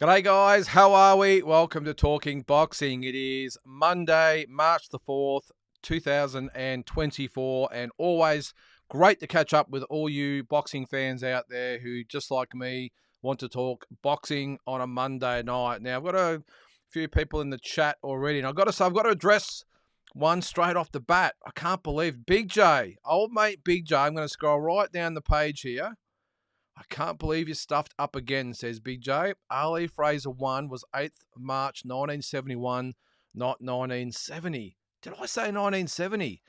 G'day guys, how are we? Welcome to Talking Boxing. It is Monday, March the 4th, 2024, and always great to catch up with all you boxing fans out there who, just like me, want to talk boxing on a Monday night. Now, I've got a few people in the chat already, and I've got to address one straight off the bat. I can't believe Big J, old mate Big J. I'm going to scroll right down the page here. I can't believe you stuffed up again, says Big J. Ali Fraser won was 8th March 1971, not 1970. Did I say 1970?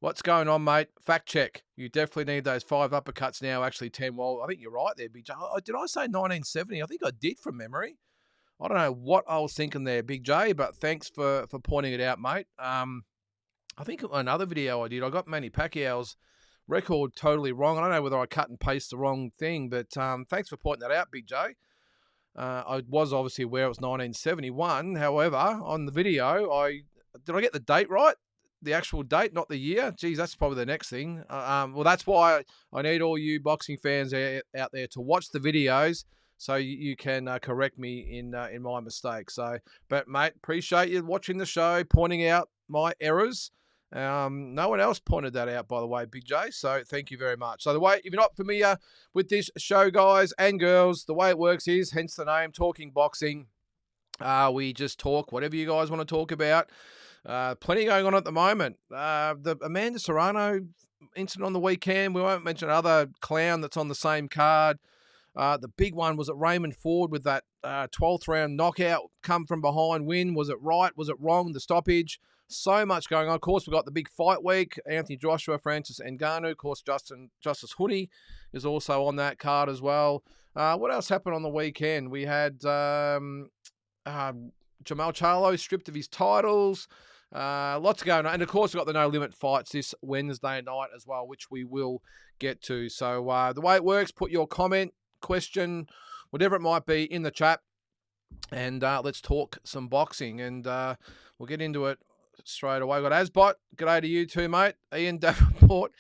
What's going on, mate? Fact check. You definitely need those 5 uppercuts now, actually 10. Well, I think you're right there, Big J. Did I say 1970? I think I did from memory. I don't know what I was thinking there, Big J, but thanks for pointing it out, mate. I think another video I did, I got Manny Pacquiao's record totally wrong. I don't know whether I cut and paste the wrong thing, but thanks for pointing that out, Big J. I was obviously aware it was 1971. However, on the video, did I get the date right? The actual date, not the year? Geez, that's probably the next thing. Well, that's why I need all you boxing fans out there to watch the videos so you can correct me in my mistakes. So, but mate, appreciate you watching the show, pointing out my errors. No one else pointed that out, by the way, Big J, so thank you very much. So the way, if you're not familiar with this show, guys and girls, the way it works is, hence the name, Talking Boxing. We just talk whatever you guys want to talk about. Plenty going on at the moment. The Amanda Serrano incident on the weekend, we won't mention another clown that's on the same card. The big one was at Raymond Ford with that 12th round knockout, come from behind win. Was it right? Was it wrong? The stoppage. So much going on. Of course, we've got the big fight week. Anthony Joshua, Francis Ngannou. Of course, Justice Honey is also on that card as well. What else happened on the weekend? We had Jamal Charlo stripped of his titles. Lots going on. And, of course, we've got the No Limit fights this Wednesday night as well, which we will get to. So the way it works, put your comment, question, whatever it might be, in the chat. And let's talk some boxing. And we'll get into it straight away. Got Asbot. G'day to you too, mate. Ian Davenport.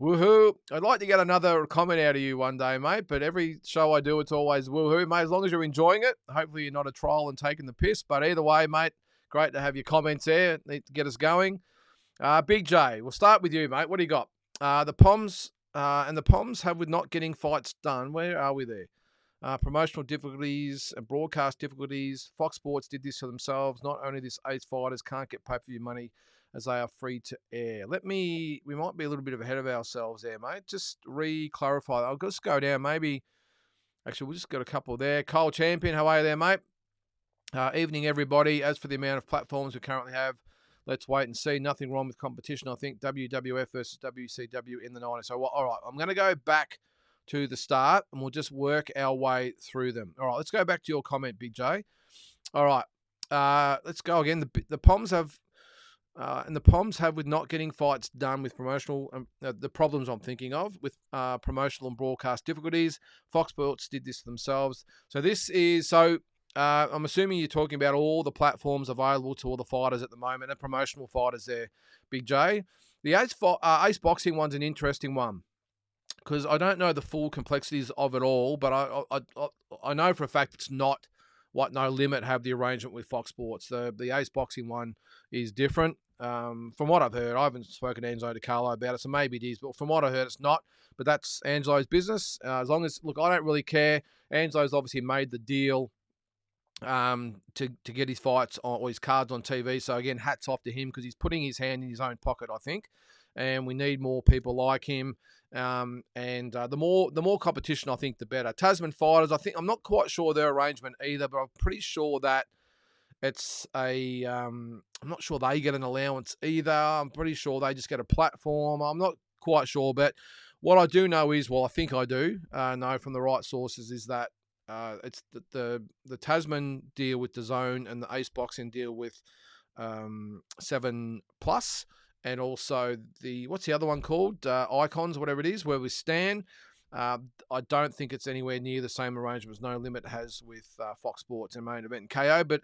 Woohoo. I'd like to get another comment out of you one day, mate, but every show I do, it's always woohoo, mate, as long as you're enjoying it. Hopefully you're not a troll and taking the piss, but either way, mate, great to have your comments there. Need to get us going. Big J, we'll start with you, mate. What do you got? The Poms have with not getting fights done. Where are we there? Promotional difficulties and broadcast difficulties. Fox Sports did this for themselves. Not only this, ace fighters can't get pay-per-view money as they are free to air. We might be a little bit ahead of ourselves there, mate. Just re-clarify. I'll just go down. Actually, we'll just got a couple there. Cole Champion, how are you there, mate? Evening, everybody. As for the amount of platforms we currently have, let's wait and see. Nothing wrong with competition. I think WWF versus WCW in the 90s. So, all right, I'm going to go back to the start, and we'll just work our way through them. All right, let's go back to your comment, Big J. All right, let's go again. The Poms have, with not getting fights done with promotional, the problems I'm thinking of with promotional and broadcast difficulties. Fox Sports did this themselves. So I'm assuming you're talking about all the platforms available to all the fighters at the moment and promotional fighters there, Big J. The Ace Boxing one's an interesting one, because I don't know the full complexities of it all, but I know for a fact it's not what No Limit have the arrangement with Fox Sports. The Ace Boxing one is different. From what I've heard, I haven't spoken to Angelo DiCarlo about it, so maybe it is, but from what I heard, it's not. But that's Angelo's business. As long as, look, I don't really care. Angelo's obviously made the deal to get his fights or his cards on TV. So again, hats off to him, because he's putting his hand in his own pocket, I think. And we need more people like him. The more competition, I think, the better. Tasman Fighters, I'm not quite sure their arrangement either, but I'm pretty sure that it's I'm not sure they get an allowance either. I'm pretty sure they just get a platform. I'm not quite sure, but what I do know is, well, I think I do know from the right sources, is that it's the Tasman deal with DAZN and the Ace Boxing deal with 7 Plus. And also what's the other one called? Icons, whatever it is, where we stand. I don't think it's anywhere near the same arrangement as No Limit has with Fox Sports and Main Event and KO, but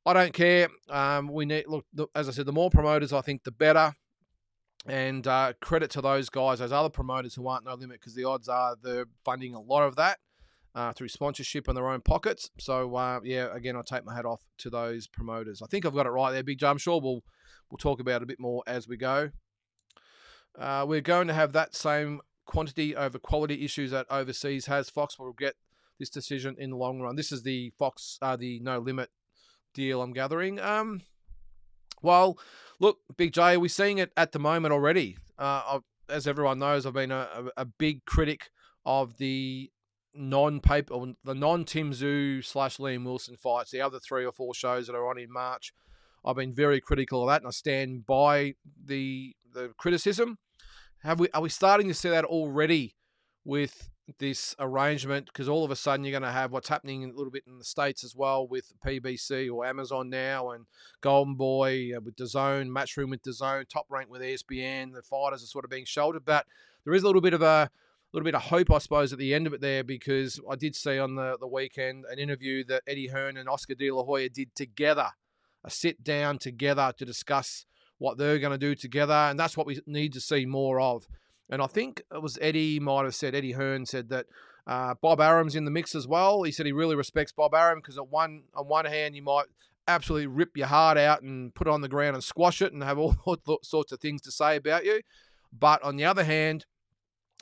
I don't care. As I said, the more promoters, I think, the better. And credit to those guys, those other promoters who aren't No Limit, because the odds are they're funding a lot of that. through sponsorship in their own pockets. So, yeah, again, I take my hat off to those promoters. I think I've got it right there, Big J. I'm sure we'll talk about it a bit more as we go. We're going to have that same quantity over quality issues that overseas has. Fox will get this decision in the long run. This is the Fox, the no limit deal I'm gathering. Well, look, Big J, we're seeing it at the moment already. As everyone knows, I've been a big critic of the non-paper, or the non-Tim Zoo / Liam Wilson fights, the other 3 or 4 shows that are on in March. I've been very critical of that, and I stand by the criticism. Are we starting to see that already with this arrangement? Because all of a sudden you're going to have what's happening a little bit in the States as well with PBC or Amazon now, and Golden Boy with DAZN, Matchroom with DAZN, Top Rank with ESPN. The fighters are sort of being shouldered, but there is a little bit of hope, I suppose, at the end of it there, because I did see on the weekend an interview that Eddie Hearn and Oscar De La Hoya did together, a sit down together to discuss what they're going to do together, and that's what we need to see more of. And I think it was Eddie Hearn said that Bob Arum's in the mix as well. He said he really respects Bob Arum because on one hand you might absolutely rip your heart out and put it on the ground and squash it and have all sorts of things to say about you, but on the other hand,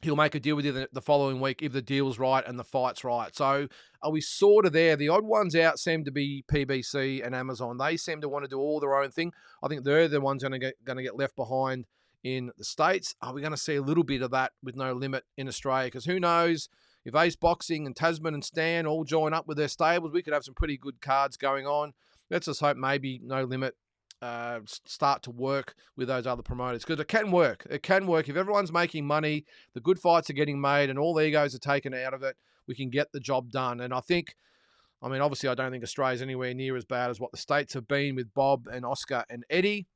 he'll make a deal with you the following week if the deal's right and the fight's right. So are we sort of there? The odd ones out seem to be PBC and Amazon. They seem to want to do all their own thing. I think they're the ones going to get left behind in the States. Are we going to see a little bit of that with No Limit in Australia? Because who knows, if Ace Boxing and Tasman and Stan all join up with their stables, we could have some pretty good cards going on. Let's just hope maybe No Limit start to work with those other promoters, because it can work. It can work if everyone's making money, the good fights are getting made, and all the egos are taken out of it. We can get the job done. And obviously, I don't think Australia's anywhere near as bad as what the States have been with Bob and Oscar and Eddie.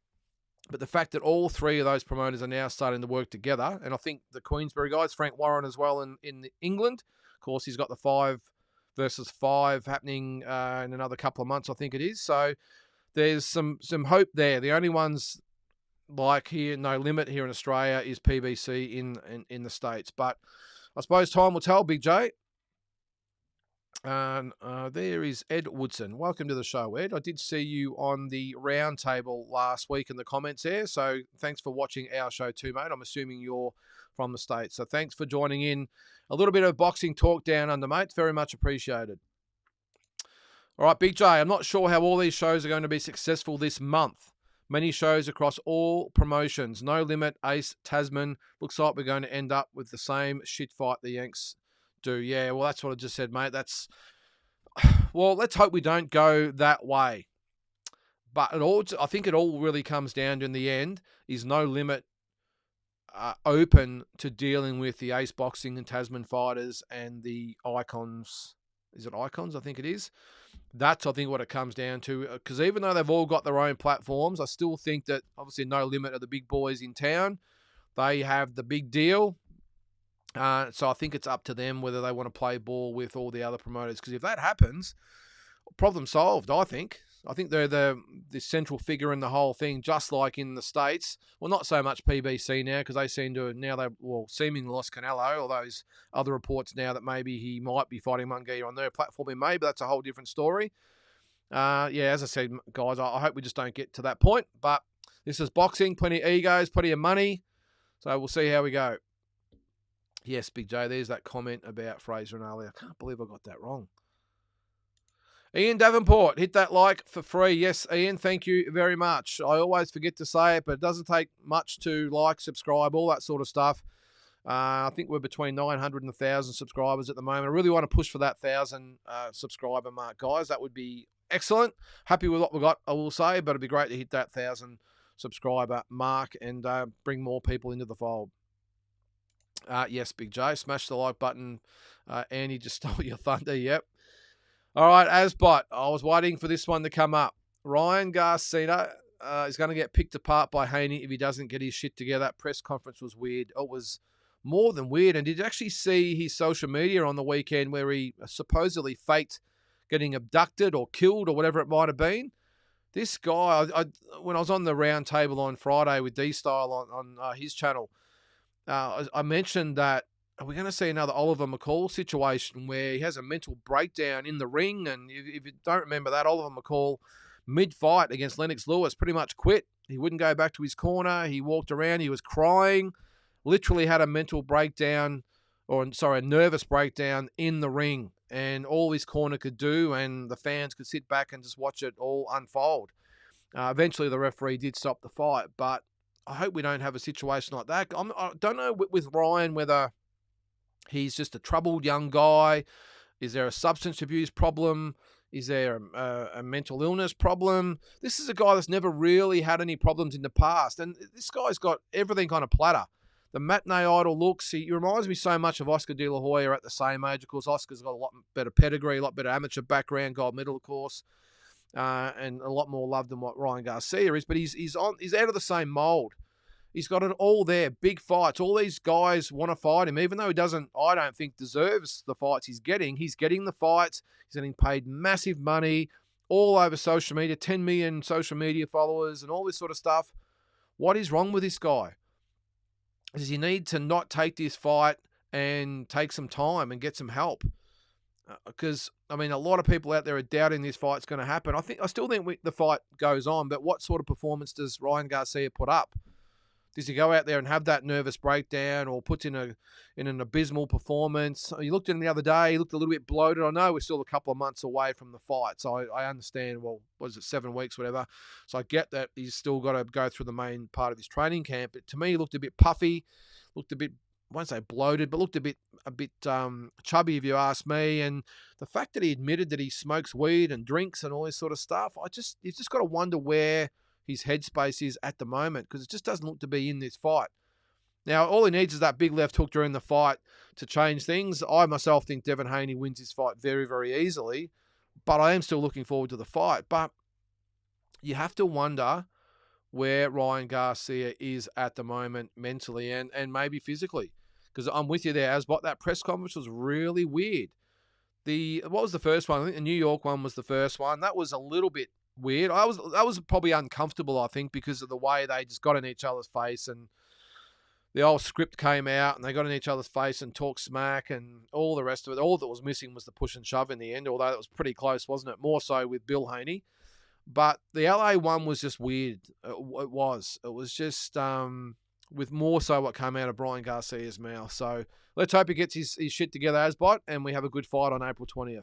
But the fact that all 3 of those promoters are now starting to work together, and I think the Queensbury guys, Frank Warren as well in England, of course, he's got the 5 versus 5 happening in another couple of months, I think it is. So there's some hope there. The only ones like here, No Limit here in Australia, is PBC in the States. But I suppose time will tell, Big J. And there is Ed Woodson. Welcome to the show, Ed. I did see you on the round table last week in the comments there, so thanks for watching our show too, mate. I'm assuming you're from the States, so thanks for joining in. A little bit of boxing talk down under, mate. Very much appreciated. All right, Big J, I'm not sure how all these shows are going to be successful this month. Many shows across all promotions. No Limit, Ace, Tasman. Looks like we're going to end up with the same shit fight the Yanks do. Yeah, well, that's what I just said, mate. Well, let's hope we don't go that way. But I think it all really comes down to, in the end, is No Limit open to dealing with the Ace Boxing and Tasman fighters and the Icons. Is it Icons? I think it is. That's, I think, what it comes down to. Because even though they've all got their own platforms, I still think that, obviously, No Limit are the big boys in town. They have the big deal. So I think it's up to them whether they want to play ball with all the other promoters. Because if that happens, problem solved, I think. I think they're the central figure in the whole thing, just like in the States. Well, not so much PBC now, because they seem to, now they've, seemingly lost Canelo, or those other reports now that maybe he might be fighting Munguia on their platform in May, but that's a whole different story. As I said, guys, I hope we just don't get to that point. But this is boxing, plenty of egos, plenty of money. So we'll see how we go. Yes, Big J, there's that comment about Fraser and Ali. I can't believe I got that wrong. Ian Davenport, hit that like for free. Yes, Ian, thank you very much. I always forget to say it, but it doesn't take much to like, subscribe, all that sort of stuff. I think we're between 900 and 1,000 subscribers at the moment. I really want to push for that 1,000 subscriber mark, guys. That would be excellent. Happy with what we got, I will say, but it'd be great to hit that 1,000 subscriber mark and bring more people into the fold. Yes, Big J, smash the like button. Andy just stole your thunder, yep. All right, Asbot, I was waiting for this one to come up. Ryan Garcia is going to get picked apart by Haney if he doesn't get his shit together. That press conference was weird. It was more than weird. And did you actually see his social media on the weekend where he supposedly faked getting abducted or killed or whatever it might have been? This guy, when I was on the round table on Friday with D-Style on his channel, I mentioned that are we going to see another Oliver McCall situation where he has a mental breakdown in the ring? And if you don't remember that, Oliver McCall, mid-fight against Lennox Lewis, pretty much quit. He wouldn't go back to his corner. He walked around. He was crying, literally had a mental breakdown, a nervous breakdown in the ring. And all his corner could do, and the fans could sit back and just watch it all unfold. Eventually, the referee did stop the fight, but I hope we don't have a situation like that. I don't know with Ryan whether he's just a troubled young guy. Is there a substance abuse problem? Is there a mental illness problem? This is a guy that's never really had any problems in the past. And this guy's got everything on a platter. The matinee idol looks, he reminds me so much of Oscar De La Hoya at the same age. Of course, Oscar's got a lot better pedigree, a lot better amateur background, gold medal, of course, and a lot more love than what Ryan Garcia is. But he's out of the same mould. He's got it all there, big fights. All these guys want to fight him, even though he doesn't, I don't think, deserves the fights he's getting. He's getting the fights. He's getting paid massive money all over social media, 10 million social media followers and all this sort of stuff. What is wrong with this guy? Does he need to not take this fight and take some time and get some help? Because, a lot of people out there are doubting this fight's going to happen. I still think the fight goes on, but what sort of performance does Ryan Garcia put up? Does he go out there and have that nervous breakdown, or puts in an abysmal performance? You looked at him the other day, he looked a little bit bloated. I know we're still a couple of months away from the fight, so I understand, well, was it 7 weeks, whatever. So I get that he's still got to go through the main part of his training camp. But to me, he looked a bit puffy, looked a bit, I won't say bloated, but looked a bit chubby, if you ask me. And the fact that he admitted that he smokes weed and drinks and all this sort of stuff, you've just got to wonder where his headspace is at the moment, because it just doesn't look to be in this fight. Now, all he needs is that big left hook during the fight to change things. I myself think Devin Haney wins this fight very, very easily, but I am still looking forward to the fight. But you have to wonder where Ryan Garcia is at the moment mentally and maybe physically, because I'm with you there, Asbot. That press conference was really weird. What was the first one? I think the New York one was the first one. That was a little bit weird. That was probably uncomfortable, I think, because of the way they just got in each other's face, and the old script came out and they got in each other's face and talked smack and all the rest of it. All that was missing was the push and shove in the end, although that was pretty close, wasn't it? More so with Bill Haney. But the LA one was just weird. It was just with more so what came out of Brian Garcia's mouth. So let's hope he gets his shit together, Asbot, and we have a good fight on April 20th.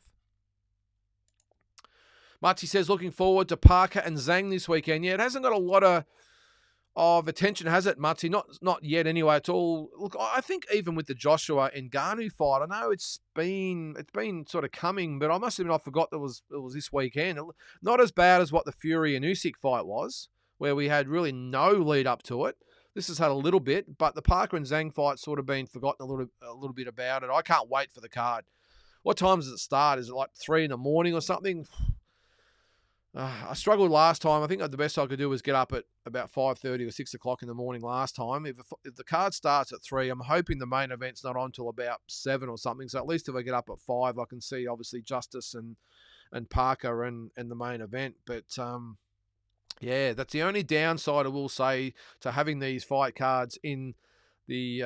Mutzi says, looking forward to Parker and Zhang this weekend. Yeah, it hasn't got a lot of attention, has it, Mutzi? Not yet anyway at all. Look, I think even with the Joshua and Ngannou fight, I know it's been sort of coming, but I must admit I forgot it was this weekend. Not as bad as what the Fury and Usyk fight was, where we had really no lead up to it. This has had a little bit, but the Parker and Zhang fight sort of been forgotten a little bit about it. I can't wait for the card. What time does it start? Is it like 3 a.m. or something? I struggled last time. I think the best I could do was get up at about 5:30 or 6 o'clock in the morning last time. If the card starts at 3, I'm hoping the main event's not on till about 7 or something. So at least if I get up at 5, I can see obviously Justice and Parker and the main event. But yeah, that's the only downside I will say to having these fight cards in the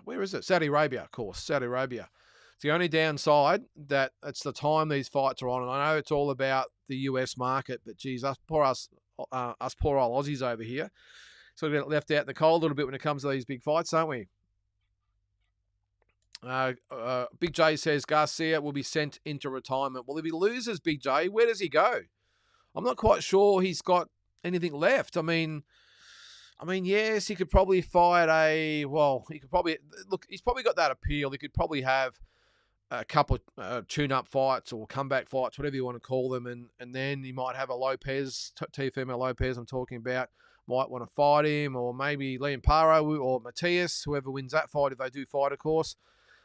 where is it? Saudi Arabia, of course, Saudi Arabia. It's the only downside that it's the time these fights are on. And I know it's all about the US market, but geez, us poor old Aussies over here sort of get left out in the cold a little bit when it comes to these big fights, don't we? Big J says Garcia will be sent into retirement. Well, if he loses, Big J, where does he go? I'm not quite sure he's got anything left. I mean, yes, he could probably fight he's probably got that appeal. He could probably have a couple of tune-up fights or comeback fights, whatever you want to call them, and then he might have a Lopez, Teofimo Lopez I'm talking about, might want to fight him, or maybe Liam Paro or Matias, whoever wins that fight, if they do fight, of course.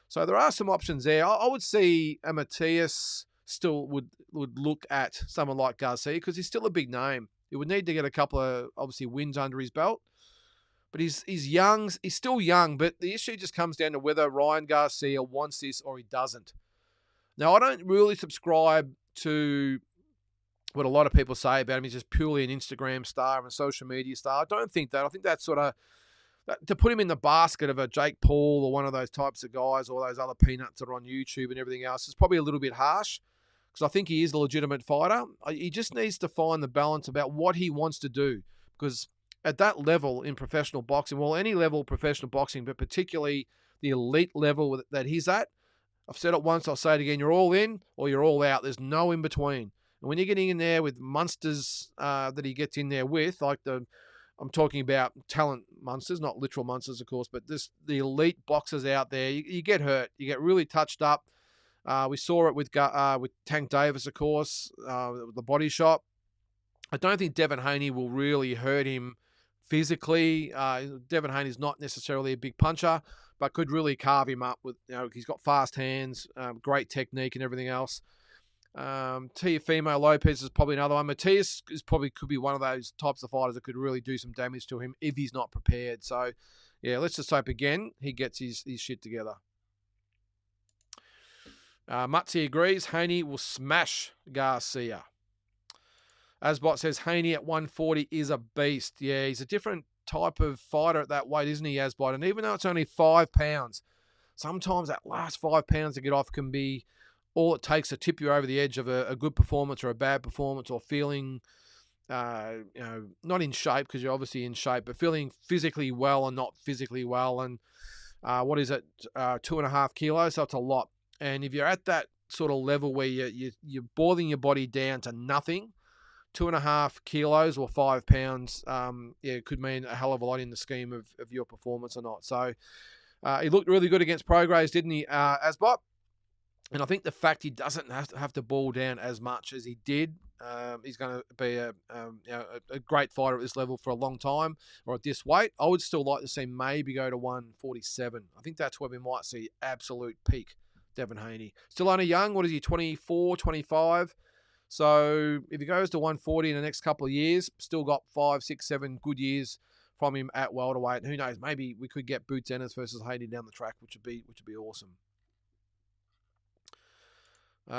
So there are some options there. I would see a Matias still would look at someone like Garcia, because he's still a big name. He would need to get a couple of, obviously, wins under his belt. But he's young. He's still young. But the issue just comes down to whether Ryan Garcia wants this or he doesn't. Now, I don't really subscribe to what a lot of people say about him. He's just purely an Instagram star and a social media star. I don't think that. I think that's sort of to put him in the basket of a Jake Paul or one of those types of guys or those other peanuts that are on YouTube and everything else is probably a little bit harsh, because I think he is a legitimate fighter. He just needs to find the balance about what he wants to do, because at that level in professional boxing, well, any level of professional boxing, but particularly the elite level that he's at, I've said it once, I'll say it again, you're all in or you're all out. There's no in between. And when you're getting in there with monsters that he gets in there with, I'm talking about talent monsters, not literal monsters, of course, but the elite boxers out there, you get hurt. You get really touched up. We saw it with Tank Davis, of course, the body shot. I don't think Devin Haney will really hurt him physically. Devin Haney's not necessarily a big puncher, but could really carve him up with, he's got fast hands, great technique and everything else. Teofimo Lopez is probably another one. Matias could be one of those types of fighters that could really do some damage to him if he's not prepared. So, yeah, let's just hope again he gets his shit together. Mutzi agrees. Haney will smash Garcia. Asbot says Haney at 140 is a beast. Yeah, he's a different type of fighter at that weight, isn't he, Asbot? And even though it's only 5 pounds, sometimes that last 5 pounds to get off can be all it takes to tip you over the edge of a good performance or a bad performance, or feeling, not in shape, because you're obviously in shape, but feeling physically well and not physically well. And what is it, 2.5 kilos? So it's a lot. And if you're at that sort of level where you're boiling your body down to nothing, 2.5 kilos or 5 pounds, it could mean a hell of a lot in the scheme of your performance or not. So he looked really good against Prograis, didn't he, Asbot? And I think the fact he doesn't have to ball down as much as he did, he's going to be a great fighter at this level for a long time, or at this weight. I would still like to see maybe go to 147. I think that's where we might see absolute peak Devin Haney. Still only young. What is he, 24, 25? So if he goes to 140 in the next couple of years, still got 5, 6, 7 good years from him at welterweight. And who knows, maybe we could get Boots Ennis versus Haney down the track, which would be awesome.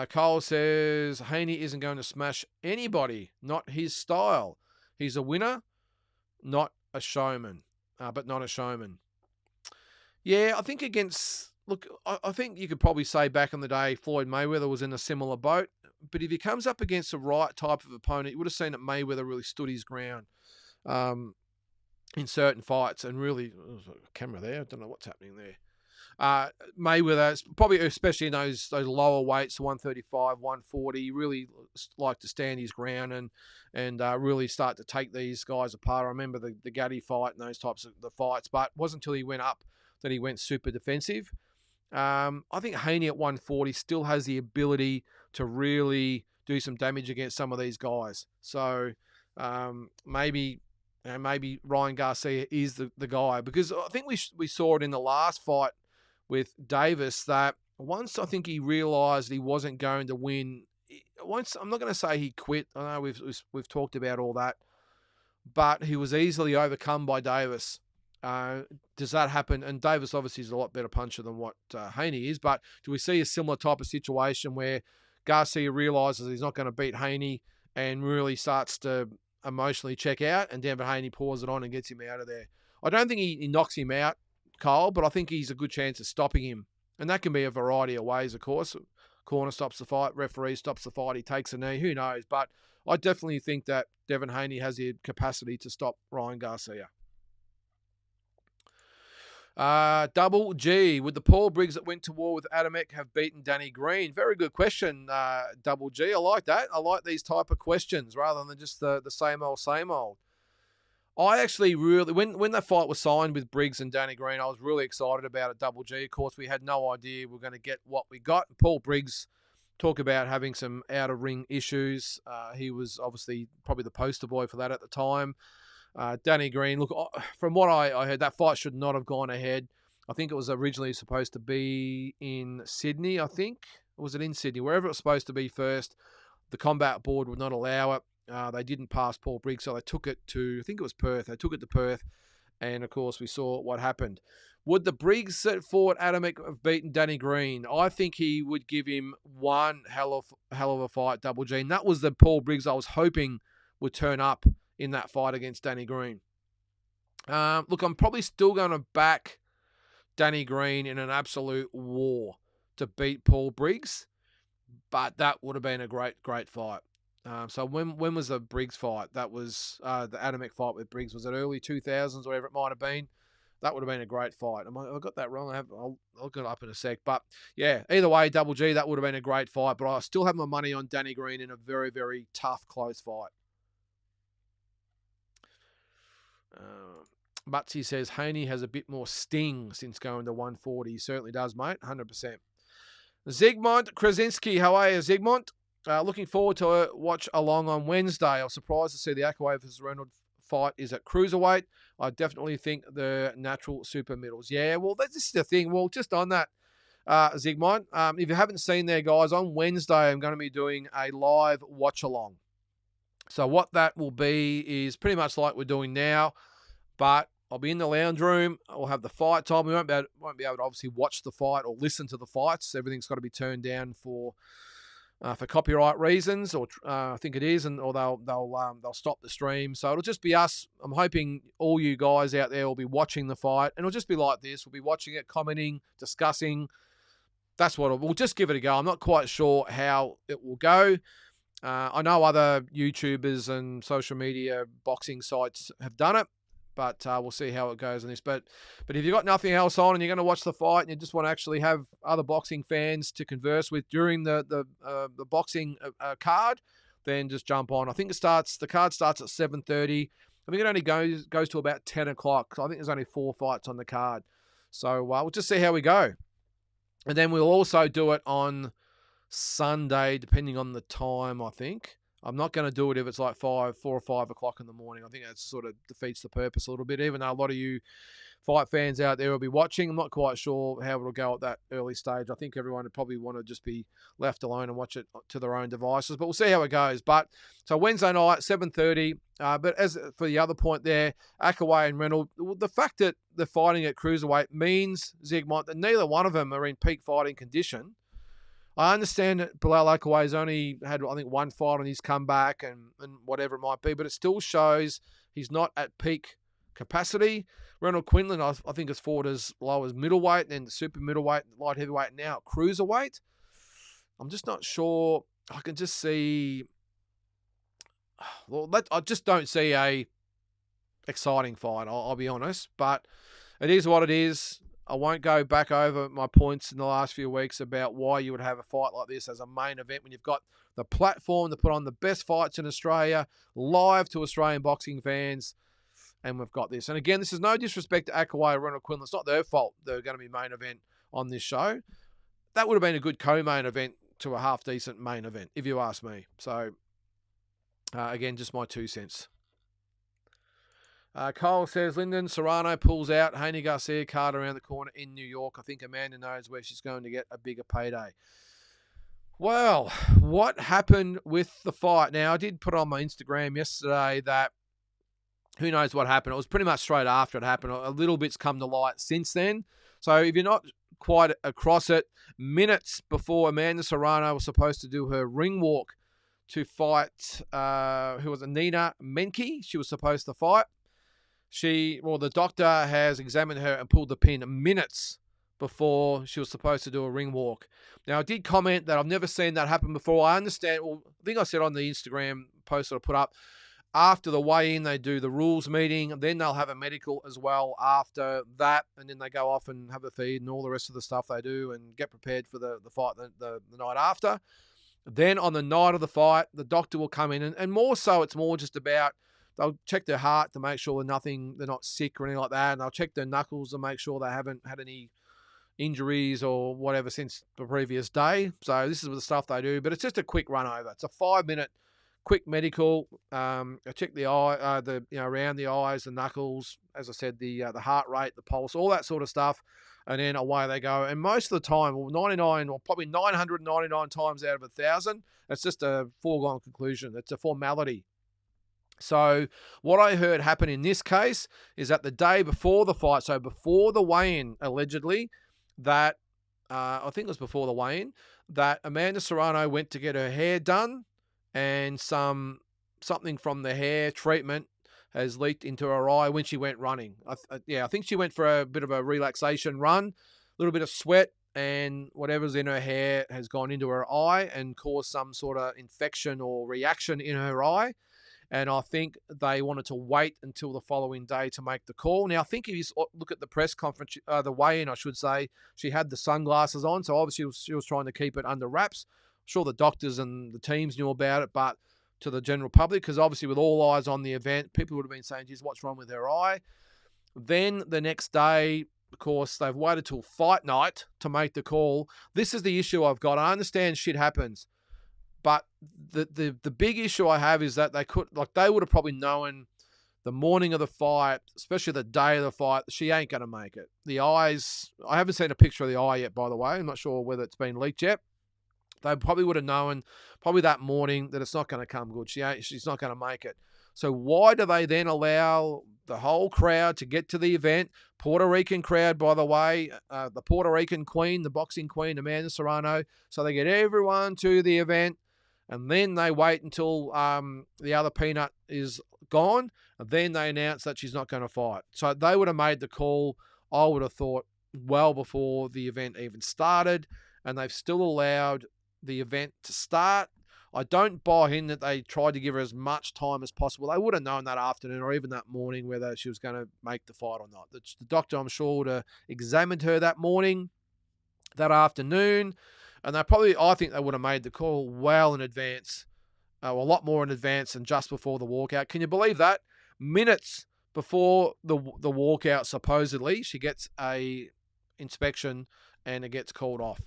Cole says Haney isn't going to smash anybody, not his style. He's a winner, not a showman, but not a showman. Yeah, I think I think you could probably say back in the day Floyd Mayweather was in a similar boat, but if he comes up against the right type of opponent, you would have seen that Mayweather really stood his ground in certain fights, and really, there's a camera there, I don't know what's happening there. Mayweather, probably especially in those lower weights, 135, 140, really like to stand his ground and really start to take these guys apart. I remember the Gaddy fight and those types of the fights, but it wasn't until he went up that he went super defensive. I think Haney at 140 still has the ability to really do some damage against some of these guys. So maybe Ryan Garcia is the guy, because I think we saw it in the last fight with Davis, that once I think he realised he wasn't going to win, I'm not going to say he quit. I know we've talked about all that, but he was easily overcome by Davis. Does that happen? And Davis obviously is a lot better puncher than what Haney is, but do we see a similar type of situation where Garcia realises he's not going to beat Haney and really starts to emotionally check out, and Devin Haney pours it on and gets him out of there? I don't think he knocks him out, Cole, but I think he's a good chance of stopping him. And that can be a variety of ways, of course. Corner stops the fight, referee stops the fight, he takes a knee, who knows? But I definitely think that Devin Haney has the capacity to stop Ryan Garcia. Double G, would the Paul Briggs that went to war with Adamek have beaten Danny Green? Very good question, Double G. I like that. I like these type of questions rather than just the same old, same old. I actually really, when that fight was signed with Briggs and Danny Green, I was really excited about it, Double G. Of course, we had no idea we were going to get what we got. Paul Briggs, talk about having some out-of-ring issues. He was obviously probably the poster boy for that at the time. Danny Green, look, from what I heard, that fight should not have gone ahead. I think it was originally supposed to be in Sydney, I think. Or was it in Sydney? Wherever it was supposed to be first, the combat board would not allow it. They didn't pass Paul Briggs, so they took it to, I think it was Perth. They took it to Perth, and of course we saw what happened. Would the Briggs set forward Adamek have beaten Danny Green? I think he would give him one hell of a fight, Double G. And that was the Paul Briggs I was hoping would turn up in that fight against Danny Green. Look, I'm probably still going to back Danny Green in an absolute war to beat Paul Briggs, but that would have been a great fight. So when was the Briggs fight? That was the Atomic fight with Briggs. Was it early 2000s, whatever it might have been? That would have been a great fight. I got that wrong. I'll get it up in a sec. But yeah, either way, Double G, that would have been a great fight. But I still have my money on Danny Green in a very, very tough, close fight. Mutsy says Haney has a bit more sting since going to 140. He certainly does, mate. 100%. Zygmunt Krasinski, how are you, Zygmunt? Looking forward to a watch along on Wednesday. I was surprised to see the Akaway versus Reynolds fight is at cruiserweight. I definitely think the natural super middles. Yeah, well, this is the thing. Well, just on that, Zygmunt, if you haven't seen there, guys, on Wednesday I'm going to be doing a live watch along. So what that will be is pretty much like we're doing now, but I'll be in the lounge room. I'll have the fight time. We won't be able to obviously watch the fight or listen to the fights. Everything's got to be turned down for copyright reasons, or I think it is, or they'll stop the stream. So it'll just be us. I'm hoping all you guys out there will be watching the fight, and it'll just be like this. We'll be watching it, commenting, discussing. That's what we'll just give it a go. I'm not quite sure how it will go. I know other YouTubers and social media boxing sites have done it, but we'll see how it goes on this. But if you've got nothing else on and you're going to watch the fight and you just want to actually have other boxing fans to converse with during the boxing card, then just jump on. I think the card starts at 7:30. I think it only goes to about 10 o'clock. So I think there's only 4 fights on the card. So we'll just see how we go. And then we'll also do it on Sunday, depending on the time, I think. I'm not going to do it if it's like 4 or 5 o'clock in the morning. I think that sort of defeats the purpose a little bit, even though a lot of you fight fans out there will be watching. I'm not quite sure how it'll go at that early stage. I think everyone would probably want to just be left alone and watch it to their own devices, but we'll see how it goes. But so Wednesday night, 7:30. But as for the other point there, Akaway and Reynolds, the fact that they're fighting at cruiserweight means, Zygmunt, that neither one of them are in peak fighting condition. I understand that Bilal Akaway's only had, I think, 1 fight on his comeback and whatever it might be, but it still shows he's not at peak capacity. Ronald Quinlan, I think, has fought as low as middleweight, then super middleweight, light heavyweight, now cruiserweight. I'm just not sure. I can just see. Well, I just don't see a exciting fight. I'll be honest, but it is what it is. I won't go back over my points in the last few weeks about why you would have a fight like this as a main event when you've got the platform to put on the best fights in Australia, live to Australian boxing fans, and we've got this. And again, this is no disrespect to Akaway or Ronald Quinlan. It's not their fault they're going to be main event on this show. That would have been a good co-main event to a half-decent main event, if you ask me. So, again, just my 2 cents. Cole says, Lynden, Serrano pulls out. Haney Garcia card around the corner in New York. I think Amanda knows where she's going to get a bigger payday. Well, what happened with the fight? Now, I did put on my Instagram yesterday that who knows what happened. It was pretty much straight after it happened. A little bit's come to light since then. So if you're not quite across it, minutes before Amanda Serrano was supposed to do her ring walk to fight, who was it, Nina Menke? She was supposed to fight. The doctor has examined her and pulled the pin minutes before she was supposed to do a ring walk. Now, I did comment that I've never seen that happen before. I understand. Well, I think I said on the Instagram post that I put up, after the weigh-in, they do the rules meeting. Then they'll have a medical as well after that. And then they go off and have a feed and all the rest of the stuff they do and get prepared for the fight the night after. Then on the night of the fight, the doctor will come in. And more so, it's more just about, they'll check their heart to make sure they're not sick or anything like that. And they'll check their knuckles to make sure they haven't had any injuries or whatever since the previous day. So this is the stuff they do. But it's just a quick run over. It's a 5-minute quick medical. I check the eye, around the eyes, the knuckles, as I said, the heart rate, the pulse, all that sort of stuff. And then away they go. And most of the time, 99 or probably 999 times out of 1,000, it's just a foregone conclusion. It's a formality. So what I heard happen in this case is that the day before the fight, so before the weigh-in, allegedly, that I think it was before the weigh-in, that Amanda Serrano went to get her hair done, and something from the hair treatment has leaked into her eye when she went running. I think she went for a bit of a relaxation run, a little bit of sweat, and whatever's in her hair has gone into her eye and caused some sort of infection or reaction in her eye. And I think they wanted to wait until the following day to make the call. Now, I think if you look at the press conference, the weigh-in, I should say, she had the sunglasses on, so obviously she was trying to keep it under wraps. I'm sure the doctors and the teams knew about it, but to the general public, because obviously with all eyes on the event, people would have been saying, geez, what's wrong with her eye? Then the next day, of course, they've waited till fight night to make the call. This is the issue I've got. I understand shit happens, but the big issue I have is that they would have probably known the morning of the fight, especially the day of the fight, she ain't going to make it. The eyes, I haven't seen a picture of the eye yet, by the way. I'm not sure whether it's been leaked yet. They probably would have known probably that morning that it's not going to come good. She's not going to make it. So why do they then allow the whole crowd to get to the event? Puerto Rican crowd, by the way, the Puerto Rican queen, the boxing queen, Amanda Serrano. So they get everyone to the event, and then they wait until the other peanut is gone, and then they announce that she's not going to fight. So they would have made the call, I would have thought, well before the event even started, and they've still allowed the event to start. I don't buy in that they tried to give her as much time as possible. They would have known that afternoon or even that morning whether she was going to make the fight or not. The doctor, I'm sure, would have examined her that morning, that afternoon, and I think they would have made the call well in advance, a lot more in advance than just before the walkout. Can you believe that? Minutes before the walkout, supposedly, she gets a inspection and it gets called off.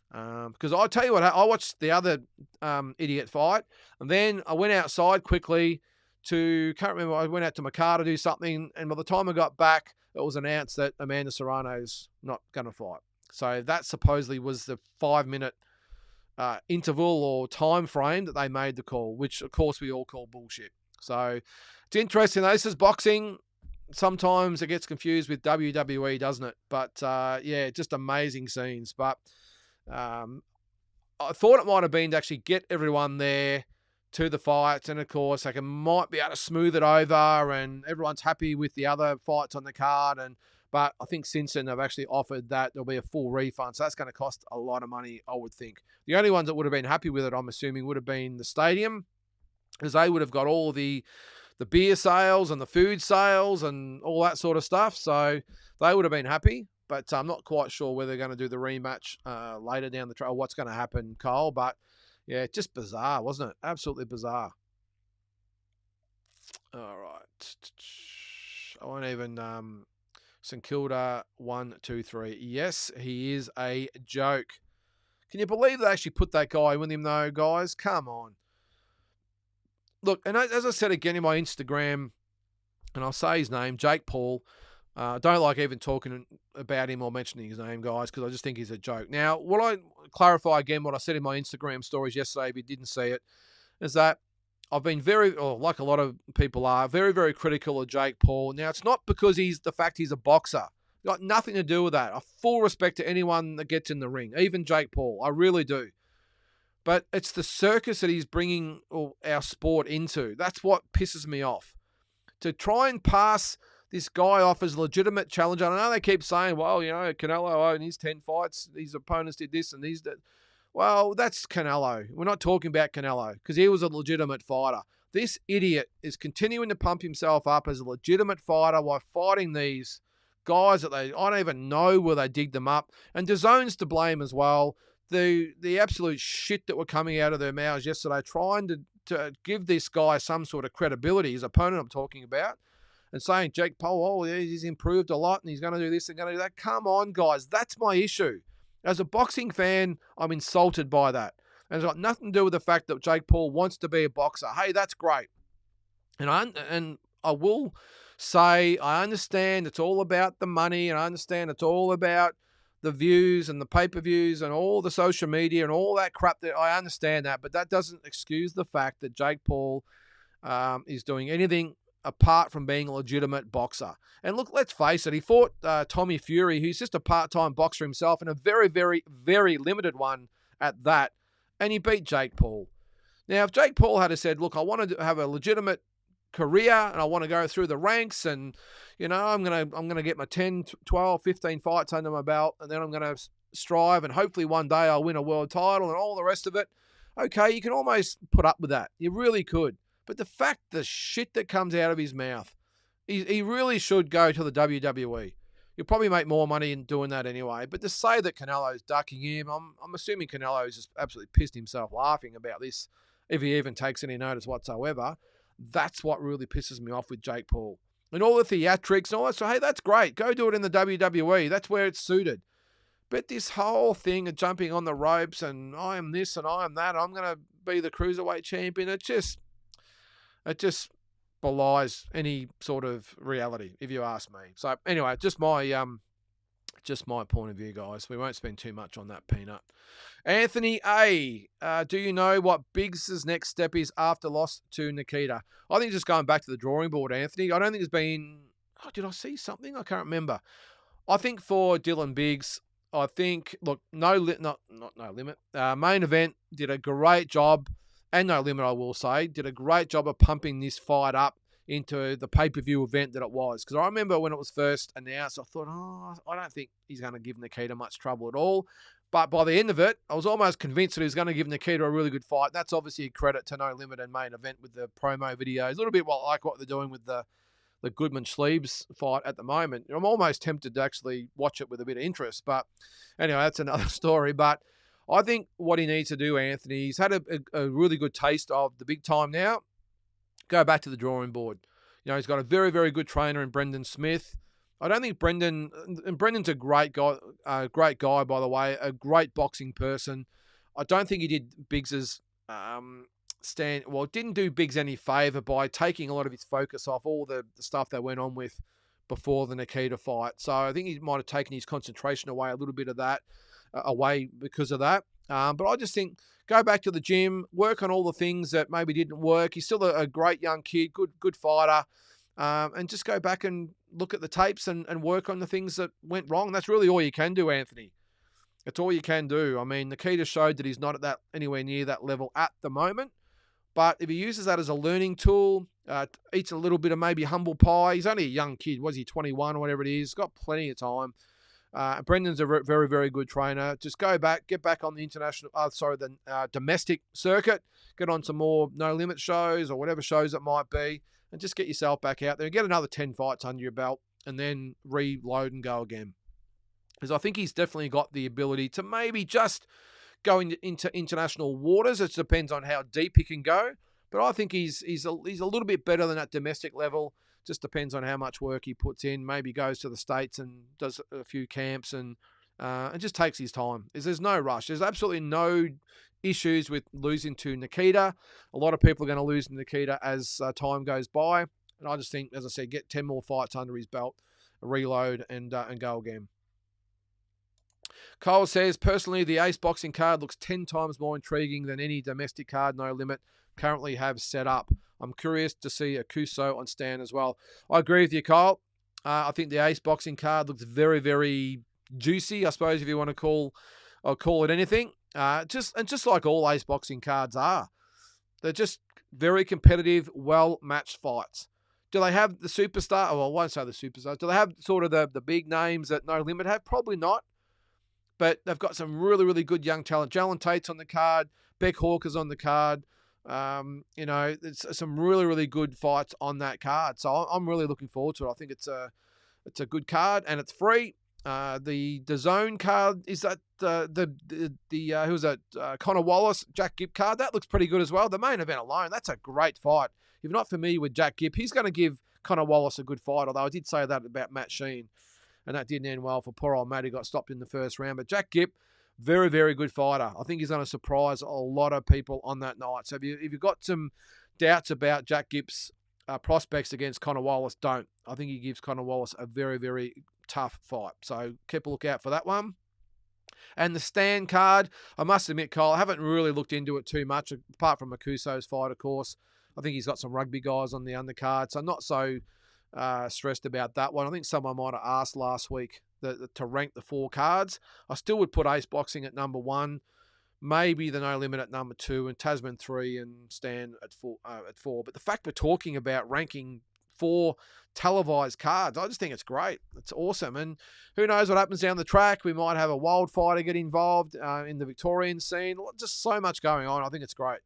Because I'll tell you what, I watched the other idiot fight, and then I went outside quickly can't remember, I went out to my car to do something, and by the time I got back, it was announced that Amanda Serrano's not going to fight. So that supposedly was the 5-minute interval or time frame that they made the call, which of course we all call bullshit. So it's interesting. This is boxing. Sometimes it gets confused with WWE, doesn't it? But yeah, just amazing scenes. But I thought it might have been to actually get everyone there to the fights, and of course they might be able to smooth it over and everyone's happy with the other fights on the card. But I think since then they've actually offered that there'll be a full refund, so that's going to cost a lot of money, I would think. The only ones that would have been happy with it, I'm assuming, would have been the stadium, because they would have got all the beer sales and the food sales and all that sort of stuff, so they would have been happy. But I'm not quite sure whether they're going to do the rematch later down the track, or what's going to happen, Cole. But, yeah, just bizarre, wasn't it? Absolutely bizarre. All right. I won't even... St Kilda, 1, 2, 3. Yes, he is a joke. Can you believe they actually put that guy with him, though, guys? Come on. Look, and as I said again in my Instagram, and I'll say his name, Jake Paul. I don't like even talking about him or mentioning his name, guys, because I just think he's a joke. Now, what I clarify again, what I said in my Instagram stories yesterday, if you didn't see it, is that I've been like a lot of people are, very, very critical of Jake Paul. Now, it's not because the fact he's a boxer. Got nothing to do with that. I full respect to anyone that gets in the ring, even Jake Paul. I really do. But it's the circus that he's bringing our sport into. That's what pisses me off. To try and pass this guy off as a legitimate challenger. I know they keep saying, well, Canelo in his 10 fights, these opponents did this and these did. Well, that's Canelo. We're not talking about Canelo because he was a legitimate fighter. This idiot is continuing to pump himself up as a legitimate fighter while fighting these guys that I don't even know where they dig them up. And DAZN's to blame as well. The absolute shit that were coming out of their mouths yesterday, trying to give this guy some sort of credibility, his opponent I'm talking about, and saying Jake Paul, he's improved a lot and he's going to do this and going to do that. Come on, guys. That's my issue. As a boxing fan, I'm insulted by that. And it's got nothing to do with the fact that Jake Paul wants to be a boxer. Hey, that's great. And I will say I understand it's all about the money, and I understand it's all about the views and the pay-per-views and all the social media and all that crap. That I understand that, but that doesn't excuse the fact that Jake Paul is doing anything apart from being a legitimate boxer. And look, let's face it, he fought Tommy Fury, who's just a part-time boxer himself, and a very, very, very limited one at that, and he beat Jake Paul. Now, if Jake Paul had said, look, I wanted to have a legitimate career and I want to go through the ranks and, I'm gonna get my 10, 12, 15 fights under my belt, and then I'm gonna strive and hopefully one day I'll win a world title and all the rest of it. Okay, you can almost put up with that. You really could. But the shit that comes out of his mouth, he really should go to the WWE. You'll probably make more money in doing that anyway. But to say that Canelo's ducking him, I'm assuming Canelo's just absolutely pissed himself laughing about this, if he even takes any notice whatsoever. That's what really pisses me off with Jake Paul. And all the theatrics and all that. So, hey, that's great. Go do it in the WWE. That's where it's suited. But this whole thing of jumping on the ropes and I am this and I am that, I'm going to be the cruiserweight champion, it just belies any sort of reality, if you ask me. So anyway, just my point of view, guys. We won't spend too much on that peanut. Anthony A, do you know what Biggs' next step is after loss to Nikita? I think just going back to the drawing board, Anthony. I don't think there's been. Oh, did I see something? I can't remember. I think for Dylan Biggs, I think, look, No Limit. Main Event did a great job, and No Limit, I will say, did a great job of pumping this fight up into the pay-per-view event that it was. Because I remember when it was first announced, I thought, I don't think he's going to give Nikita much trouble at all. But by the end of it, I was almost convinced that he was going to give Nikita a really good fight. That's obviously a credit to No Limit and Main Event with the promo videos. A little bit like what they're doing with the Goodman-Schliebs fight at the moment. I'm almost tempted to actually watch it with a bit of interest. But anyway, that's another story. But I think what he needs to do, Anthony, he's had a really good taste of the big time now. Go back to the drawing board. He's got a very, very good trainer in Brendan Smith. I don't think Brendan's a great guy, by the way, a great boxing person. I don't think he did Biggs's didn't do Biggs any favour by taking a lot of his focus off all the stuff that went on with before the Nikita fight. So I think he might have taken his concentration away, a little bit of that away because of that. But I just think go back to the gym, work on all the things that maybe didn't work. He's still a great young kid, good fighter, and just go back and look at the tapes and work on the things that went wrong. That's really all you can do, Anthony. That's all you can do. I mean, Nikita showed that he's not at that anywhere near that level at the moment. But if he uses that as a learning tool, eats a little bit of maybe humble pie. He's only a young kid. Was he 21 or whatever it is? Got plenty of time. Brendan's a very, very good trainer. Just get back on the domestic circuit. Get on some more No Limit shows or whatever shows it might be, and just get yourself back out there and get another 10 fights under your belt, and then reload and go again. Because I think he's definitely got the ability to maybe just go into international waters. It depends on how deep he can go. But I think he's a little bit better than that domestic level. Just depends on how much work he puts in. Maybe goes to the States and does a few camps and just takes his time. There's no rush. There's absolutely no issues with losing to Nikita. A lot of people are going to lose to Nikita as time goes by. And I just think, as I said, get 10 more fights under his belt, reload, and go again. Cole says, personally, the Ace boxing card looks 10 times more intriguing than any domestic card No Limit currently have set up. I'm curious to see a Kuso on Stan as well. I agree with you, Kyle. I think the Ace boxing card looks very, very juicy, I suppose, if you want to call it anything. Just like all Ace boxing cards are. They're just very competitive, well-matched fights. Do they have the superstar? Well, I won't say the superstars. Do they have sort of the big names that No Limit have? Probably not. But they've got some really, really good young talent. Jalen Tate's on the card. Beck Hawker's on the card. It's some really, really good fights on that card. So I'm really looking forward to it. I think it's a good card and it's free. The DAZN card is that who's that? Connor Wallace, Jack Gibb card. That looks pretty good as well. The main event alone, that's a great fight. If you're not familiar with Jack Gibb, he's going to give Connor Wallace a good fight. Although I did say that about Matt Sheen. And that didn't end well for poor old Matt. He got stopped in the first round. But Jack Gibb, very, very good fighter. I think he's going to surprise a lot of people on that night. So if you've got some doubts about Jack Gibb's prospects against Connor Wallace, don't. I think he gives Connor Wallace a very, very tough fight. So keep a look out for that one. And the Stan card, I must admit, Kyle, I haven't really looked into it too much, apart from Makuso's fight, of course. I think he's got some rugby guys on the undercard, so not so stressed about that one. I think someone might have asked last week to rank the 4 cards. I still would put Ace Boxing at number 1, maybe the No Limit at number 2 and Tasman 3 and Stan at 4. But the fact we're talking about ranking 4 televised cards, I just think it's great. It's awesome. And who knows what happens down the track. We might have a wildfighter get involved in the Victorian scene. Just so much going on. I think it's great.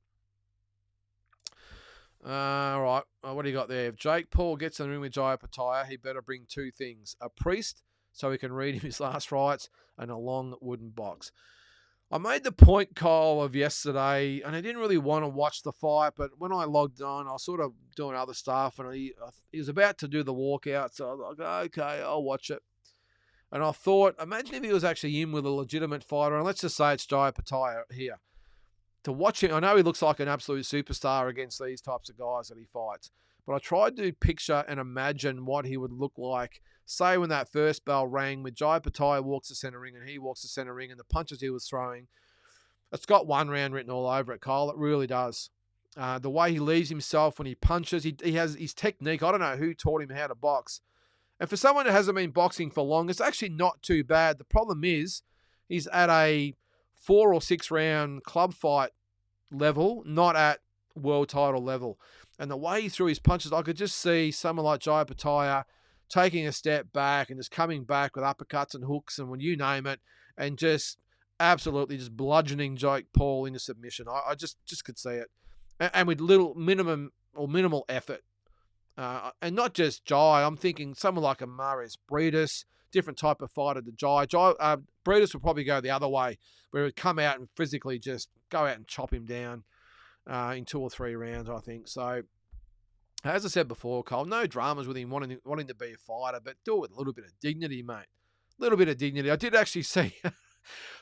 All right. What do you got there? If Jake Paul gets in the ring with Jaya Pataya, he better bring 2 things. A priest, so he can read him his last rites, and a long wooden box. I made the point, Kyle, of yesterday, and I didn't really want to watch the fight, but when I logged on, I was sort of doing other stuff, and he was about to do the walkout, so I was like, okay, I'll watch it. And I thought, imagine if he was actually in with a legitimate fighter, and let's just say it's Jaya Pataya here. To watch him, I know he looks like an absolute superstar against these types of guys that he fights, but I tried to picture and imagine what he would look like, say when that first bell rang, when Jaya Pataya walks the centre ring and he walks the centre ring and the punches he was throwing. It's got 1 round written all over it, Kyle. It really does. The way he leaves himself when he punches, he has his technique. I don't know who taught him how to box. And for someone who hasn't been boxing for long, it's actually not too bad. The problem is he's at a 4 or 6 round club fight level, not at world title level. And the way he threw his punches, I could just see someone like Jaya Pataya taking a step back and just coming back with uppercuts and hooks and when you name it, and just absolutely just bludgeoning Jake Paul into submission. I just could see it. And with minimal effort. And not just Jai. I'm thinking someone like a Maris Breedis, different type of fighter to Jai. Breedis would probably go the other way, where he would come out and physically just go out and chop him down in 2 or 3 rounds, I think. So, as I said before, Cole, no dramas with him wanting to be a fighter, but do it with a little bit of dignity, mate. A little bit of dignity. I did actually see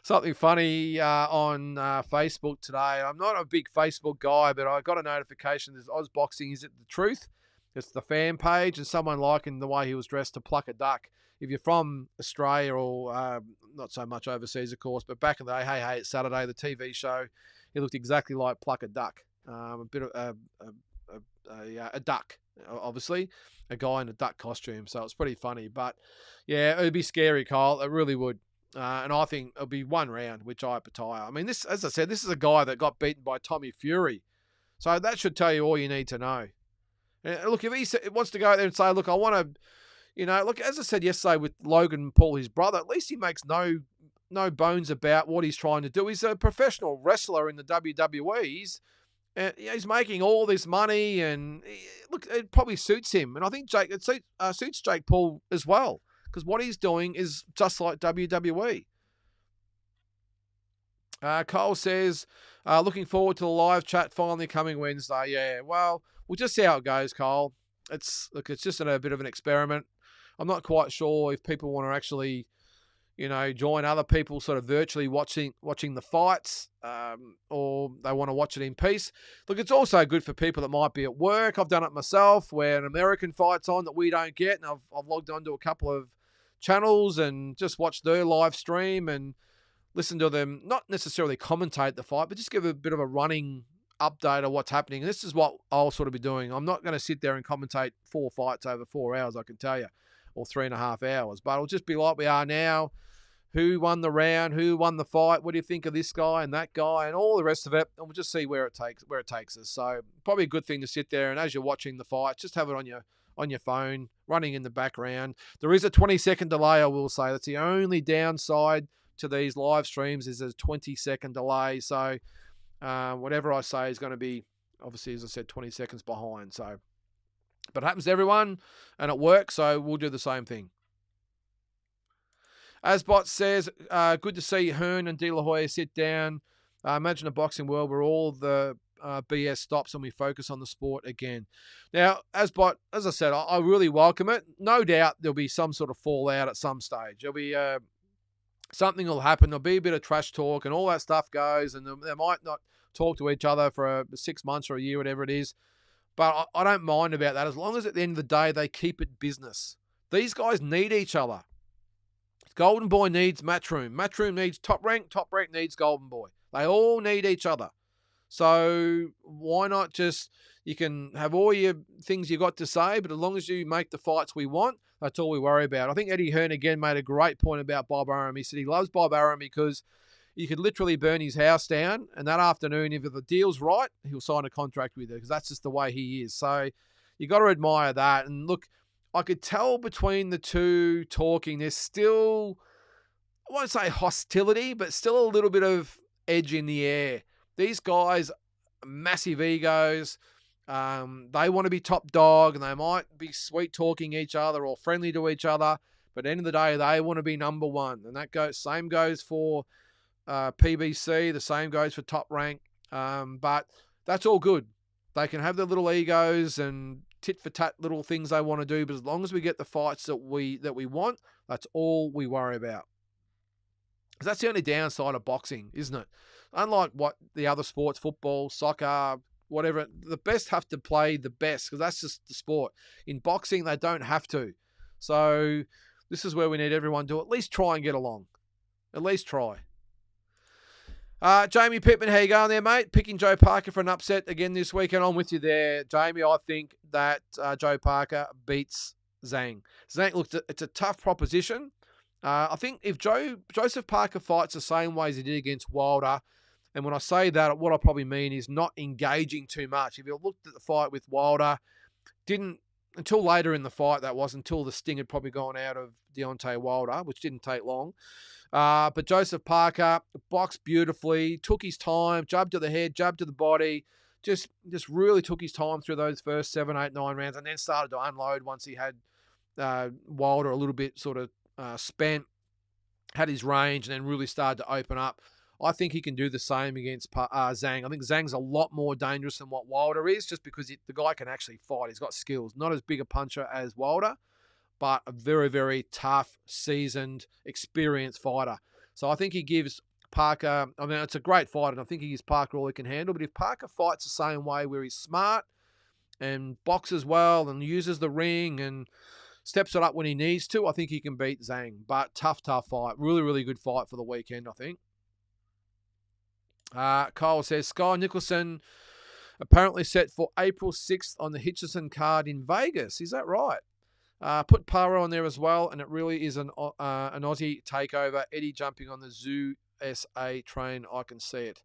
something funny on Facebook today. I'm not a big Facebook guy, but I got a notification. There's Ozboxing. Is it the truth? It's the fan page, and someone likened the way he was dressed to Pluck a Duck. If you're from Australia or not so much overseas, of course, but back in the day, Hey, it's Saturday, the TV show, he looked exactly like Pluck a Duck. A bit of a duck, obviously, a guy in a duck costume. So it's pretty funny. But yeah, it would be scary, Kyle. It really would. And I think it'll be 1 round with Jaya Pataya. I mean, this, as I said, this is a guy that got beaten by Tommy Fury. So that should tell you all you need to know. And look, if he wants to go out there and say, look, I want to, look, as I said yesterday with Logan Paul, his brother, at least he makes no bones about what he's trying to do. He's a professional wrestler in the WWE. He's making all this money, and look, it probably suits him. And I think it suits Jake Paul as well, because what he's doing is just like WWE. Cole says, looking forward to the live chat finally coming Wednesday. Yeah, well, we'll just see how it goes, Cole. It's just a bit of an experiment. I'm not quite sure if people want to actually, join other people sort of virtually watching the fights, or they want to watch it in peace. Look, it's also good for people that might be at work. I've done it myself where an American fight's on that we don't get, and I've logged onto a couple of channels and just watched their live stream and listen to them, not necessarily commentate the fight, but just give a bit of a running update of what's happening. And this is what I'll sort of be doing. I'm not going to sit there and commentate 4 fights over 4 hours, I can tell you, or 3.5 hours. But it'll just be like we are now. Who won the round? Who won the fight? What do you think of this guy and that guy and all the rest of it? And we'll just see where it takes us. So probably a good thing to sit there and as you're watching the fight, just have it on your phone, running in the background. There is a 20-second delay, I will say. That's the only downside to these live streams is a 20-second delay. So whatever I say is going to be, obviously, as I said, 20 seconds behind. So, but it happens to everyone and it works. So we'll do the same thing. Asbot says, good to see Hearn and De La Hoya sit down. Imagine a boxing world where all the BS stops and we focus on the sport again. Now, Asbot, as I said, I really welcome it. No doubt there'll be some sort of fallout at some stage. There'll be something will happen. There'll be a bit of trash talk and all that stuff goes, and they might not talk to each other for 6 months or a year, whatever it is. But I don't mind about that as long as at the end of the day they keep it business. These guys need each other. Golden Boy needs Matchroom. Matchroom needs Top Rank. Top Rank needs Golden Boy. They all need each other. So why not just, you can have all your things you got to say, but as long as you make the fights we want, that's all we worry about. I think Eddie Hearn again made a great point about Bob Arum. He said he loves Bob Arum because you could literally burn his house down, and that afternoon, if the deal's right, he'll sign a contract with her because that's just the way he is. So you got to admire that. And look, I could tell between the two talking, there's still, I won't say hostility, but still a little bit of edge in the air. These guys, massive egos. They want to be top dog, and they might be sweet talking each other or friendly to each other. But at the end of the day, they want to be number one, and that same goes for PBC. The same goes for Top Rank. But that's all good. They can have their little egos and tit for tat little things they want to do, but as long as we get the fights that we want, that's all we worry about. Because that's the only downside of boxing, isn't it? Unlike what the other sports, football, soccer, whatever, the best have to play the best because that's just the sport. In boxing, they don't have to. So this is where we need everyone to at least try and get along. At least try. Jamie Pittman, how you going there, mate? Picking Joe Parker for an upset again this weekend. I'm with you there, Jamie. I think that Joe Parker beats Zhang. Zhang, look, it's a tough proposition. I think if Joseph Parker fights the same way as he did against Wilder, and when I say that, what I probably mean is not engaging too much. If you looked at the fight with Wilder, didn't until later in the fight, that was until the sting had probably gone out of Deontay Wilder, which didn't take long. But Joseph Parker boxed beautifully, took his time, jab to the head, jab to the body, just really took his time through those first 7, 8, 9 rounds, and then started to unload once he had Wilder a little bit sort of spent, had his range, and then really started to open up. I think he can do the same against Zhang. I think Zhang's a lot more dangerous than what Wilder is, just because the guy can actually fight. He's got skills. Not as big a puncher as Wilder, but a very, very tough, seasoned, experienced fighter. So I think he gives Parker, I mean, it's a great fight, and I think he gives Parker all he can handle. But if Parker fights the same way, where he's smart and boxes well and uses the ring and steps it up when he needs to, I think he can beat Zhang. But tough fight. Really, really good fight for the weekend, I think. Kyle says, Sky Nicholson apparently set for April 6th on the Hitchison card in Vegas. Is that right? Put Paro on there as well, and it really is an Aussie takeover. Eddie jumping on the Zoo SA train. I can see it.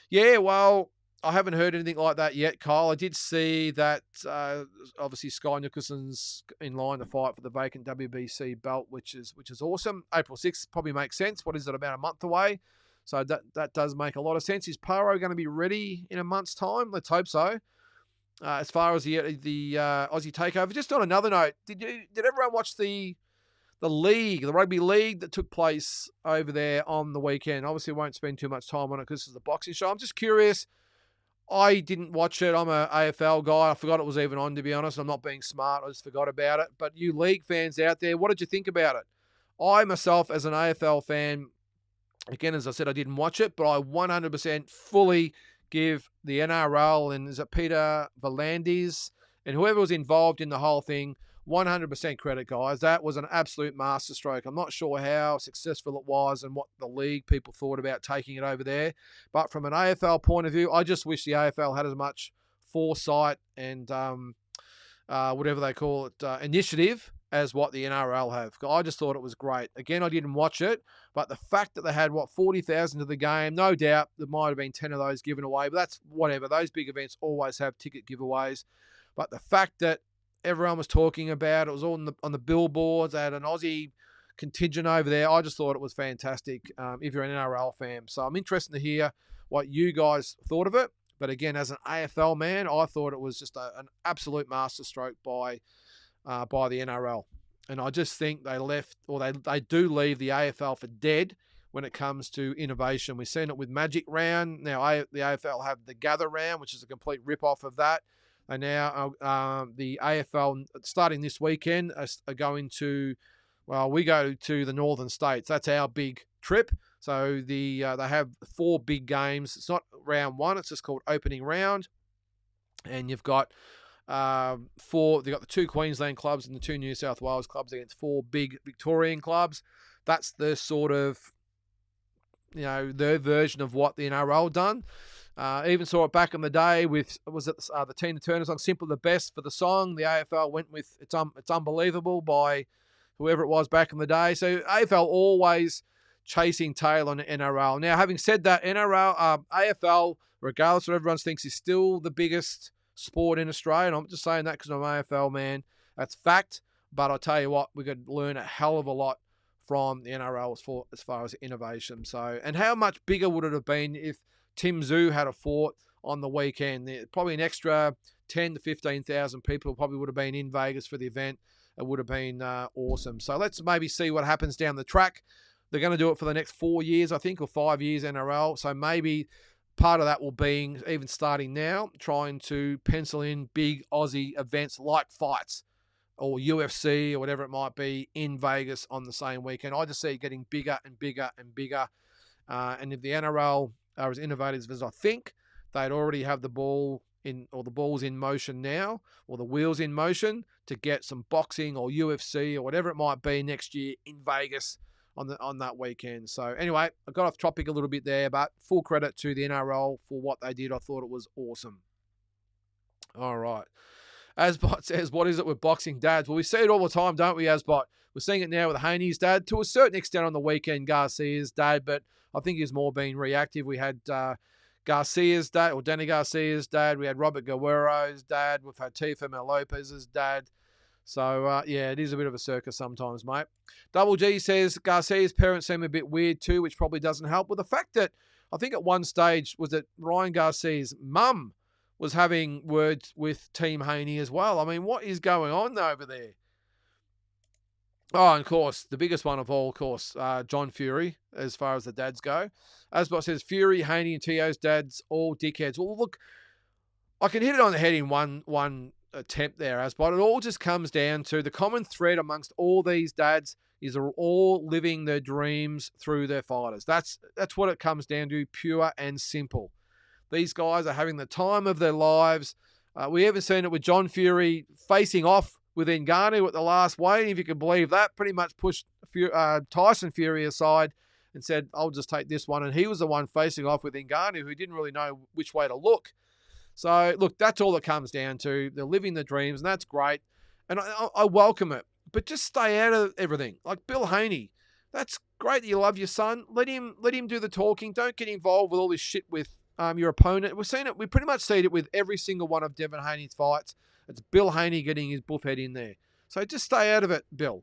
Yeah, well, I haven't heard anything like that yet, Kyle. I did see that obviously Sky Nicholson's in line to fight for the vacant WBC belt, which is awesome. April 6th probably makes sense. What is it, about a month away? So that does make a lot of sense. Is Paro going to be ready in a month's time? Let's hope so. As far as the Aussie takeover, just on another note, did everyone watch the league, the rugby league that took place over there on the weekend? Obviously, won't spend too much time on it because this is a boxing show. I'm just curious. I didn't watch it. I'm an AFL guy. I forgot it was even on, to be honest. I'm not being smart. I just forgot about it. But you league fans out there, what did you think about it? I myself, as an AFL fan, again, as I said, I didn't watch it, but I 100% fully give the NRL and is it Peter V'landys and whoever was involved in the whole thing 100% credit, guys. That was an absolute masterstroke. I'm not sure how successful it was and what the league people thought about taking it over there. But from an AFL point of view, I just wish the AFL had as much foresight and whatever they call it, initiative as what the NRL have. I just thought it was great. Again, I didn't watch it, but the fact that they had, 40,000 to the game, no doubt there might have been 10 of those given away, but that's whatever. Those big events always have ticket giveaways. But the fact that everyone was talking about it, was all on the billboards, they had an Aussie contingent over there, I just thought it was fantastic if you're an NRL fan. So I'm interested to hear what you guys thought of it. But again, as an AFL man, I thought it was just an absolute masterstroke by the NRL. And I just think they left, or they do leave the AFL for dead when it comes to innovation. We've seen it with Magic Round. Now the AFL have the Gather Round, which is a complete rip-off of that. And now the AFL, starting this weekend, are going to, we go to the Northern States. That's our big trip. So they have 4 big games. It's not round 1. It's just called opening round. And you've got they've got the 2 Queensland clubs and the 2 New South Wales clubs against 4 big Victorian clubs. That's the sort of, their version of what the NRL done. Even saw it back in the day with, the Tina Turner song, Simple the Best for the song. The AFL went with It's Unbelievable by whoever it was back in the day. So AFL always chasing tail on the NRL. Now, having said that, AFL, regardless of what everyone thinks, is still the biggest sport in Australia. And I'm just saying that because I'm an AFL man. That's fact. But I'll tell you what, we could learn a hell of a lot from the NRL as far as innovation. So, and how much bigger would it have been if Tim Zoo had a fought on the weekend? Probably an extra 10 to 15,000 people probably would have been in Vegas for the event. It would have been awesome. So let's maybe see what happens down the track. They're going to do it for the next 4 years, I think, or 5 years NRL. So maybe part of that will be, even starting now, trying to pencil in big Aussie events like fights or UFC or whatever it might be in Vegas on the same weekend. I just see it getting bigger and bigger and bigger. And if the NRL are as innovative as I think, they'd already have the ball in, or the ball's in motion now, or the wheels in motion to get some boxing or UFC or whatever it might be next year in Vegas on that weekend. So anyway, I got off topic a little bit there, but full credit to the NRL for what they did. I thought it was awesome. All right. Asbot says, what is it with boxing dads? Well, we see it all the time, don't we, Asbot? We're seeing it now with Haney's dad. To a certain extent on the weekend, Garcia's dad, but I think he's more being reactive. We had Garcia's dad, or Danny Garcia's dad. We had Robert Guerrero's dad. We've had Teofimo Lopez's dad. So, yeah, it is a bit of a circus sometimes, mate. Double G says, Garcia's parents seem a bit weird too, which probably doesn't help. With the fact that I think at one stage was that Ryan Garcia's mum was having words with Team Haney as well. I mean, what is going on over there? Oh, and of course, the biggest one of all, of course, John Fury, as far as the dads go. Asbot says, Fury, Haney, and Tio's dads, all dickheads. Well, look, I can hit it on the head in one attempt there, Asbot. It all just comes down to the common thread amongst all these dads is they're all living their dreams through their fighters. That's what it comes down to, pure and simple. These guys are having the time of their lives. We haven't seen it with John Fury facing off with Ngannou at the last weigh, if you can believe that. Pretty much pushed Tyson Fury aside and said, I'll just take this one. And he was the one facing off with Ngannou, who didn't really know which way to look. So, look, that's all it comes down to. They're living their dreams, and that's great. And I welcome it. But just stay out of everything. Like Bill Haney, that's great that you love your son. Let him do the talking. Don't get involved with all this shit with your opponent. We've seen it. We pretty much seen it with every single one of Devin Haney's fights. It's Bill Haney getting his buff head in there. So just stay out of it, Bill.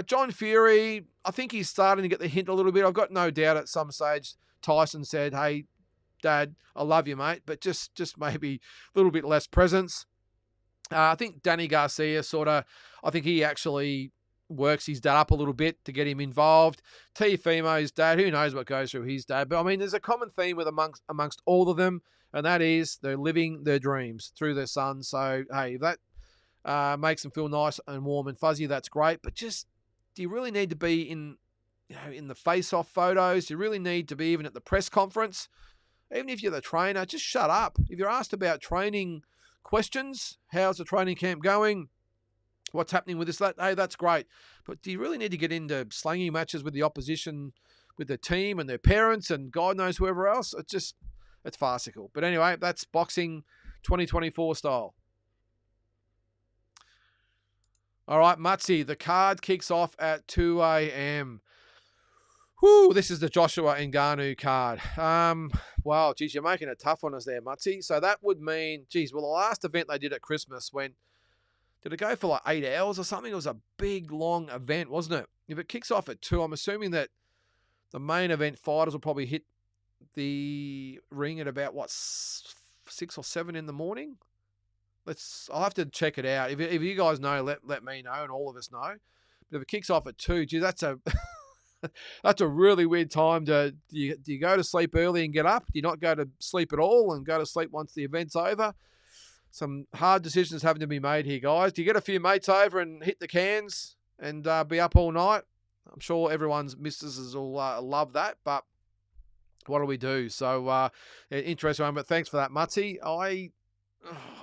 John Fury, I think he's starting to get the hint a little bit. I've got no doubt at some stage Tyson said, hey, Dad, I love you, mate, but just maybe a little bit less presence. I think Danny Garcia I think he actually works his dad up a little bit to get him involved. Teofimo's dad, who knows what goes through his dad. But, I mean, there's a common theme with amongst all of them, and that is they're living their dreams through their sons. So, hey, if that makes them feel nice and warm and fuzzy, that's great. But just, do you really need to be in the face-off photos? Do you really need to be even at the press conference? Even if you're the trainer, just shut up. If you're asked about training questions, how's the training camp going? What's happening with this? Hey, that's great. But do you really need to get into slanging matches with the opposition, with the team and their parents and God knows whoever else? It's farcical. But anyway, that's boxing 2024 style. All right, Mutzi, the card kicks off at 2 a.m. Whew, this is the Joshua Ngannou card. Wow, geez, you're making it tough on us there, Mutzi. So that would mean, geez, well, the last event they did at Christmas did it go for like 8 hours or something? It was a big, long event, wasn't it? If it kicks off at 2, I'm assuming that the main event fighters will probably hit the ring at about, 6 or 7 in the morning? I'll have to check it out. If you guys know, let me know and all of us know. But if it kicks off at 2, geez, that's a really weird time do you go to sleep early and get up? Do you not go to sleep at all and go to sleep once the event's over? Some hard decisions having to be made here, guys. Do you get a few mates over and hit the cans and be up all night? I'm sure everyone's missuses will love that, but what do we do? So, interesting one, but thanks for that, Mutzi. I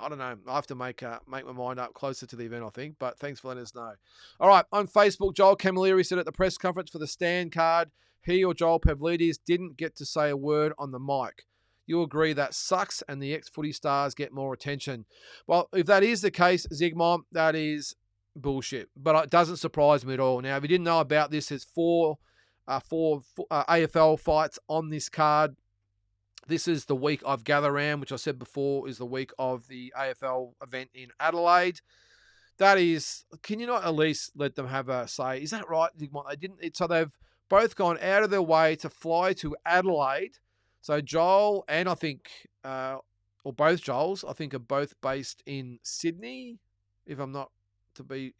don't know. I have to make my mind up closer to the event, I think, but thanks for letting us know. All right, on Facebook, Joel Camilleri said at the press conference for the stand card, he or Joel Pavlidis didn't get to say a word on the mic. You agree that sucks and the ex-footy stars get more attention. Well, if that is the case, Zygmunt, that is bullshit. But it doesn't surprise me at all. Now, if you didn't know about this, there's 4 four AFL fights on this card. This is the week of Gather Round, which I said before is the week of the AFL event in Adelaide. That is, can you not at least let them have a say? Is that right? They didn't. So they've both gone out of their way to fly to Adelaide. So Joel and I think, or both Joels, I think are both based in Sydney. If I'm not to be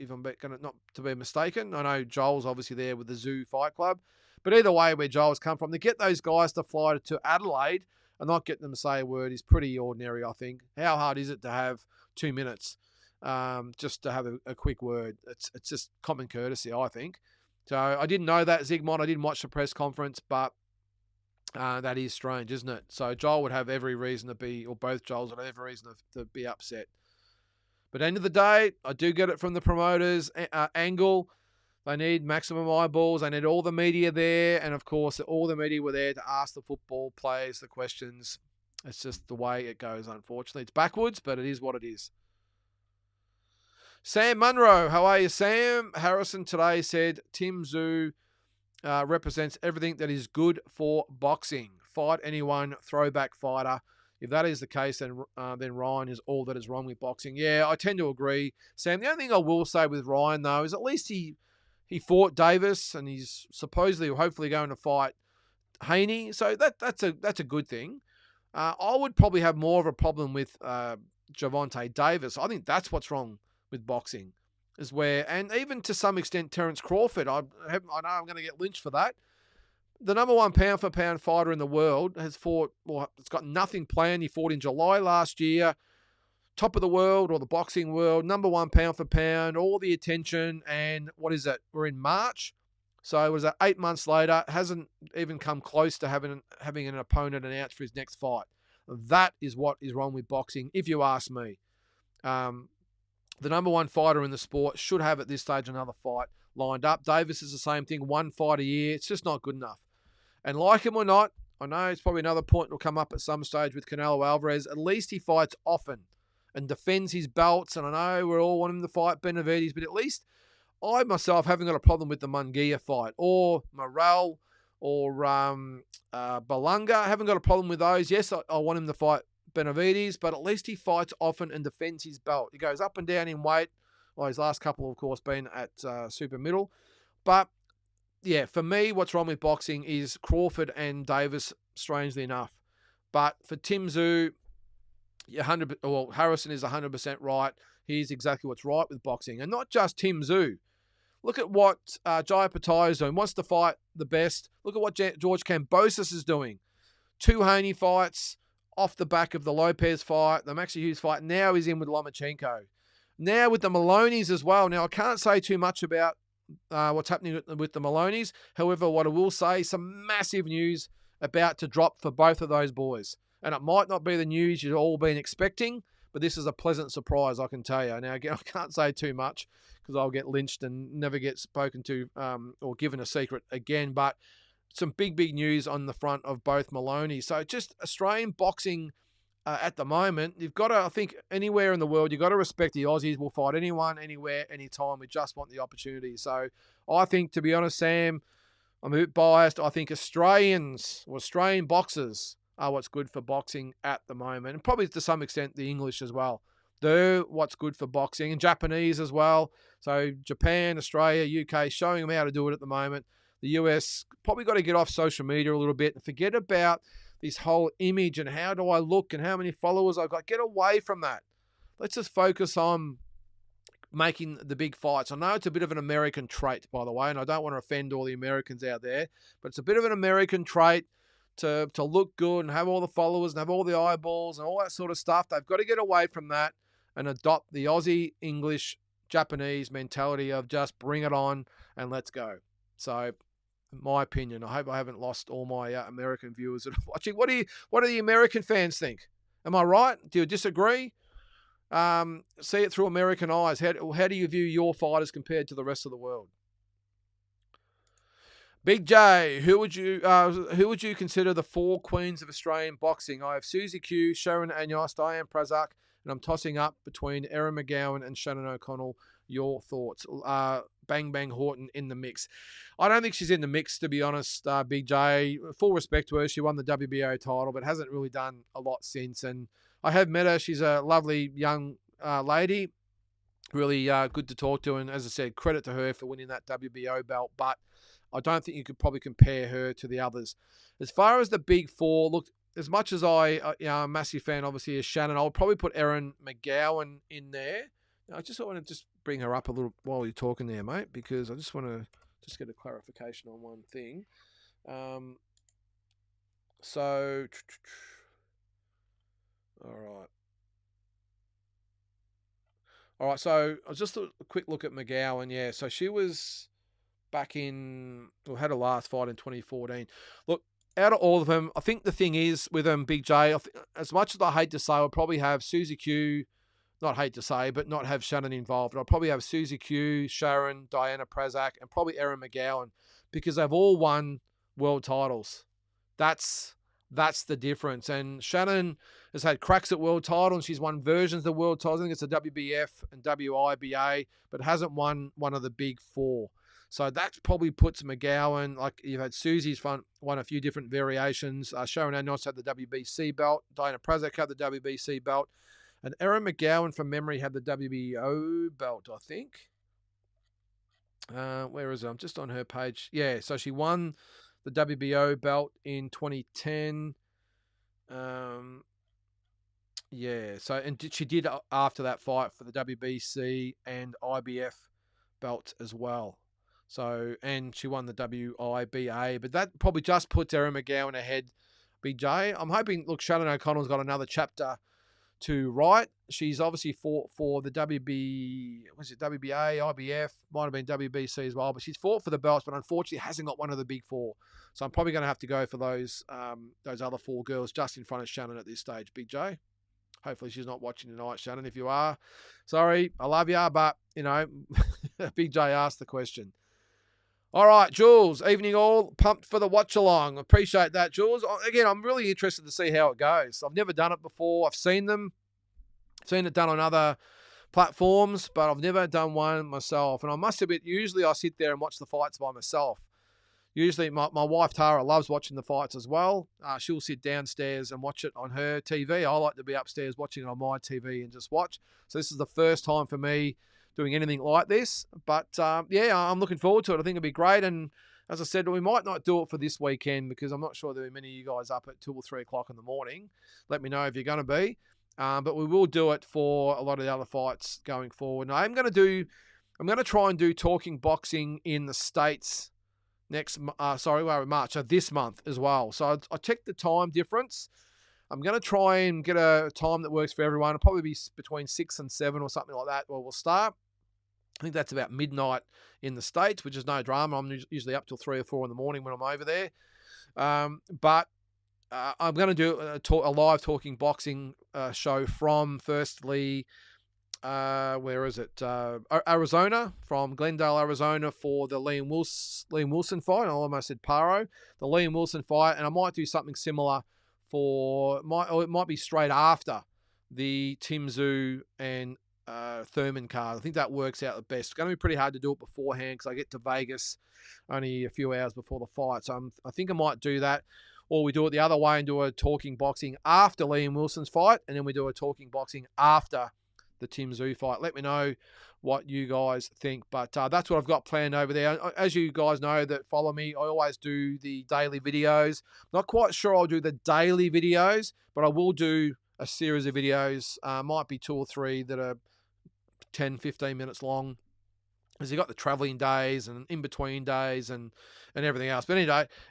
mistaken. I know Joel's obviously there with the Zoo Fight Club, but either way, where Joel's come from, to get those guys to fly to Adelaide and not get them to say a word is pretty ordinary. I think. How hard is it to have 2 minutes? Just to have a quick word. It's just common courtesy, I think. So I didn't know that, Zygmunt. I didn't watch the press conference, but that is strange, isn't it? So Joel would have every reason to be, or both Joels would have every reason to be upset. But end of the day, I do get it from the promoters' angle. They need maximum eyeballs. They need all the media there. And, of course, all the media were there to ask the football players the questions. It's just the way it goes, unfortunately. It's backwards, but it is what it is. Sam Munro, how are you, Sam? Harrison today said Tim Tszyu represents everything that is good for boxing. Fight anyone, throwback fighter. If that is the case, then Ryan is all that is wrong with boxing. Yeah, I tend to agree, Sam. The only thing I will say with Ryan, though, is at least he fought Davis, and he's supposedly, hopefully, going to fight Haney. So that's a good thing. I would probably have more of a problem with Gervonta Davis. I think that's what's wrong with boxing, is where, and even to some extent, Terence Crawford. I know I'm going to get lynched for that. The number one pound for pound fighter in the world has fought, well, it's got nothing planned. He fought in July last year, top of the world or the boxing world, number one pound for pound, all the attention. And what is it? We're in March. So it was 8 months later, hasn't even come close to having an opponent announced for his next fight. That is what is wrong with boxing, if you ask me. The number one fighter in the sport should have at this stage another fight lined up. Davis is the same thing, one fight a year. It's just not good enough. And like him or not, I know it's probably another point that will come up at some stage with Canelo Alvarez. At least he fights often and defends his belts. And I know we're all wanting him to fight Benavides, but at least I myself haven't got a problem with the Munguia fight or Morrell or Belunga. I haven't got a problem with those. Yes, I want him to fight Benavides, but at least he fights often and defends his belt. He goes up and down in weight. Well, his last couple, of course, been at super middle. But, yeah, for me, what's wrong with boxing is Crawford and Davis, strangely enough. But for Tim Tszyu, Harrison is 100% right. He's exactly what's right with boxing. And not just Tim Tszyu. Look at what Jai Patai is doing. Wants to fight the best. Look at what George Kambosos is doing. 2 Haney fights off the back of the Lopez fight, the Maxi Hughes fight. Now he's in with Lomachenko. Now with the Maloneys as well. Now, I can't say too much about what's happening with the Maloneys. However, what I will say, some massive news about to drop for both of those boys. And it might not be the news you've all been expecting, but this is a pleasant surprise, I can tell you. Now, again, I can't say too much because I'll get lynched and never get spoken to or given a secret again. But some big news on the front of both Maloney. So just Australian boxing at the moment, you've got to, I think, anywhere in the world, you've got to respect the Aussies. We'll fight anyone, anywhere, anytime. We just want the opportunity. So I think, to be honest, Sam, I'm a bit biased. I think Australian boxers are what's good for boxing at the moment. And probably to some extent the English as well. They're what's good for boxing. And Japanese as well. So Japan, Australia, UK, showing them how to do it at the moment. The US probably got to get off social media a little bit and forget about this whole image and how do I look and how many followers I've got. Get away from that. Let's just focus on making the big fights. I know it's a bit of an American trait, by the way, and I don't want to offend all the Americans out there, but it's a bit of an American trait to look good and have all the followers and have all the eyeballs and all that sort of stuff. They've got to get away from that and adopt the Aussie, English, Japanese mentality of just bring it on and let's go. So, in my opinion, I hope I haven't lost all my American viewers that are watching. What do the American fans think? Am I right? Do you disagree? See it through American eyes. How do you view your fighters compared to the rest of the world? Big J, who would you consider the 4 queens of Australian boxing? I have Susie Q, Sharon Anyos, Diane Prazak, and I'm tossing up between Erin McGowan and Shannon O'Connell. Your thoughts? Bang Bang Horton in the mix. I don't think she's in the mix, to be honest, Big J. Full respect to her. She won the WBO title, but hasn't really done a lot since. And I have met her. She's a lovely young lady. Really good to talk to. And as I said, credit to her for winning that WBO belt. But I don't think you could probably compare her to the others. As far as the big four, look, as much as I'm a massive fan, obviously, of Shannon, I would probably put Erin McGowan in there. I just want to just bring her up a little while you're talking there, mate, because I just want to just get a clarification on one thing. So, all right. So I was just a quick look at McGowan. Yeah, so she was back in, or had a last fight in 2014. Look, out of all of them, I think the thing is with them, Big J, as much as I hate to say, I'll probably have Susie Q, not hate to say, but not have Shannon involved. I'll probably have Susie Q, Sharon, Diana Prazak, and probably Erin McGowan, because they've all won world titles. That's the difference. And Shannon has had cracks at world titles. She's won versions of the world titles. I think it's the WBF and WIBA, but hasn't won one of the big four. So that probably puts McGowan, like you've had Susie's won a few different variations. Sharon Anos had the WBC belt. Diana Prazak had the WBC belt. And Erin McGowan, from memory, had the WBO belt, I think. Where is it? I'm just on her page. Yeah, so she won the WBO belt in 2010. Yeah, so and she did after that fight for the WBC and IBF belt as well. So, and she won the WIBA, but that probably just puts Erin McGowan ahead, Big J. I'm hoping, look, Shannon O'Connell's got another chapter to write. She's obviously fought for the WBA, IBF, might have been WBC as well, but she's fought for the belts, but unfortunately hasn't got one of the big four. So I'm probably going to have to go for those other four girls just in front of Shannon at this stage, Big J. Hopefully she's not watching tonight, Shannon. If you are, sorry, I love you, but, Big J asked the question. All right, Jules, evening all. Pumped for the watch along. Appreciate that, Jules. Again, I'm really interested to see how it goes. I've never done it before. I've seen it done on other platforms, but I've never done one myself. And I must admit, usually I sit there and watch the fights by myself. Usually my wife, Tara, loves watching the fights as well. She'll sit downstairs and watch it on her TV. I like to be upstairs watching it on my TV and just watch. So this is the first time for me doing anything like this. But, I'm looking forward to it. I think it'll be great. And as I said, we might not do it for this weekend because I'm not sure there'll be many of you guys up at 2 or 3 o'clock in the morning. Let me know if you're going to be. But we will do it for a lot of the other fights going forward. And I'm going to try and do talking boxing in the States March. So this month as well. So I checked the time difference. I'm going to try and get a time that works for everyone. It'll probably be between 6 and 7 or something like that where we'll start. I think that's about midnight in the States, which is no drama. I'm usually up till 3 or 4 in the morning when I'm over there. But I'm going to do a live talking boxing show from, firstly, where is it? Arizona, from Glendale, Arizona, for the Liam Wilson fight. I almost said Paro. The Liam Wilson fight, and I might do something similar it might be straight after the Tim Tszyu and Thurman card. I think that works out the best. It's going to be pretty hard to do it beforehand because I get to Vegas only a few hours before the fight. So I think I might do that. Or we do it the other way and do a talking boxing after Liam Wilson's fight, and then we do a talking boxing after the Tim Tszyu fight. Let me know what you guys think. But that's what I've got planned over there. As you guys know that follow me, I always do the daily videos. Not quite sure I'll do the daily videos, but I will do a series of videos. Might be 2 or 3 that are 10, 15 minutes long. Because you've got the traveling days and in-between days and everything else. But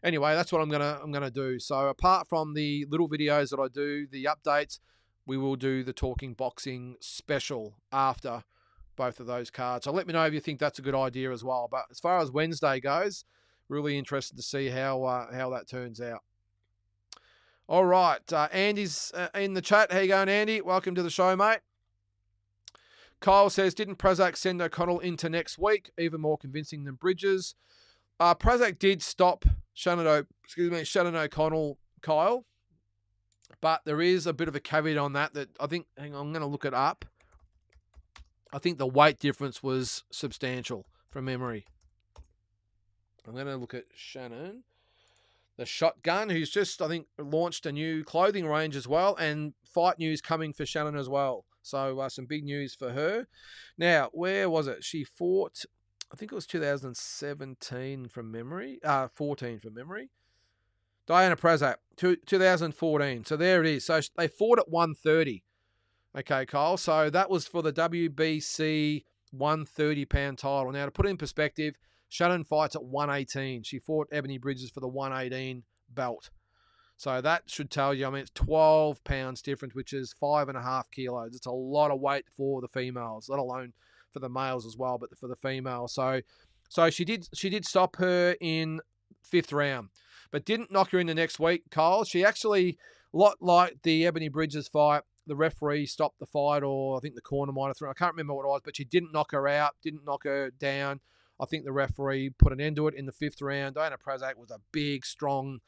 anyway, that's what I'm gonna do. So apart from the little videos that I do, the updates, we will do the talking boxing special after both of those cards. So let me know if you think that's a good idea as well. But as far as Wednesday goes, really interested to see how that turns out. All right, Andy's in the chat. How you going, Andy? Welcome to the show, mate. Kyle says, didn't Prazak send O'Connell into next week? Even more convincing than Bridges. Prazak did stop Shannon O'Connell, Kyle. But there is a bit of a caveat on that I think, hang on, I'm going to look it up. I think the weight difference was substantial from memory. I'm going to look at Shannon, the shotgun, who's just, I think, launched a new clothing range as well, and fight news coming for Shannon as well. So some big news for her. Now, where was it? She fought, I think it was 2017 from memory, 14 from memory. Diana Prazak, 2014. So there it is. So they fought at 130. Okay, Kyle. So that was for the WBC 130-pound title. Now, to put it in perspective, Shannon fights at 118. She fought Ebony Bridges for the 118 belt. So that should tell you, I mean, it's 12 pounds difference, which is 5.5 kilos. It's a lot of weight for the females, let alone for the males as well, but for the females. So she did stop her in 5th round, but didn't knock her in the next week, Kyle. She actually, a lot like the Ebony Bridges fight, the referee stopped the fight, or I think the corner might have thrown. I can't remember what it was, but she didn't knock her out, didn't knock her down. I think the referee put an end to it in the 5th round. Diana Prazak was a big, strong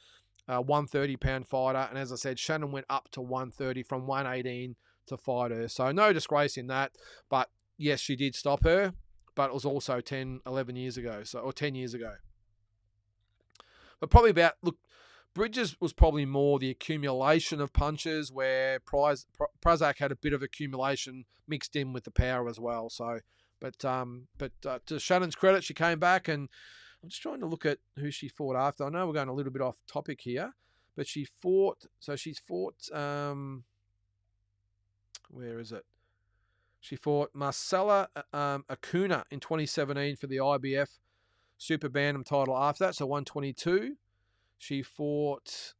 130-pound fighter. And as I said, Shannon went up to 130 from 118 to fight her. So no disgrace in that. But yes, she did stop her. But it was also 11 years ago, or 10 years ago. But probably Bridges was probably more the accumulation of punches, where Prazak had a bit of accumulation mixed in with the power as well. So, but to Shannon's credit, she came back, and I'm just trying to look at who she fought after. I know we're going a little bit off topic here, but she's fought. Where is it? She fought Marcella Acuna in 2017 for the IBF Super Bantam title after that, so 122. She fought,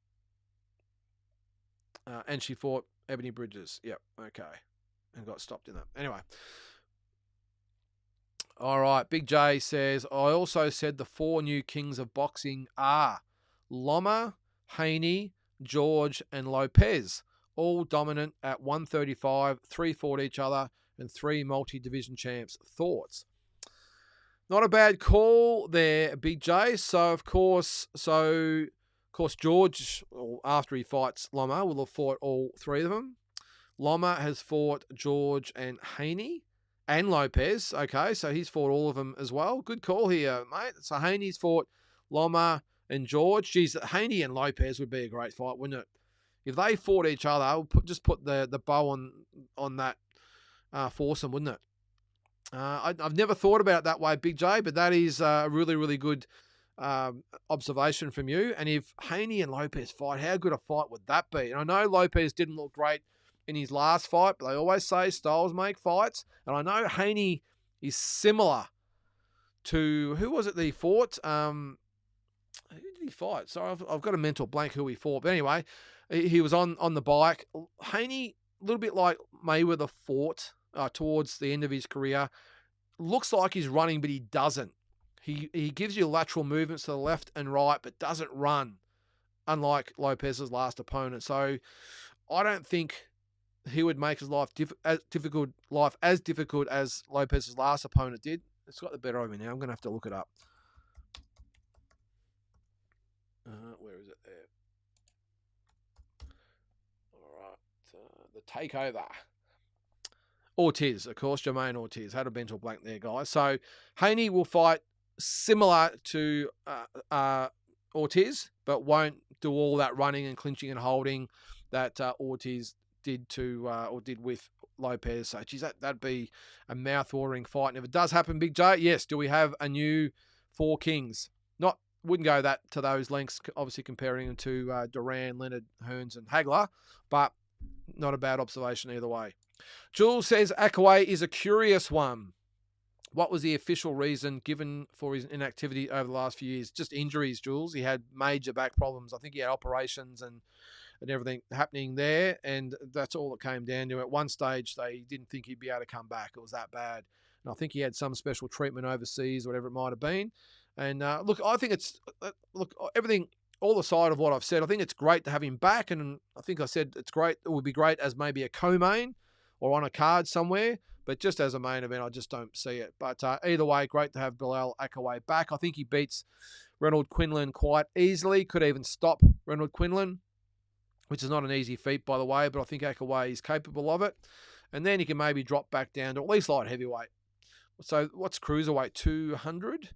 and she fought Ebony Bridges. Yep, okay. And got stopped in that. Anyway. All right, Big J says, I also said the 4 new kings of boxing are Loma, Haney, George, and Lopez, all dominant at 135, 3 fought each other, and 3 multi-division champs. Thoughts? Not a bad call there, Big J. So, of course, George, after he fights Loma, will have fought all 3 of them. Loma has fought George and Haney and Lopez. Okay, so he's fought all of them as well. Good call here, mate. So Haney's fought Loma and George. Geez, Haney and Lopez would be a great fight, wouldn't it? If they fought each other, just put the bow on that foursome, wouldn't it? I've never thought about it that way, Big J, but that is a really, really good observation from you. And if Haney and Lopez fight, how good a fight would that be? And I know Lopez didn't look great in his last fight, but they always say styles make fights. And I know Haney is similar to, who was it that he fought? Who did he fight? Sorry, I've got a mental blank who he fought. But anyway, he was on the bike. Haney, a little bit like Mayweather fought towards the end of his career. Looks like he's running, but he doesn't. He gives you lateral movements to the left and right, but doesn't run, unlike Lopez's last opponent. So I don't think he would make his life as difficult as Lopez's last opponent did. It's got the better of me now. I'm going to have to look it up. Where is it there? All right. The takeover. Ortiz, of course, Jermaine Ortiz. Had a mental blank there, guys. So Haney will fight similar to Ortiz, but won't do all that running and clinching and holding that Ortiz did with Lopez. So, geez, that'd be a mouth-watering fight. And if it does happen, Big J, yes, do we have a new 4 kings? Wouldn't go to those lengths, obviously comparing them to Duran, Leonard, Hearns, and Hagler, but not a bad observation either way. Jules says Akaway is a curious one. What was the official reason given for his inactivity over the last few years? Just injuries, Jules. He had major back problems. I think he had operations and everything happening there, and that's all it came down to. At one stage, they didn't think he'd be able to come back. It was that bad. And I think he had some special treatment overseas, whatever it might have been. And look, I think everything, all aside of what I've said, I think it's great to have him back. And I think I said it's great. It would be great as maybe a co-main or on a card somewhere. But just as a main event, I just don't see it. But either way, great to have Bilal Akaway back. I think he beats Reynold Quinlan quite easily. Could even stop Reynold Quinlan, which is not an easy feat, by the way. But I think Akaway is capable of it. And then he can maybe drop back down to at least light heavyweight. So what's cruiserweight? 200,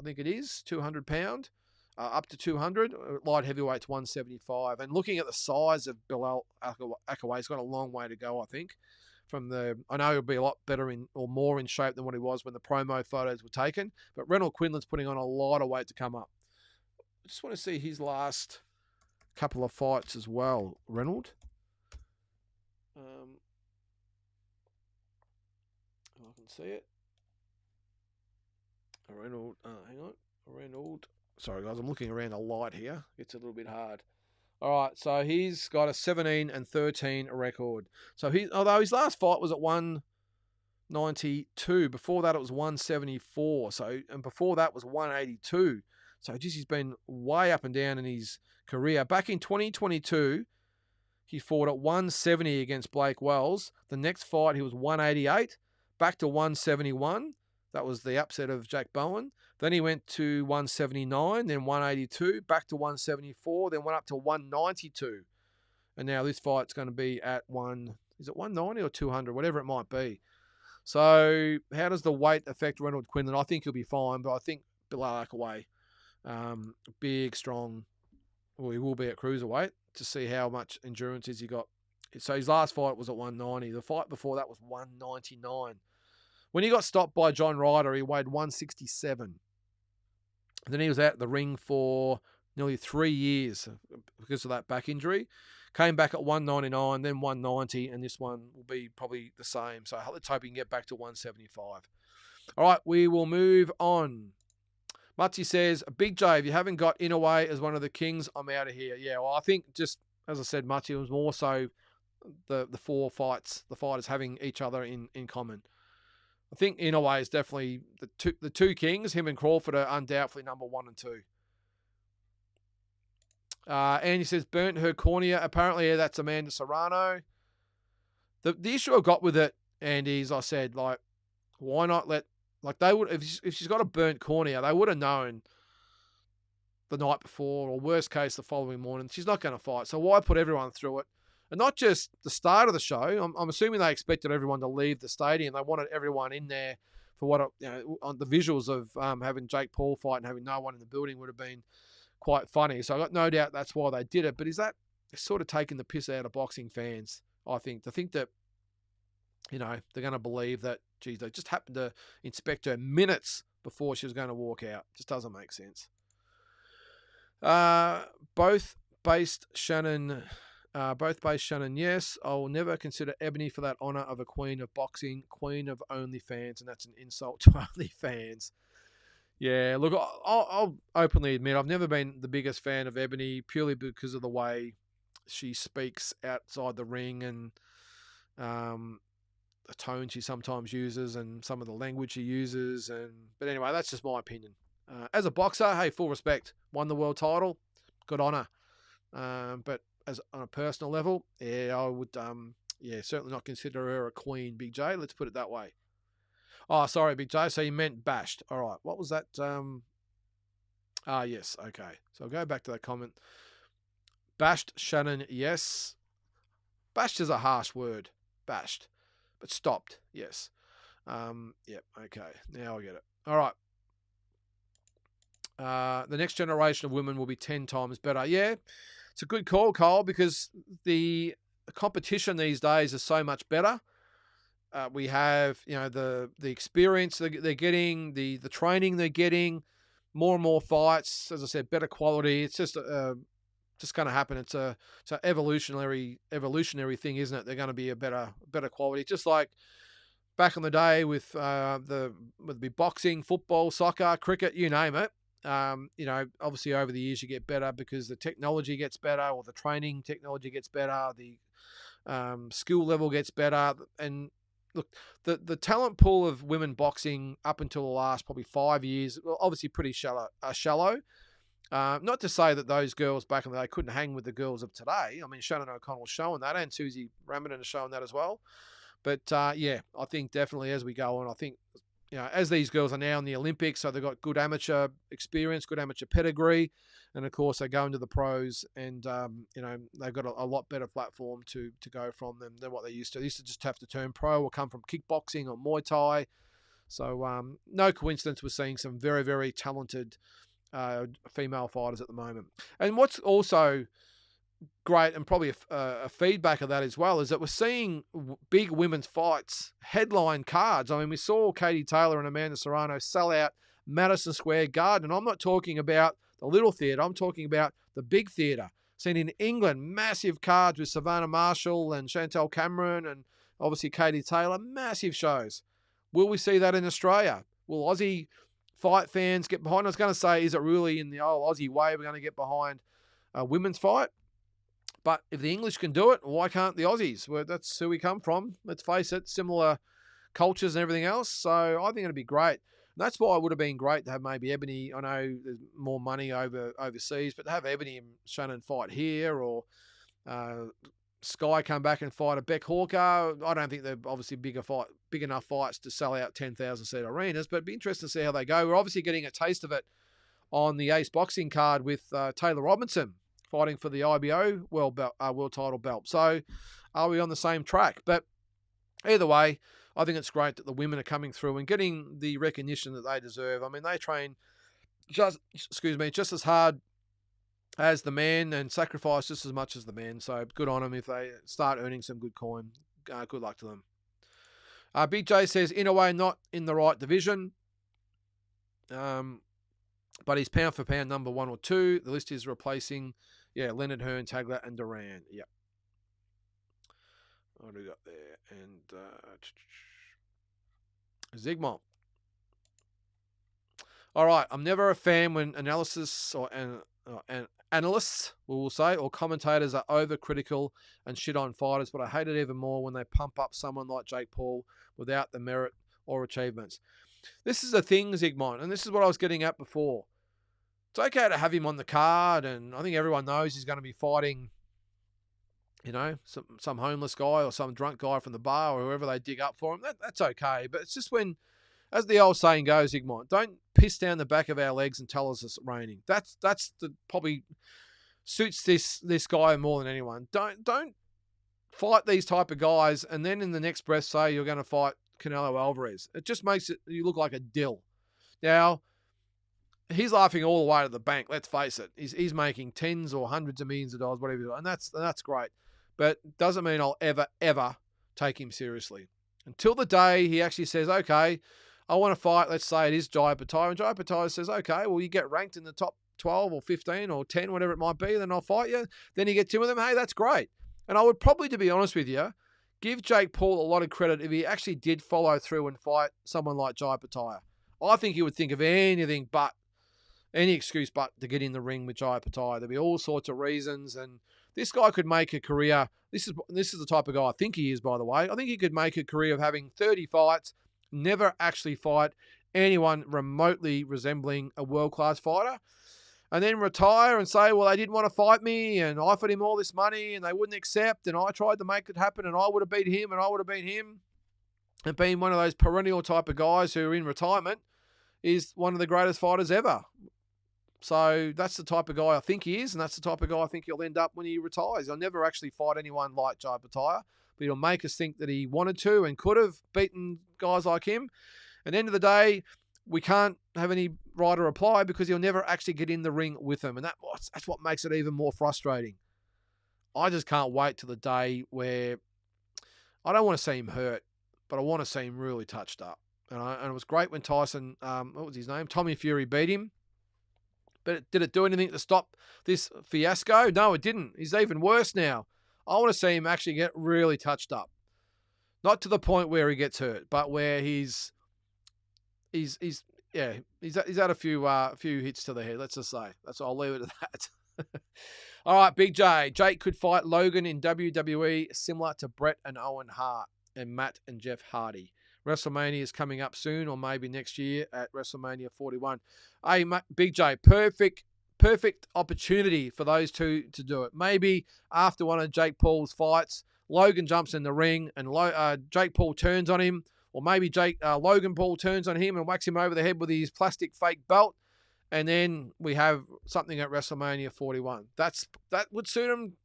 I think it is 200 pound, up to 200. Light heavyweight's 175. And looking at the size of Bilal Akaway, he's got a long way to go, I think. I know he'll be a lot better or more in shape than what he was when the promo photos were taken. But Reynold Quinlan's putting on a lot of weight to come up. I just want to see his last couple of fights as well, Reynold. If I can see it. Reynold, hang on. Reynold. Sorry, guys, I'm looking around a light here. It's a little bit hard. All right, so he's got a 17-13 record. So although his last fight was at 192, before that it was 174. And before that was 182. So just he's been way up and down in his career. Back in 2022, he fought at 170 against Blake Wells. The next fight he was 188, back to 171. That was the upset of Jack Bowen. Then he went to 179, then 182, back to 174, then went up to 192. And now this fight's going to be at is it 190 or 200, whatever it might be. So how does the weight affect Reynold Quinlan? I think he'll be fine, but I think Bilal Akaway, big, strong, well, he will be at cruiserweight to see how much endurance has he got. So his last fight was at 190. The fight before that was 199. When he got stopped by John Ryder, he weighed 167. Then he was out of the ring for nearly 3 years because of that back injury. Came back at 199, then 190, and this one will be probably the same. So let's hope he can get back to 175. All right, we will move on. Mutzi says, Big J, if you haven't got Inouye as one of the kings, I'm out of here. Yeah, well, I think just, as I said, Mutzi, it was more so the four fights, the fighters having each other in common. I think Inouye is definitely the two kings. Him and Crawford are undoubtedly number 1 and 2. Andy says, burnt her cornea. Apparently, that's Amanda Serrano. The issue I got with it, Andy, as I said, like, why not they would, if she's got a burnt cornea, they would have known the night before, or worst case, the following morning. She's not going to fight. So why put everyone through it? And not just the start of the show. I'm assuming they expected everyone to leave the stadium. They wanted everyone in there for what, on the visuals of having Jake Paul fight and having no one in the building would have been quite funny. So I got no doubt that's why they did it. But is that sort of taking the piss out of boxing fans, I think, to think that, they're going to believe that, geez, they just happened to inspect her minutes before she was going to walk out. Just doesn't make sense. Both based Shannon, yes. I will never consider Ebony for that honour of a queen of boxing, queen of OnlyFans, and that's an insult to OnlyFans. Yeah, look, I'll openly admit I've never been the biggest fan of Ebony, purely because of the way she speaks outside the ring and the tone she sometimes uses and some of the language she uses. But anyway, that's just my opinion. As a boxer, hey, full respect. Won the world title, good honour. But as on a personal level, yeah, I would, certainly not consider her a queen, Big J. Let's put it that way. Oh, sorry, Big J. So you meant bashed. All right. What was that? Yes. Okay. So I'll go back to that comment. Bashed Shannon, yes. Bashed is a harsh word. Bashed. But stopped, yes. Yep. Okay. Now I get it. All right. The next generation of women will be 10 times better. Yeah, it's a good call, Cole, because the competition these days is so much better. We have, the experience they're getting, the training they're getting, more and more fights. As I said, better quality. It's just going to happen. It's an evolutionary thing, isn't it? They're going to be a better quality. Just like back in the day with the boxing, football, soccer, cricket, you name it. Obviously over the years you get better because the technology gets better, or the training technology gets better, the skill level gets better. And look, the talent pool of women boxing up until the last probably 5 years, well, obviously pretty shallow. Not to say that those girls back in the day couldn't hang with the girls of today. I mean, Shannon O'Connell's showing that, and Susie Ramadan is showing that as well. But I think definitely as we go on, I think, as these girls are now in the Olympics, so they've got good amateur experience, good amateur pedigree, and of course they go into the pros, and they've got a lot better platform to go from them than what they used to. They used to just have to turn pro or come from kickboxing or Muay Thai. So no coincidence we're seeing some very, very talented female fighters at the moment. And what's also great, and probably a feedback of that as well, is that we're seeing big women's fights headline cards. I mean, we saw Katie Taylor and Amanda Serrano sell out Madison Square Garden. I'm not talking about the little theatre. I'm talking about the big theatre. Seen in England, massive cards with Savannah Marshall and Chantel Cameron and obviously Katie Taylor, massive shows. Will we see that in Australia? Will Aussie fight fans get behind? I was going to say, is it really in the old Aussie way we're going to get behind a women's fight? But if the English can do it, why can't the Aussies? Well, that's who we come from. Let's face it, similar cultures and everything else. So I think it'd be great. And that's why it would have been great to have maybe Ebony. I know there's more money overseas, but to have Ebony and Shannon fight here, or Sky come back and fight a Beck Hawker. I don't think they're obviously big enough fights to sell out 10,000 seat arenas, but it'd be interesting to see how they go. We're obviously getting a taste of it on the Ace Boxing card with Taylor Robinson fighting for the IBO world title belt. So are we on the same track? But either way, I think it's great that the women are coming through and getting the recognition that they deserve. I mean, they train just as hard as the men and sacrifice just as much as the men. So good on them if they start earning some good coin. Good luck to them. Big J says, in a way, not in the right division. But he's pound for pound number 1 or 2. The list is replacing, Leonard, Hearn, Tagler, and Duran. Yep. What do we got there? And Zygmunt. All right. I'm never a fan when analysts or analysts, we will say, or commentators are overcritical and shit on fighters, but I hate it even more when they pump up someone like Jake Paul without the merit or achievements. This is the thing, Zygmunt, and this is what I was getting at before. It's okay to have him on the card, and I think everyone knows he's going to be fighting, some homeless guy or some drunk guy from the bar or whoever they dig up for him. That's okay, but it's just when, as the old saying goes, Zygmunt, don't piss down the back of our legs and tell us it's raining. That's probably suits this guy more than anyone. Don't fight these type of guys and then in the next breath say you're going to fight Canelo Alvarez. It just makes you look like a dill. Now, he's laughing all the way to the bank. Let's face it. He's making tens or hundreds of millions of dollars, whatever, and that's great. But doesn't mean I'll ever take him seriously until the day he actually says, okay, I want to fight. Let's say it is Jai Patai, and Jai Patai says, okay, well, you get ranked in the top 12 or 15 or 10, whatever it might be, then I'll fight you. Then you get in with him. Hey, that's great. And I would probably, to be honest with you, give Jake Paul a lot of credit if he actually did follow through and fight someone like Jai Patai. I think he would think of any excuse but to get in the ring with Jai Patai. There'd be all sorts of reasons, and this guy could make a career. This is the type of guy I think he is, by the way. I think he could make a career of having 30 fights, never actually fight anyone remotely resembling a world-class fighter, and then retire and say, well, they didn't want to fight me, and I offered him all this money, and they wouldn't accept, and I tried to make it happen, and I would have beat him, and I would have beat him. And being one of those perennial type of guys who are in retirement is one of the greatest fighters ever. So that's the type of guy I think he is, and that's the type of guy I think he'll end up when he retires. He'll never actually fight anyone like Jai Patai, but he'll make us think that he wanted to and could have beaten guys like him. At the end of the day, we can't have any right or reply because he'll never actually get in the ring with them, and that's what makes it even more frustrating. I just can't wait till the day where I don't want to see him hurt, but I want to see him really touched up. And it was great when Tyson, what was his name? Tommy Fury beat him. But did it do anything to stop this fiasco? No, it didn't. He's even worse now. I want to see him actually get really touched up. Not to the point where he gets hurt, but where he's had a few hits to the head, let's just say. I'll leave it at that. All right, Big J. Jake could fight Logan in WWE similar to Brett and Owen Hart and Matt and Jeff Hardy. WrestleMania is coming up soon, or maybe next year at WrestleMania 41. Hey, Big J, perfect opportunity for those two to do it. Maybe after one of Jake Paul's fights, Logan jumps in the ring and Jake Paul turns on him, or maybe Logan Paul turns on him and whacks him over the head with his plastic fake belt, and then we have something at WrestleMania 41. That would suit him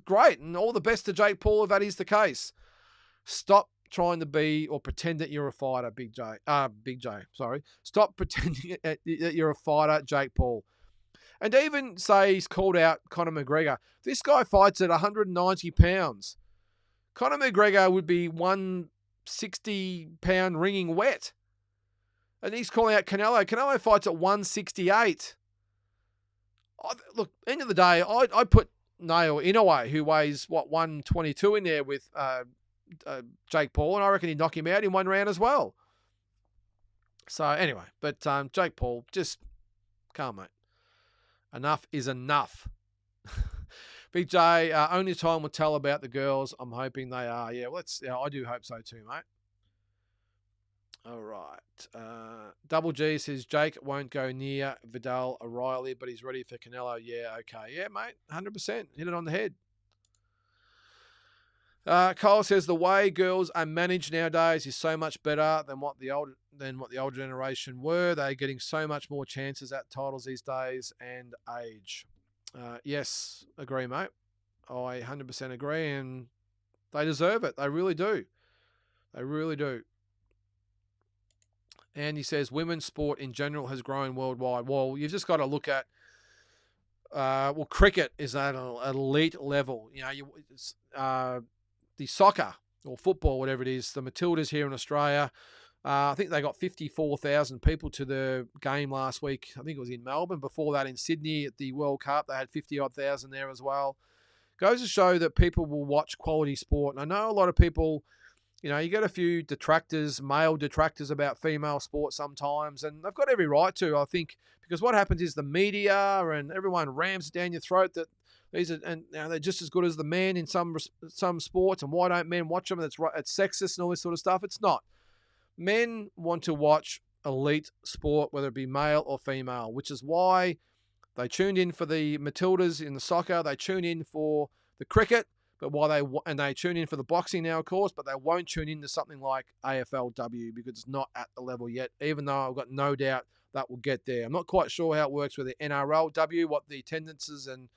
great, and all the best to Jake Paul if that is the case. Stop trying to be or pretend that you're a fighter, Big J. Sorry. Stop pretending that you're a fighter, Jake Paul. And to even say he's called out Conor McGregor. This guy fights at 190 pounds. Conor McGregor would be 160-pound ringing wet. And he's calling out Canelo. Canelo fights at 168. Look, end of the day, I'd put Nail Inoue, who weighs, 122 in there with Jake Paul, and I reckon he'd knock him out in one round as well. So anyway, but Jake Paul, just calm, mate. Enough is enough. Big J, only time will tell about the girls. I'm hoping they are. Yeah, I do hope so too, mate. All right. Double G says Jake won't go near Vidal O'Reilly, but he's ready for Canelo. Yeah, okay. Yeah, mate, 100%. Hit it on the head. Cole says the way girls are managed nowadays is so much better than what the older generation were. They're getting so much more chances at titles these days and age. Yes, agree, mate. I 100% agree, and they deserve it. They really do. They really do. And he says women's sport in general has grown worldwide. Well, you've just got to look at, cricket is at an elite level. You know, the soccer or football, whatever it is, the Matildas here in Australia, I think they got 54,000 people to the game last week. I think it was in Melbourne. Before that in Sydney at the World Cup, they had 50-odd thousand there as well. Goes to show that people will watch quality sport. And I know a lot of people, you get a few detractors, male detractors about female sport sometimes, and they've got every right to, I think, because what happens is the media and everyone rams down your throat that these are, and they're just as good as the men in some sports, and why don't men watch them? It's sexist and all this sort of stuff. It's not. Men want to watch elite sport, whether it be male or female, which is why they tuned in for the Matildas in the soccer. They tune in for the cricket. But they tune in for the boxing now, of course, but they won't tune in to something like AFLW because it's not at the level yet, even though I've got no doubt that will get there. I'm not quite sure how it works with the NRLW, what the attendances and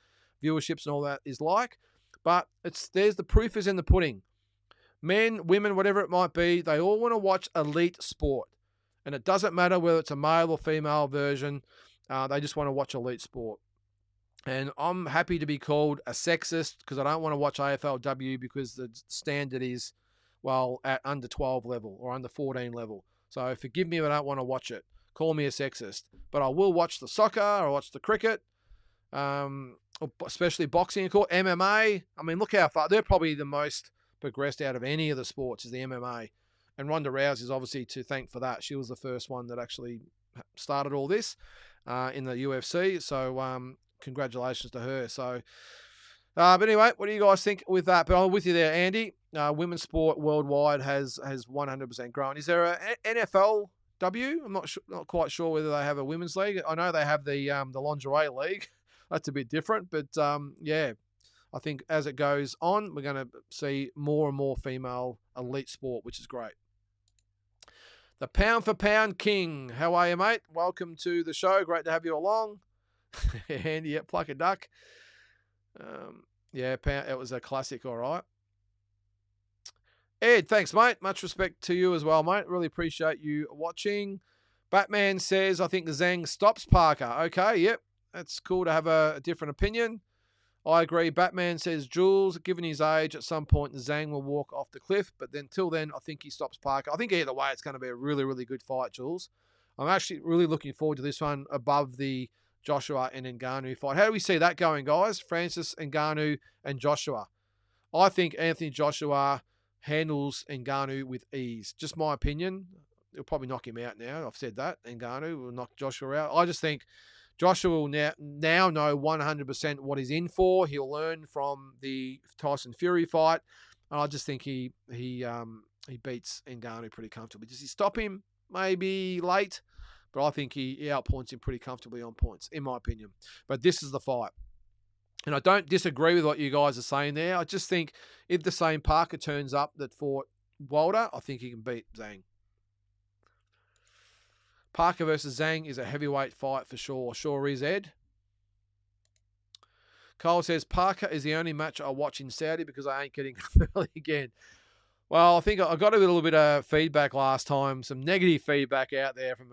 viewerships and all that is like, but there's the proof is in the pudding. Men, women, whatever it might be, they all want to watch elite sport. And it doesn't matter whether it's a male or female version, they just want to watch elite sport. And I'm happy to be called a sexist because I don't want to watch AFLW because the standard is, at under 12 level or under 14 level. So forgive me if I don't want to watch it. Call me a sexist. But I will watch the soccer or watch the cricket, especially boxing, of course, MMA. I mean, look how far. They're probably the most progressed out of any of the sports is the MMA. And Ronda Rousey is obviously to thank for that. She was the first one that actually started all this in the UFC. So, congratulations to her. So, but anyway, what do you guys think with that? But I'm with you there, Andy. Women's sport worldwide has 100% grown. Is there a NFLW? I'm not quite sure whether they have a women's league. I know they have the lingerie league. That's a bit different, but yeah, I think as it goes on, we're going to see more and more female elite sport, which is great. The Pound for Pound King. How are you, mate? Welcome to the show. Great to have you along. Andy, yeah, pluck a duck. It was a classic, all right. Ed, thanks, mate. Much respect to you as well, mate. Really appreciate you watching. Batman says, I think the Zhang stops Parker. Okay, yep. That's cool to have a different opinion. I agree. Batman says, Jules, given his age, at some point the Zhang will walk off the cliff, but then till then, I think he stops Parker. I think either way, it's going to be a really, really good fight, Jules. I'm actually really looking forward to this one above the Joshua and Ngannou fight. How do we see that going, guys? Francis Ngannou and Joshua. I think Anthony Joshua handles Ngannou with ease. Just my opinion. He'll probably knock him out now. I've said that. Ngannou will knock Joshua out. I just think Joshua will now know 100% what he's in for. He'll learn from the Tyson Fury fight. And I just think he beats Ngannou pretty comfortably. Does he stop him? Maybe late. But I think he outpoints him pretty comfortably on points, in my opinion. But this is the fight. And I don't disagree with what you guys are saying there. I just think if the same Parker turns up that fought Wilder, I think he can beat Zhang. Parker versus Zhang is a heavyweight fight for sure. Sure is, Ed. Cole says, Parker is the only match I watch in Saudi because I ain't getting up early again. Well, I think I got a little bit of feedback last time, some negative feedback out there from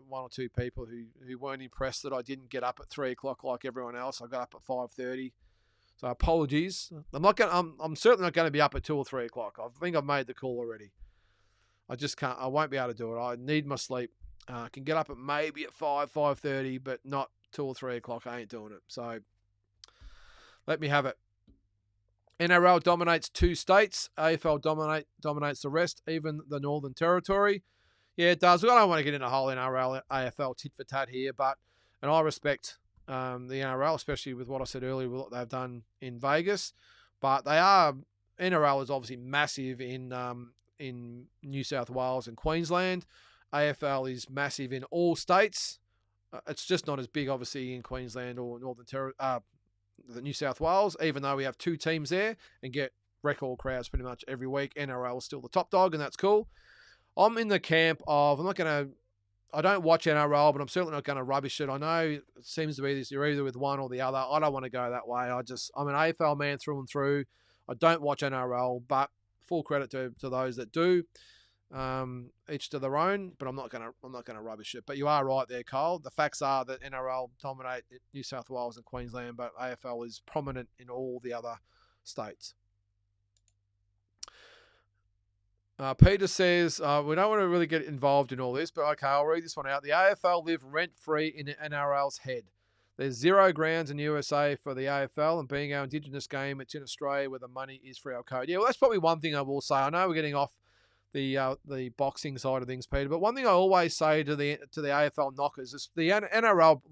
one or two people who weren't impressed that I didn't get up at 3 o'clock like everyone else. I got up at 5:30, so apologies. I'm certainly not going to be up at 2 or 3 o'clock. I think I've made the call already. I just can't. I won't be able to do it. I need my sleep. I can get up at maybe at 5:30, but not 2 or 3 o'clock. I ain't doing it. So let me have it. NRL dominates 2 states. AFL dominates the rest, even the Northern Territory. Yeah, it does. I don't want to get in a whole NRL, AFL tit for tat here, and I respect the NRL, especially with what I said earlier, what they've done in Vegas. But NRL is obviously massive in New South Wales and Queensland. AFL is massive in all states. It's just not as big, obviously, in Queensland or Northern Territory. The New South Wales, even though we have 2 teams there and get record crowds pretty much every week. NRL is still the top dog, and that's cool. I'm in the camp of I don't watch NRL, but I'm certainly not going to rubbish it. I know it seems to be this, you're either with one or the other. I don't want to go that way. I'm an AFL man through and through. I don't watch NRL, but full credit to those that do. Each to their own, but I'm not gonna rubbish it. But you are right there, Cole. The facts are that NRL dominate New South Wales and Queensland, but AFL is prominent in all the other states. Peter says, we don't want to really get involved in all this, but okay, I'll read this one out. The AFL live rent-free in the NRL's head. There's 0 grounds in the USA for the AFL, and being our Indigenous game, it's in Australia where the money is for our code. Yeah, well, that's probably one thing I will say. I know we're getting off the boxing side of things, Peter. But one thing I always say to the AFL knockers is the NRL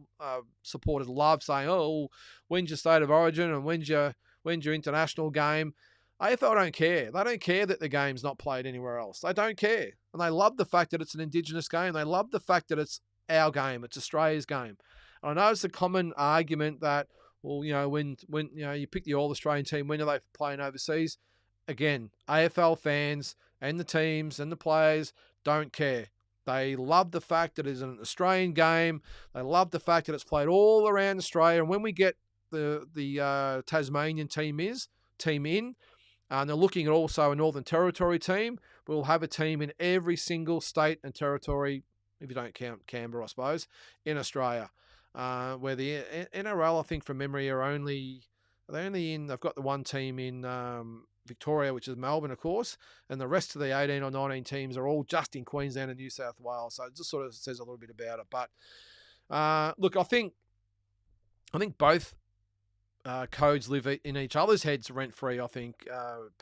supporters love saying, "Oh, when's your state of origin and when's your international game?" AFL don't care. They don't care that the game's not played anywhere else. They don't care, and they love the fact that it's an Indigenous game. They love the fact that it's our game. It's Australia's game. And I know it's a common argument that, well, when you pick the All Australian team, when are they playing overseas? Again, AFL fans and the teams and the players don't care. They love the fact that it's an Australian game. They love the fact that it's played all around Australia. And when we get the Tasmanian team in, and they're looking at also a Northern Territory team, we'll have a team in every single state and territory, if you don't count Canberra, I suppose, in Australia. Where the NRL, I think from memory, they've got the one team in Victoria, which is Melbourne, of course, and the rest of the 18 or 19 teams are all just in Queensland and New South Wales. So it just sort of says a little bit about it. But look, I think both codes live in each other's heads rent free. I think,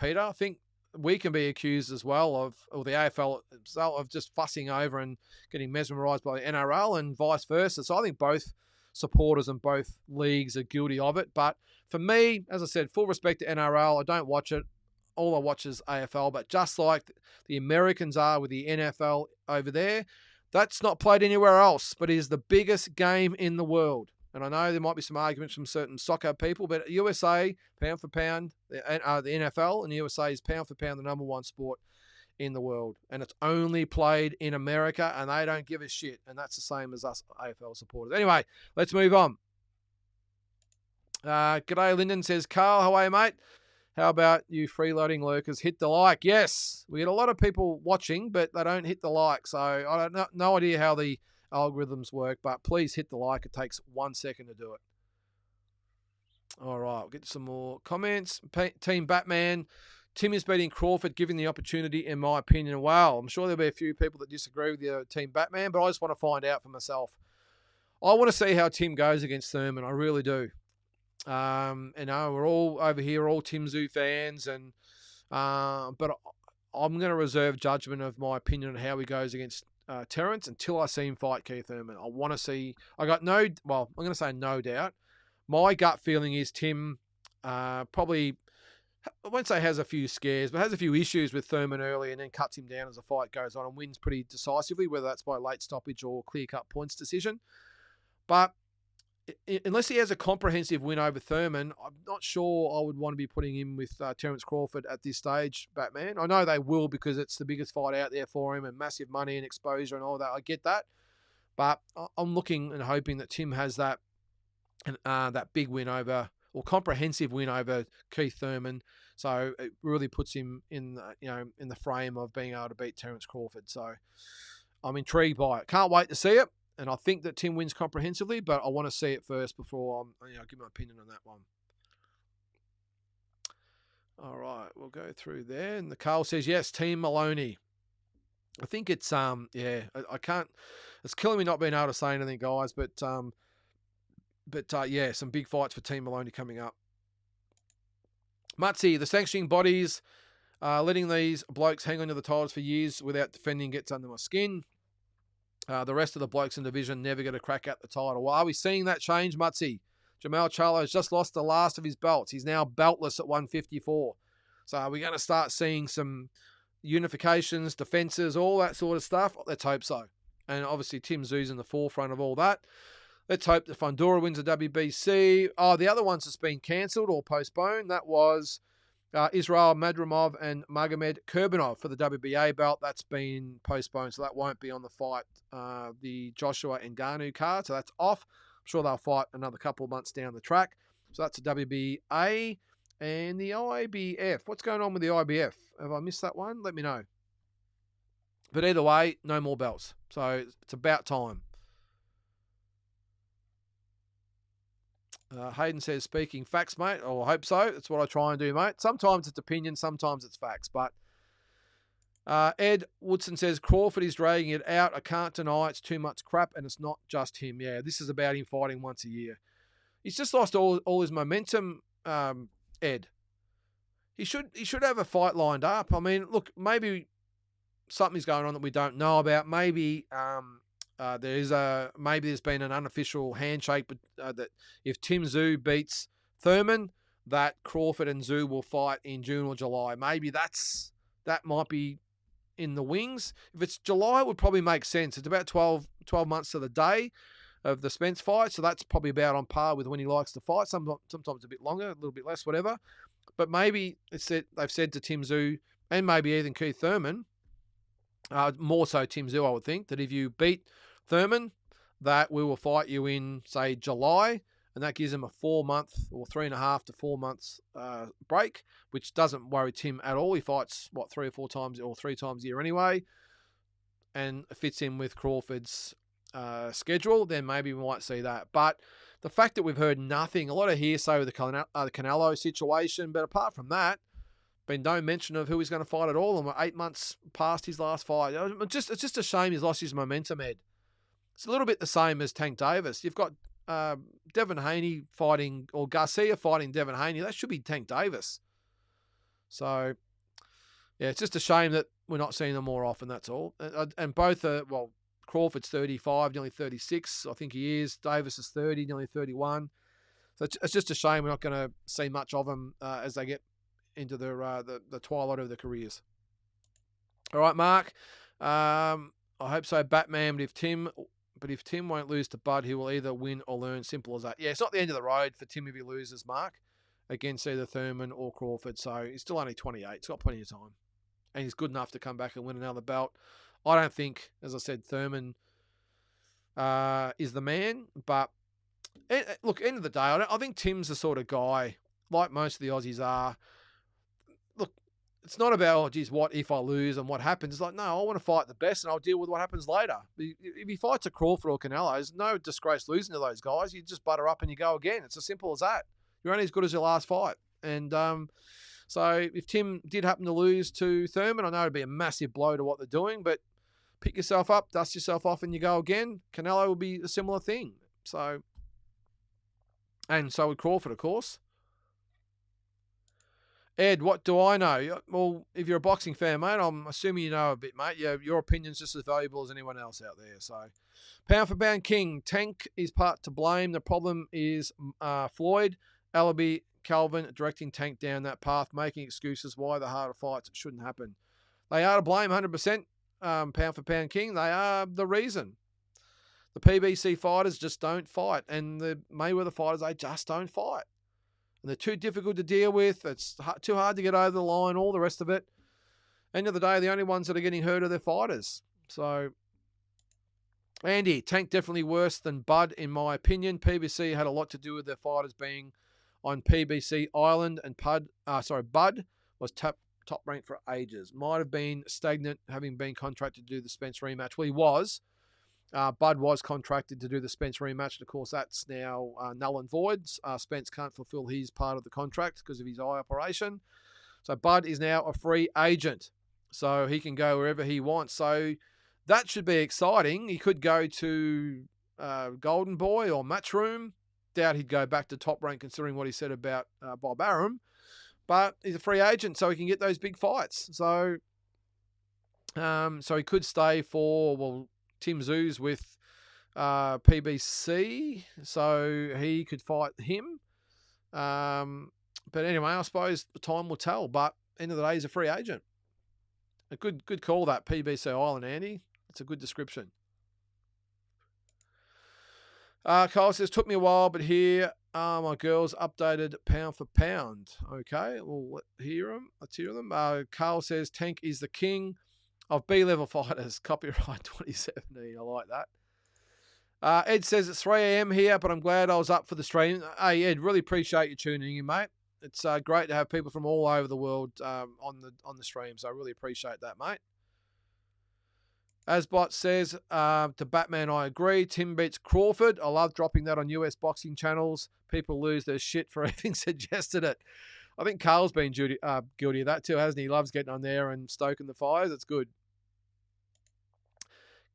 Peter. I think we can be accused as well or the AFL itself, of just fussing over and getting mesmerised by the NRL and vice versa. So I think both supporters and both leagues are guilty of it. But for me, as I said, full respect to NRL. I don't watch it. All I watch is AFL. But just like the Americans are with the NFL over there, that's not played anywhere else, but is the biggest game in the world. And I know there might be some arguments from certain soccer people, but USA, pound for pound, the NFL and the USA is pound for pound the number 1 sport in the world. And it's only played in America, and they don't give a shit. And that's the same as us AFL supporters. Anyway, let's move on. G'day, Lyndon says, Carl, how are you, mate? How about you freeloading lurkers? Hit the like. Yes, we get a lot of people watching, but they don't hit the like. So I don't no idea how the algorithms work, but please hit the like. It takes 1 second to do it. All right, we'll get some more comments. Team Batman. Tim is beating Crawford, giving the opportunity, in my opinion. Wow, I'm sure there'll be a few people that disagree with your Team Batman, but I just want to find out for myself. I want to see how Tim goes against Thurman. I really do. We're all over here, all Tim Zoo fans, and but I'm going to reserve judgment of my opinion on how he goes against Terrence until I see him fight Keith Thurman. I want to see. I'm going to say no doubt. My gut feeling is Tim probably, I won't say has a few scares, but has a few issues with Thurman early and then cuts him down as the fight goes on and wins pretty decisively, whether that's by late stoppage or clear-cut points decision. But unless he has a comprehensive win over Thurman, I'm not sure I would want to be putting him with Terence Crawford at this stage, Batman. I know they will because it's the biggest fight out there for him and massive money and exposure and all that. I get that. But I'm looking and hoping that Tim has that big win over, or comprehensive win over Keith Thurman, So it really puts him in the frame of being able to beat Terence Crawford. So I'm intrigued by it. Can't wait to see it. And I think that Tim wins comprehensively, but I want to see it first before I give my opinion on that one. All right, we'll go through there. And the Carl says, yes, Team Maloney. I think it's, I can't, it's killing me not being able to say anything, guys, but yeah, some big fights for Team Maloney coming up. Mutsy, the sanctioning bodies letting these blokes hang on to the titles for years without defending gets under my skin. The rest of the blokes in the division never get a crack at the title. Well, are we seeing that change, Mutsy? Jamal Charlo has just lost the last of his belts. He's now beltless at 154. So are we going to start seeing some unifications, defences, all that sort of stuff? Let's hope so. And obviously Tim Tszju's in the forefront of all that. Let's hope that Fundora wins the WBC. Oh, the other ones that's been cancelled or postponed, that was Israel Madrimov and Magomed Kurbanov for the WBA belt. That's been postponed, so that won't be on the fight, the Joshua Ngannou card. So that's off. I'm sure they'll fight another couple of months down the track. So that's the WBA and the IBF. What's going on with the IBF? Have I missed that one? Let me know. But either way, no more belts. So it's about time. Hayden says, speaking facts, mate. Oh, I hope so. That's what I try and do, mate. Sometimes it's opinion, sometimes it's facts. But Ed Woodson says, Crawford is dragging it out. I can't deny it's too much crap, and it's not just him. Yeah, this is about him fighting once a year. He's just lost all his momentum, Ed. He should have a fight lined up. I mean, look, maybe something's going on that we don't know about. Maybe there's been an unofficial handshake, but that if Tim Tszju beats Thurman, that Crawford and Tszju will fight in June or July. Maybe that might be in the wings. If it's July, it would probably make sense. It's about 12 months to the day of the Spence fight, so that's probably about on par with when he likes to fight. Sometimes a bit longer, a little bit less, whatever. But maybe they've said to Tim Tszju and maybe even Keith Thurman, more so Tim Tszju, I would think, that if you beat Thurman, that we will fight you in, say, July, and that gives him a 4-month or 3.5 to 4 months break, which doesn't worry Tim at all. He fights, 3 or 4 times or 3 times a year anyway, and fits in with Crawford's schedule, then maybe we might see that. But the fact that we've heard nothing, a lot of hearsay with the Canelo situation, but apart from that, been no mention of who he's going to fight at all, and we're 8 months past his last fight. It's just a shame he's lost his momentum, Ed. It's a little bit the same as Tank Davis. You've got Devin Haney fighting, or Garcia fighting Devin Haney. That should be Tank Davis. So, yeah, it's just a shame that we're not seeing them more often, that's all. And both are, Crawford's 35, nearly 36, I think he is. Davis is 30, nearly 31. So it's just a shame we're not going to see much of them as they get into the twilight of their careers. All right, Mark. I hope so, Batman. But if Tim won't lose to Bud, he will either win or learn. Simple as that. Yeah, it's not the end of the road for Tim if he loses, Mark, against either Thurman or Crawford. So he's still only 28. He's got plenty of time. And he's good enough to come back and win another belt. I don't think, as I said, Thurman is the man. But, look, end of the day, I think Tim's the sort of guy, like most of the Aussies are. Look, it's not about, what if I lose and what happens. It's like, no, I want to fight the best and I'll deal with what happens later. If he fights a Crawford or Canelo, there's no disgrace losing to those guys. You just butter up and you go again. It's as simple as that. You're only as good as your last fight. And so if Tim did happen to lose to Thurman, I know it'd be a massive blow to what they're doing, but pick yourself up, dust yourself off, and you go again. Canelo will be a similar thing. So, and so would Crawford, of course. Ed, what do I know? Well, if you're a boxing fan, mate, I'm assuming you know a bit, mate. Yeah, your opinion's just as valuable as anyone else out there. So, pound for pound king, Tank is part to blame. The problem is Floyd, Alabi, Calvin directing Tank down that path, making excuses why the harder fights shouldn't happen. They are to blame 100%, pound for pound king. They are the reason. The PBC fighters just don't fight, and the Mayweather fighters, they just don't fight. And they're too difficult to deal with. It's too hard to get over the line, all the rest of it. End of the day, the only ones that are getting hurt are their fighters. So, Andy, Tank definitely worse than Bud, in my opinion. PBC had a lot to do with their fighters being on PBC Island, and Bud was top ranked for ages. Might have been stagnant, having been contracted to do the Spence rematch. Well, he was. Bud was contracted to do the Spence rematch, and of course that's now null and void. Spence can't fulfill his part of the contract because of his eye operation. So Bud is now a free agent, so he can go wherever he wants. So that should be exciting. He could go to Golden Boy or Matchroom. Doubt he'd go back to top rank considering what he said about Bob Arum. But he's a free agent, so he can get those big fights. So he could stay for, Tim Zoo's with PBC, so he could fight him. But anyway, I suppose the time will tell. But end of the day, he's a free agent. A good call, that PBC Island, Andy. It's a good description. Kyle says, took me a while, but here are my girls updated pound for pound. Okay, let's hear them. Carl says, Tank is the king of B-level fighters. Copyright 2017. I like that. Ed says, it's 3 a.m. here, but I'm glad I was up for the stream. Hey, Ed, really appreciate you tuning in, mate. It's great to have people from all over the world on the stream, so I really appreciate that, mate. Asbot says, to Batman, I agree. Tim beats Crawford. I love dropping that on US boxing channels. People lose their shit for having suggested it. I think Carl's been guilty of that too, hasn't he? He loves getting on there and stoking the fires. It's good.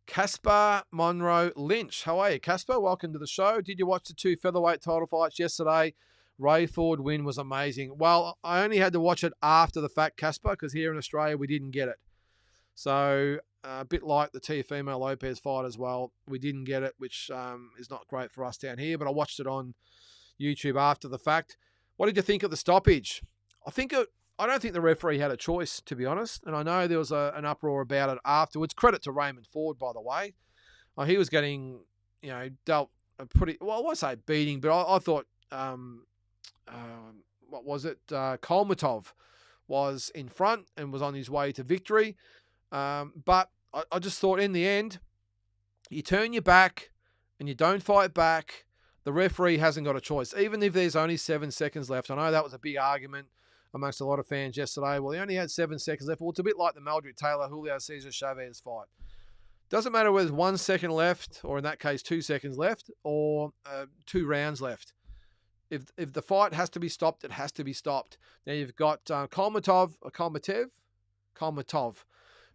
Casper Monroe Lynch. How are you, Casper? Welcome to the show. Did you watch the 2 featherweight title fights yesterday? Ray Ford win was amazing. Well, I only had to watch it after the fact, Casper, because here in Australia we didn't get it. So a bit like the Teofimo Lopez fight as well. We didn't get it, which is not great for us down here, but I watched it on YouTube after the fact. What did you think of the stoppage? I don't think the referee had a choice, to be honest. And I know there was an uproar about it afterwards. Credit to Raymond Ford, by the way. He was getting, dealt a pretty, well, I won't say beating, but I thought, what was it? Kolmatov was in front and was on his way to victory. But I just thought in the end, you turn your back and you don't fight back, the referee hasn't got a choice. Even if there's only 7 seconds left. I know that was a big argument amongst a lot of fans yesterday. Well, he only had 7 seconds left. Well, it's a bit like the Meldrick Taylor, Julio Cesar Chavez fight. Doesn't matter whether there's 1 second left, or in that case 2 seconds left, or 2 rounds left. If the fight has to be stopped, it has to be stopped. Now you've got Kolmatov,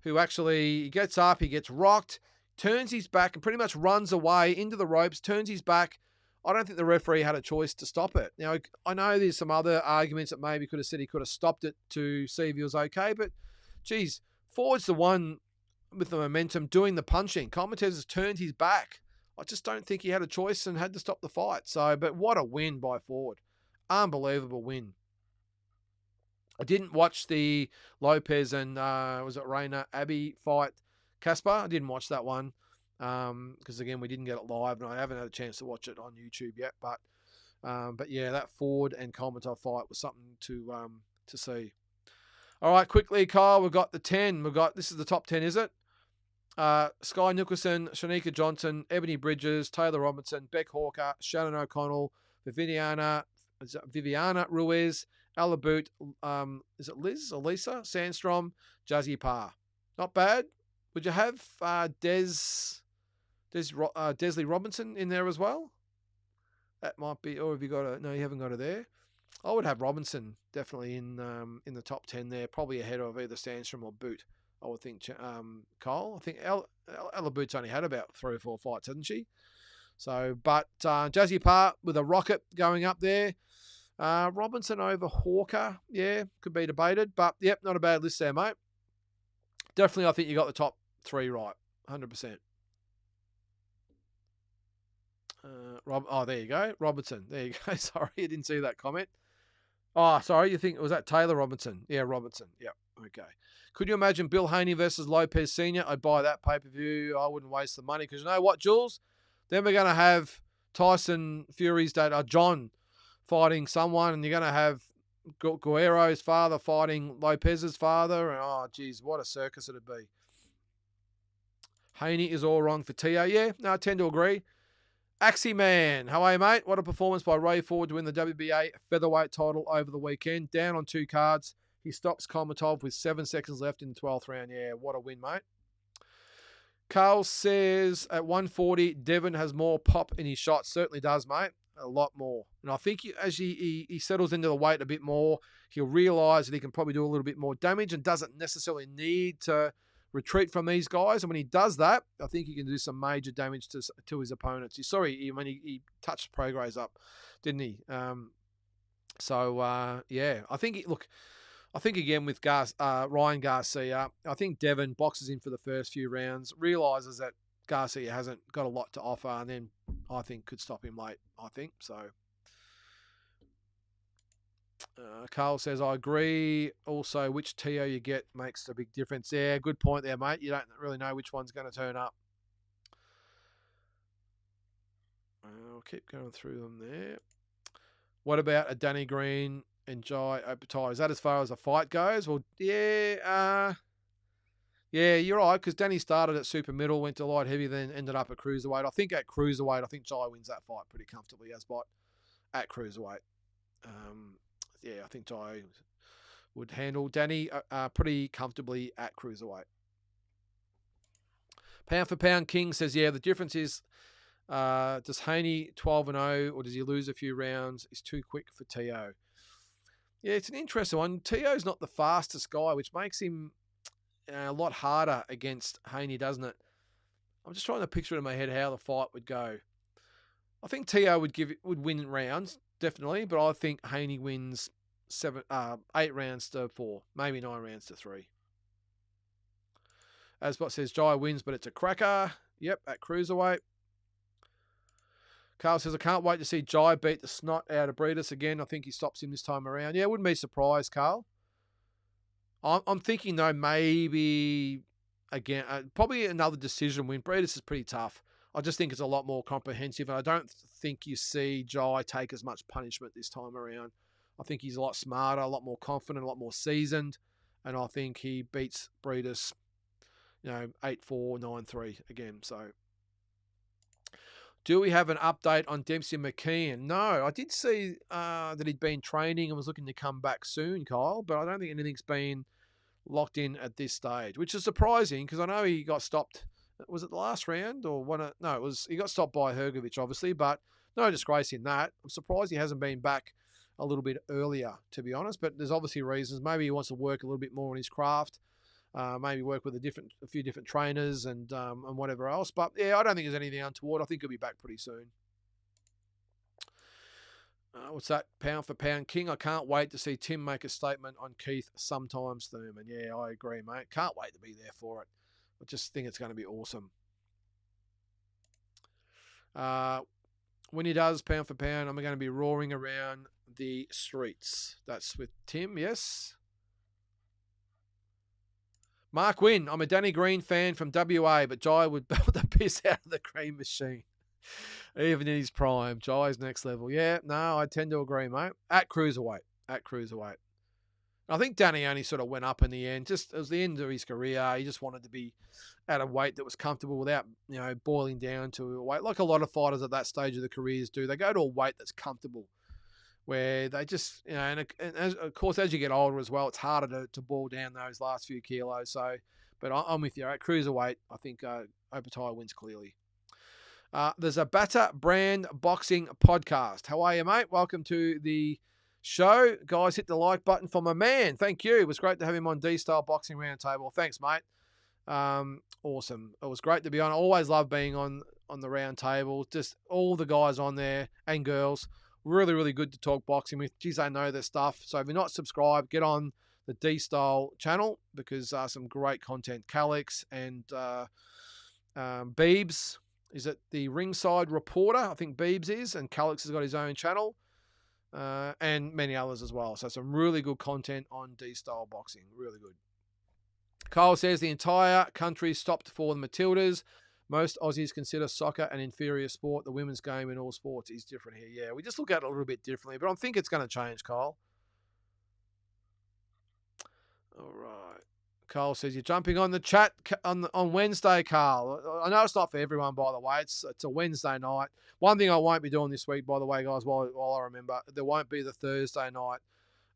who actually gets up, he gets rocked, turns his back and pretty much runs away into the ropes, turns his back. I don't think the referee had a choice to stop it. Now, I know there's some other arguments that maybe could have said he could have stopped it to see if he was okay, but geez, Ford's the one with the momentum doing the punching. Kolmatov has turned his back. I just don't think he had a choice and had to stop the fight. So, but what a win by Ford. Unbelievable win. I didn't watch the Lopez and, was it Reina Abbey fight, Casper? I didn't watch that one because, again, we didn't get it live and I haven't had a chance to watch it on YouTube yet. But yeah, that Ford and Kolmatov fight was something to see. All right, quickly, Kyle, we've got the 10. This is the top 10, is it? Sky Nicholson, Shanika Johnson, Ebony Bridges, Taylor Robinson, Beck Hawker, Shannon O'Connell, Viviana Ruiz, Ella Boot, is it Liz or Lisa? Sandstrom, Jazzy Parr. Not bad. Would you have Desley Robinson in there as well? That might be, or have you got no, you haven't got her there. I would have Robinson definitely in the top 10 there, probably ahead of either Sandstrom or Boot. I would think Cole. I think Ella Boot's only had about 3 or 4 fights, hasn't she? So, but Jazzy Parr with a rocket going up there. Robinson over Hawker, yeah, could be debated, but yep, not a bad list there, mate. Definitely, I think you got the top 3 right, 100%. There you go, Robinson. There you go. Sorry, I didn't see that comment. Oh, sorry, you think, was that Taylor Robinson? Yeah, Robinson. Yep, okay. Could you imagine Bill Haney versus Lopez Sr.? I'd buy that pay-per-view. I wouldn't waste the money because you know what, Jules? Then we're going to have Tyson Fury's dad, John, fighting someone, and you're going to have Guerrero's father fighting Lopez's father. And, oh, geez, what a circus it'd be. Haney is all wrong for Tio. Yeah, no, I tend to agree. Axie Man, how are you, mate? What a performance by Ray Ford to win the WBA featherweight title over the weekend. Down on 2 cards. He stops Komatov with 7 seconds left in the 12th round. Yeah, what a win, mate. Carl says at 140, Devin has more pop in his shots. Certainly does, mate. A lot more. And I think as he settles into the weight a bit more, he'll realise that he can probably do a little bit more damage and doesn't necessarily need to retreat from these guys. And when he does that, I think he can do some major damage to his opponents. He touched Prograis up, didn't he? Yeah, I think, I think again with Ryan Garcia, I think Devin boxes in for the first few rounds, realises that Garcia hasn't got a lot to offer, and then I think could stop him late, I think. So Carl says, I agree. Also, which TO you get makes a big difference. Yeah, good point there, mate. You don't really know which one's going to turn up. I'll keep going through them there. What about a Danny Green and Jai Opatai? Is that as far as a fight goes? Well, yeah, you're right, because Danny started at super middle, went to light heavy, then ended up at cruiserweight. I think at cruiserweight, Jai wins that fight pretty comfortably as bot at cruiserweight. I think Jai would handle Danny pretty comfortably at cruiserweight. Pound for pound, King says, yeah, the difference is, does Haney 12-0 or does he lose a few rounds? Is too quick for TO. Yeah, it's an interesting one. TO's not the fastest guy, which makes him a lot harder against Haney, doesn't it? I'm just trying to picture in my head how the fight would go. I think TO would win rounds, definitely, but I think Haney wins 8 rounds to 4, maybe 9 rounds to 3. Asbot says Jai wins, but it's a cracker. Yep, at cruiserweight. Carl says, I can't wait to see Jai beat the snot out of Breedis again. I think he stops him this time around. Yeah, wouldn't be surprised, Carl. I'm thinking, though, maybe, again, probably another decision win. Breedis is pretty tough. I just think it's a lot more comprehensive, and I don't think you see Jai take as much punishment this time around. I think he's a lot smarter, a lot more confident, a lot more seasoned, and I think he beats Breedis, 8-4, 9-3 again. So, do we have an update on Dempsey McKeon? No, I did see that he'd been training and was looking to come back soon, Kyle, but I don't think anything's been locked in at this stage, which is surprising because I know he got stopped. Was it the last round or one? No, he got stopped by Hergovich, obviously, but no disgrace in that. I'm surprised he hasn't been back a little bit earlier, to be honest, but there's obviously reasons. Maybe he wants to work a little bit more on his craft. Maybe work with a few different trainers and whatever else. But yeah, I don't think there's anything untoward. I think he'll be back pretty soon. What's that? Pound for pound, King. I can't wait to see Tim make a statement on Keith sometimes Thurman. Yeah, I agree, mate. Can't wait to be there for it. I just think it's going to be awesome. When he does pound for pound, I'm going to be roaring around the streets. That's with Tim, yes. Mark Wynn, I'm a Danny Green fan from WA, but Jai would belt the piss out of the cream machine. Even in his prime. Jai's next level. Yeah, no, I tend to agree, mate. At cruiserweight. I think Danny only sort of went up in the end. Just it was the end of his career. He just wanted to be at a weight that was comfortable without, boiling down to a weight. Like a lot of fighters at that stage of their careers do. They go to a weight that's comfortable. Where they just, and of course, as you get older as well, it's harder to boil down those last few kilos. So, but I'm with you. At cruiserweight, I think Opatai wins clearly. There's a Bata Brand Boxing podcast. How are you, mate? Welcome to the show. Guys, hit the like button for my man. Thank you. It was great to have him on D-Style Boxing Roundtable. Thanks, mate. Awesome. It was great to be on. I always love being on the round table. Just all the guys on there and girls. Really, really good to talk boxing with. Geez, they know their stuff. So if you're not subscribed, get on the D-Style channel because some great content. Calix and Beebs is it the ringside reporter? I think Beebs is, and Calix has got his own channel and many others as well. So some really good content on D-Style Boxing. Really good. Kyle says the entire country stopped for the Matildas. Most Aussies consider soccer an inferior sport. The women's game in all sports is different here. Yeah, we just look at it a little bit differently, but I think it's going to change, Kyle. All right. Carl says you're jumping on the chat on Wednesday, Carl. I know it's not for everyone, by the way. It's a Wednesday night. One thing I won't be doing this week, by the way, guys, while I remember, there won't be the Thursday night.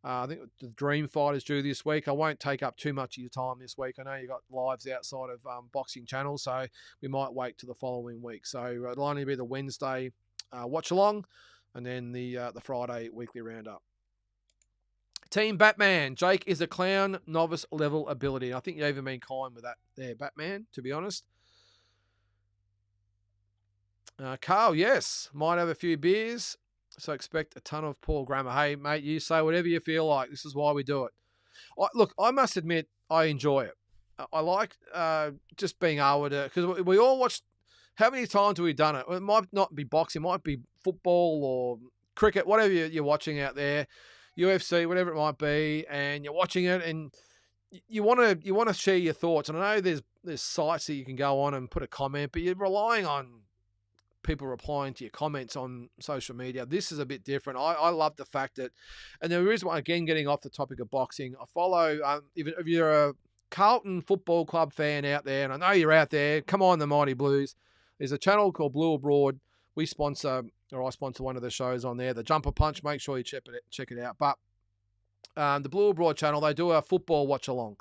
I think the Dream Fight is due this week. I won't take up too much of your time this week. I know you've got lives outside of boxing channels, so we might wait till the following week. So it'll only be the Wednesday watch along, and then the Friday weekly roundup. Team Batman. Jake is a clown, novice level ability. I think you've even been kind with that there, Batman, to be honest. Carl, yes. Might have a few beers, so expect a ton of poor grammar. Hey, mate, you say whatever you feel like. This is why we do it. Look, I must admit, I enjoy it. I like just being able to, because we all watch, how many times have we done it? It might not be boxing, it might be football or cricket, whatever you're watching out there. UFC, whatever it might be, and you're watching it, and you want to share your thoughts. And I know there's sites that you can go on and put a comment, but you're relying on people replying to your comments on social media. This is a bit different. I love the fact that, and there is one, again, getting off the topic of boxing, I follow, if you're a Carlton Football Club fan out there, and I know you're out there, come on, the Mighty Blues. There's a channel called Blue Abroad. I sponsor one of the shows on there, the Jumper Punch. Make sure you check it out. But the Blue Abroad channel, they do a football watch along,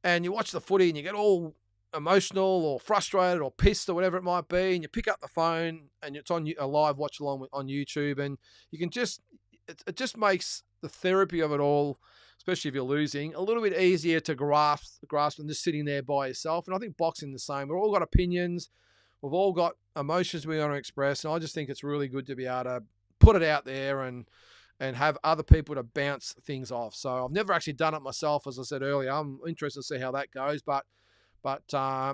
and you watch the footy and you get all emotional or frustrated or pissed or whatever it might be, and you pick up the phone and it's on a live watch along on YouTube, and you can it just makes the therapy of it all, especially if you're losing, a little bit easier to grasp than just sitting there by yourself. And I think boxing the same. We've all got opinions. We've all got emotions we want to express, and I just think it's really good to be able to put it out there and have other people to bounce things off. So I've never actually done it myself, as I said earlier. I'm interested to see how that goes, but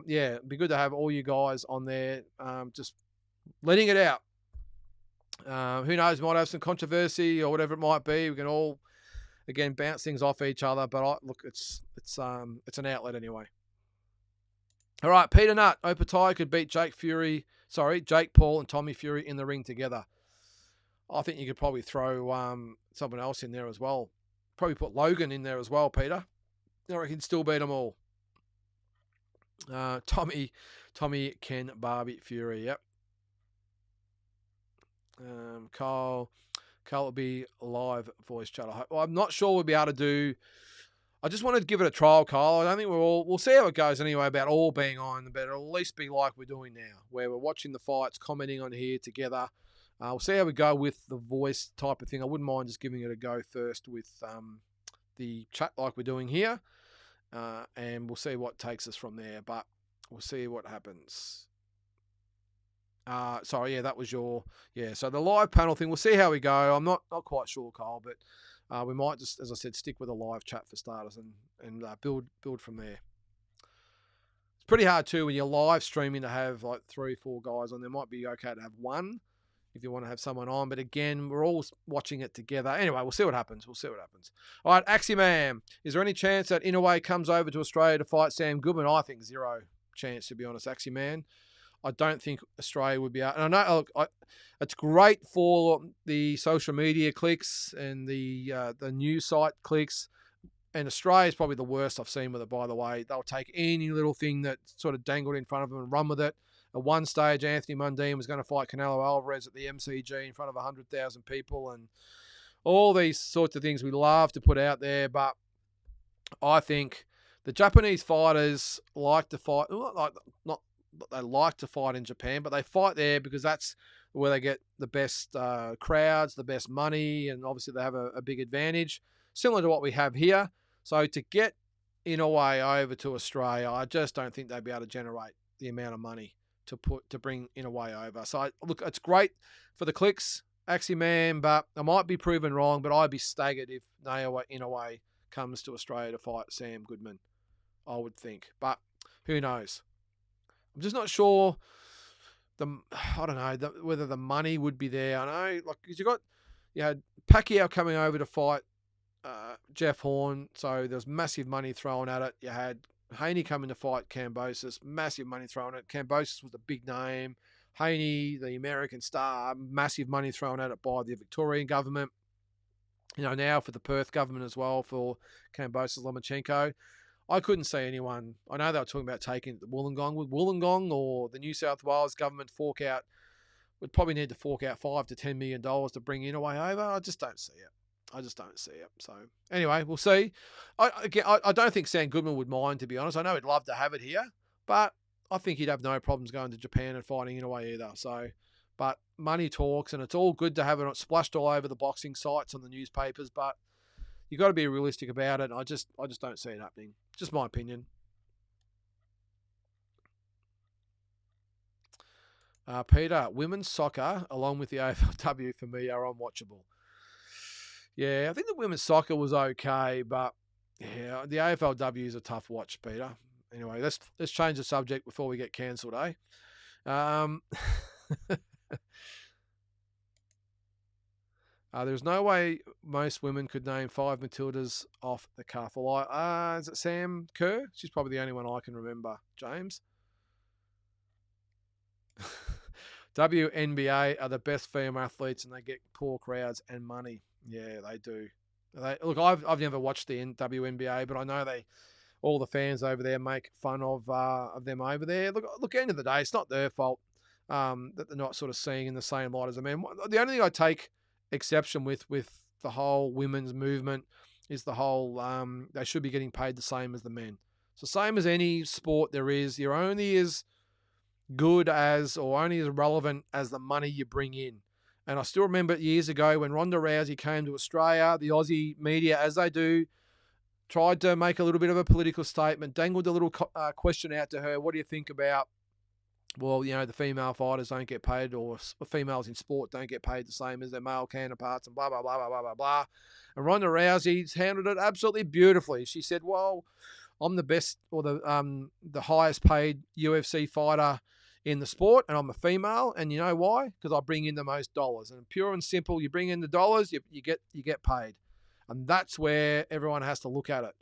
yeah, it'd be good to have all you guys on there, just letting it out. Who knows? Might have some controversy or whatever it might be. We can all, again, bounce things off each other. But look, it's an outlet anyway. All right, Peter Nutt, Opatai could beat Jake Paul and Tommy Fury in the ring together. I think you could probably throw someone else in there as well. Probably put Logan in there as well, Peter. I reckon he'd still beat them all. Tommy can Barbie Fury, yep. Carl will be live voice chat. I'm not sure we'll be able to do. I just wanted to give it a trial, Kyle. I don't think we'll see how it goes anyway about all being on, but it'll at least be like we're doing now, where we're watching the fights, commenting on here together. We'll see how we go with the voice type of thing. I wouldn't mind just giving it a go first with the chat like we're doing here, and we'll see what takes us from there, but we'll see what happens. Sorry, yeah, that was so the live panel thing, we'll see how we go. I'm not quite sure, Kyle, but we might just, as I said, stick with a live chat for starters and build from there. It's pretty hard too when you're live streaming to have like 3 or 4 guys on. There might be okay to have one if you want to have someone on, but again, we're all watching it together. Anyway, we'll see what happens. All right, Aximan, is there any chance that Inoue comes over to Australia to fight Sam Goodman? I think 0 chance, to be honest, Aximan. I don't think Australia would be out. And I know it's great for the social media clicks and the news site clicks. And Australia is probably the worst I've seen with it, by the way. They'll take any little thing that sort of dangled in front of them and run with it. At one stage, Anthony Mundine was going to fight Canelo Alvarez at the MCG in front of 100,000 people, and all these sorts of things we love to put out there. But I think the Japanese fighters like to fight, not they like to fight in Japan, but they fight there because that's where they get the best crowds, the best money, and obviously they have a big advantage, similar to what we have here. So to get Inoue over to Australia, I just don't think they'd be able to generate the amount of money to bring Inoue over. So look, it's great for the clicks, Aximan, but I might be proven wrong, but I'd be staggered if Inoue comes to Australia to fight Sam Goodman, I would think. But who knows? I'm just not sure. I don't know whether the money would be there. I know, like, because you had Pacquiao coming over to fight Jeff Horn, so there's massive money thrown at it. You had Haney coming to fight Kambosos, massive money thrown at it. Kambosos was a big name. Haney, the American star, massive money thrown at it by the Victorian government. Now for the Perth government as well for Kambosos Lomachenko. I couldn't see anyone. I know they were talking about taking it to Wollongong. Would Wollongong or the New South Wales government would probably need to fork out $5 to $10 million to bring Inaway over? I just don't see it. So anyway, we'll see. I don't think Sam Goodman would mind, to be honest. I know he'd love to have it here, but I think he'd have no problems going to Japan and fighting Inaway either. So, but money talks, and it's all good to have it splashed all over the boxing sites on the newspapers, but you got to be realistic about it. I just don't see it happening. Just my opinion. Peter, women's soccer, along with the AFLW, for me, are unwatchable. Yeah, I think the women's soccer was okay, but yeah, the AFLW is a tough watch, Peter. Anyway, let's change the subject before we get cancelled, eh? There's no way most women could name 5 Matildas off the cuff. Well, is it Sam Kerr? She's probably the only one I can remember. James? WNBA are the best female athletes, and they get poor crowds and money. Yeah, they do. Look, I've never watched the WNBA, but I know all the fans over there make fun of them over there. Look, at the end of the day, it's not their fault that they're not sort of seeing in the same light as the men. The only thing I take exception with the whole women's movement is the whole they should be getting paid the same as the men. So same as any sport there is, you're only as good as or only as relevant as the money you bring in. And I still remember years ago when Ronda Rousey came to Australia, the Aussie media, as they do, tried to make a little bit of a political statement, dangled a little question out to her. What do you think about, well, the female fighters don't get paid, or females in sport don't get paid the same as their male counterparts, and blah, blah, blah, blah, blah, blah, blah. And Ronda Rousey's handled it absolutely beautifully. She said, well, I'm the best or the highest paid UFC fighter in the sport, and I'm a female, and you know why? Because I bring in the most dollars. And pure and simple, you bring in the dollars, you get paid. And that's where everyone has to look at it.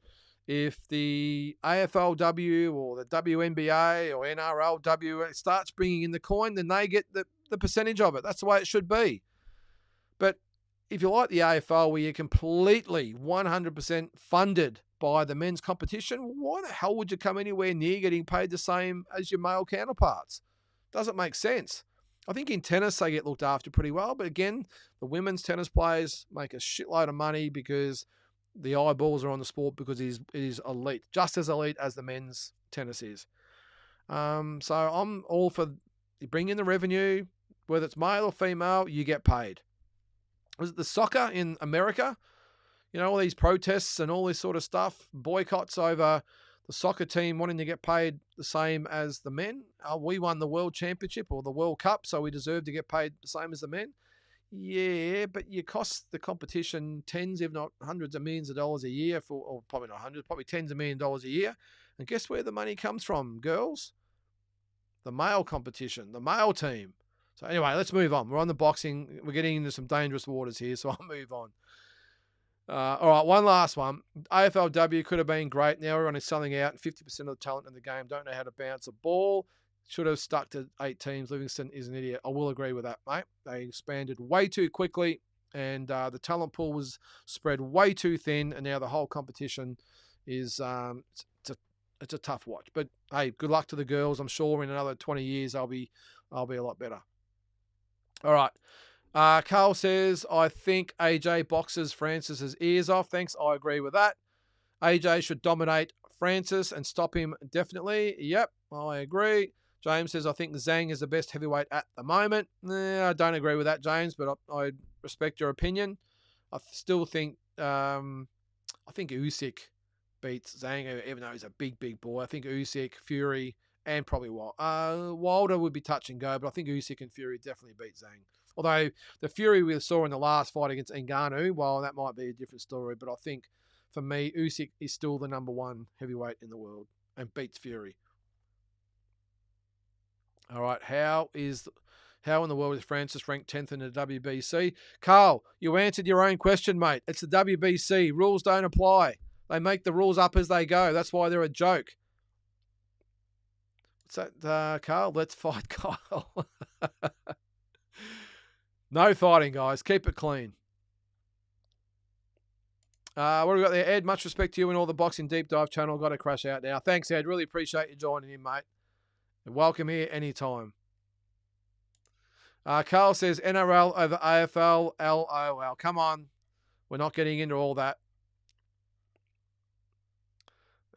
If the AFLW or the WNBA or NRLW starts bringing in the coin, then they get the percentage of it. That's the way it should be. But if you like the AFL, where you're completely 100% funded by the men's competition, why the hell would you come anywhere near getting paid the same as your male counterparts? Doesn't make sense. I think in tennis they get looked after pretty well, but again, the women's tennis players make a shitload of money because the eyeballs are on the sport because it is elite, just as elite as the men's tennis is. So I'm all for you bring in the revenue, whether it's male or female, you get paid. Was it the soccer in America? All these protests and all this sort of stuff, boycotts over the soccer team wanting to get paid the same as the men. We won the World Championship or the World Cup, so we deserve to get paid the same as the men. Yeah, but you cost the competition tens, if not hundreds of millions of dollars a year or probably not hundreds, probably tens of millions of dollars a year. And guess where the money comes from, girls? The male competition, the male team. So anyway, let's move on. We're on the boxing. We're getting into some dangerous waters here, so I'll move on. All right, one last one. AFLW could have been great. Now everyone is selling out, and 50% of the talent in the game don't know how to bounce a ball. Should have stuck to 8 teams. Livingston is an idiot. I will agree with that, mate. They expanded way too quickly, and the talent pool was spread way too thin, and now the whole competition is it's a tough watch. But hey, good luck to the girls. I'm sure in another 20 years I'll be a lot better. All right. Carl says, I think AJ boxes Francis's ears off. Thanks. I agree with that. AJ should dominate Francis and stop him definitely. Yep, I agree. James says, I think Zhang is the best heavyweight at the moment. I don't agree with that, James, but I respect your opinion. I still think Usyk beats Zhang, even though he's a big, big boy. I think Usyk, Fury, and probably Wilder would be touch and go, but I think Usyk and Fury definitely beat Zhang. Although the Fury we saw in the last fight against Ngannou, well, that might be a different story, but I think for me, Usyk is still the number 1 heavyweight in the world and beats Fury. All right, how in the world is Francis ranked 10th in the WBC? Carl, you answered your own question, mate. It's the WBC. Rules don't apply. They make the rules up as they go. That's why they're a joke. What's that, Carl? Let's fight Kyle. No fighting, guys. Keep it clean. What do we got there, Ed? Much respect to you and all the Boxing Deep Dive channel. Got to crash out now. Thanks, Ed. Really appreciate you joining in, mate. And welcome here anytime. Carl says NRL over AFL. LOL. Come on. We're not getting into all that.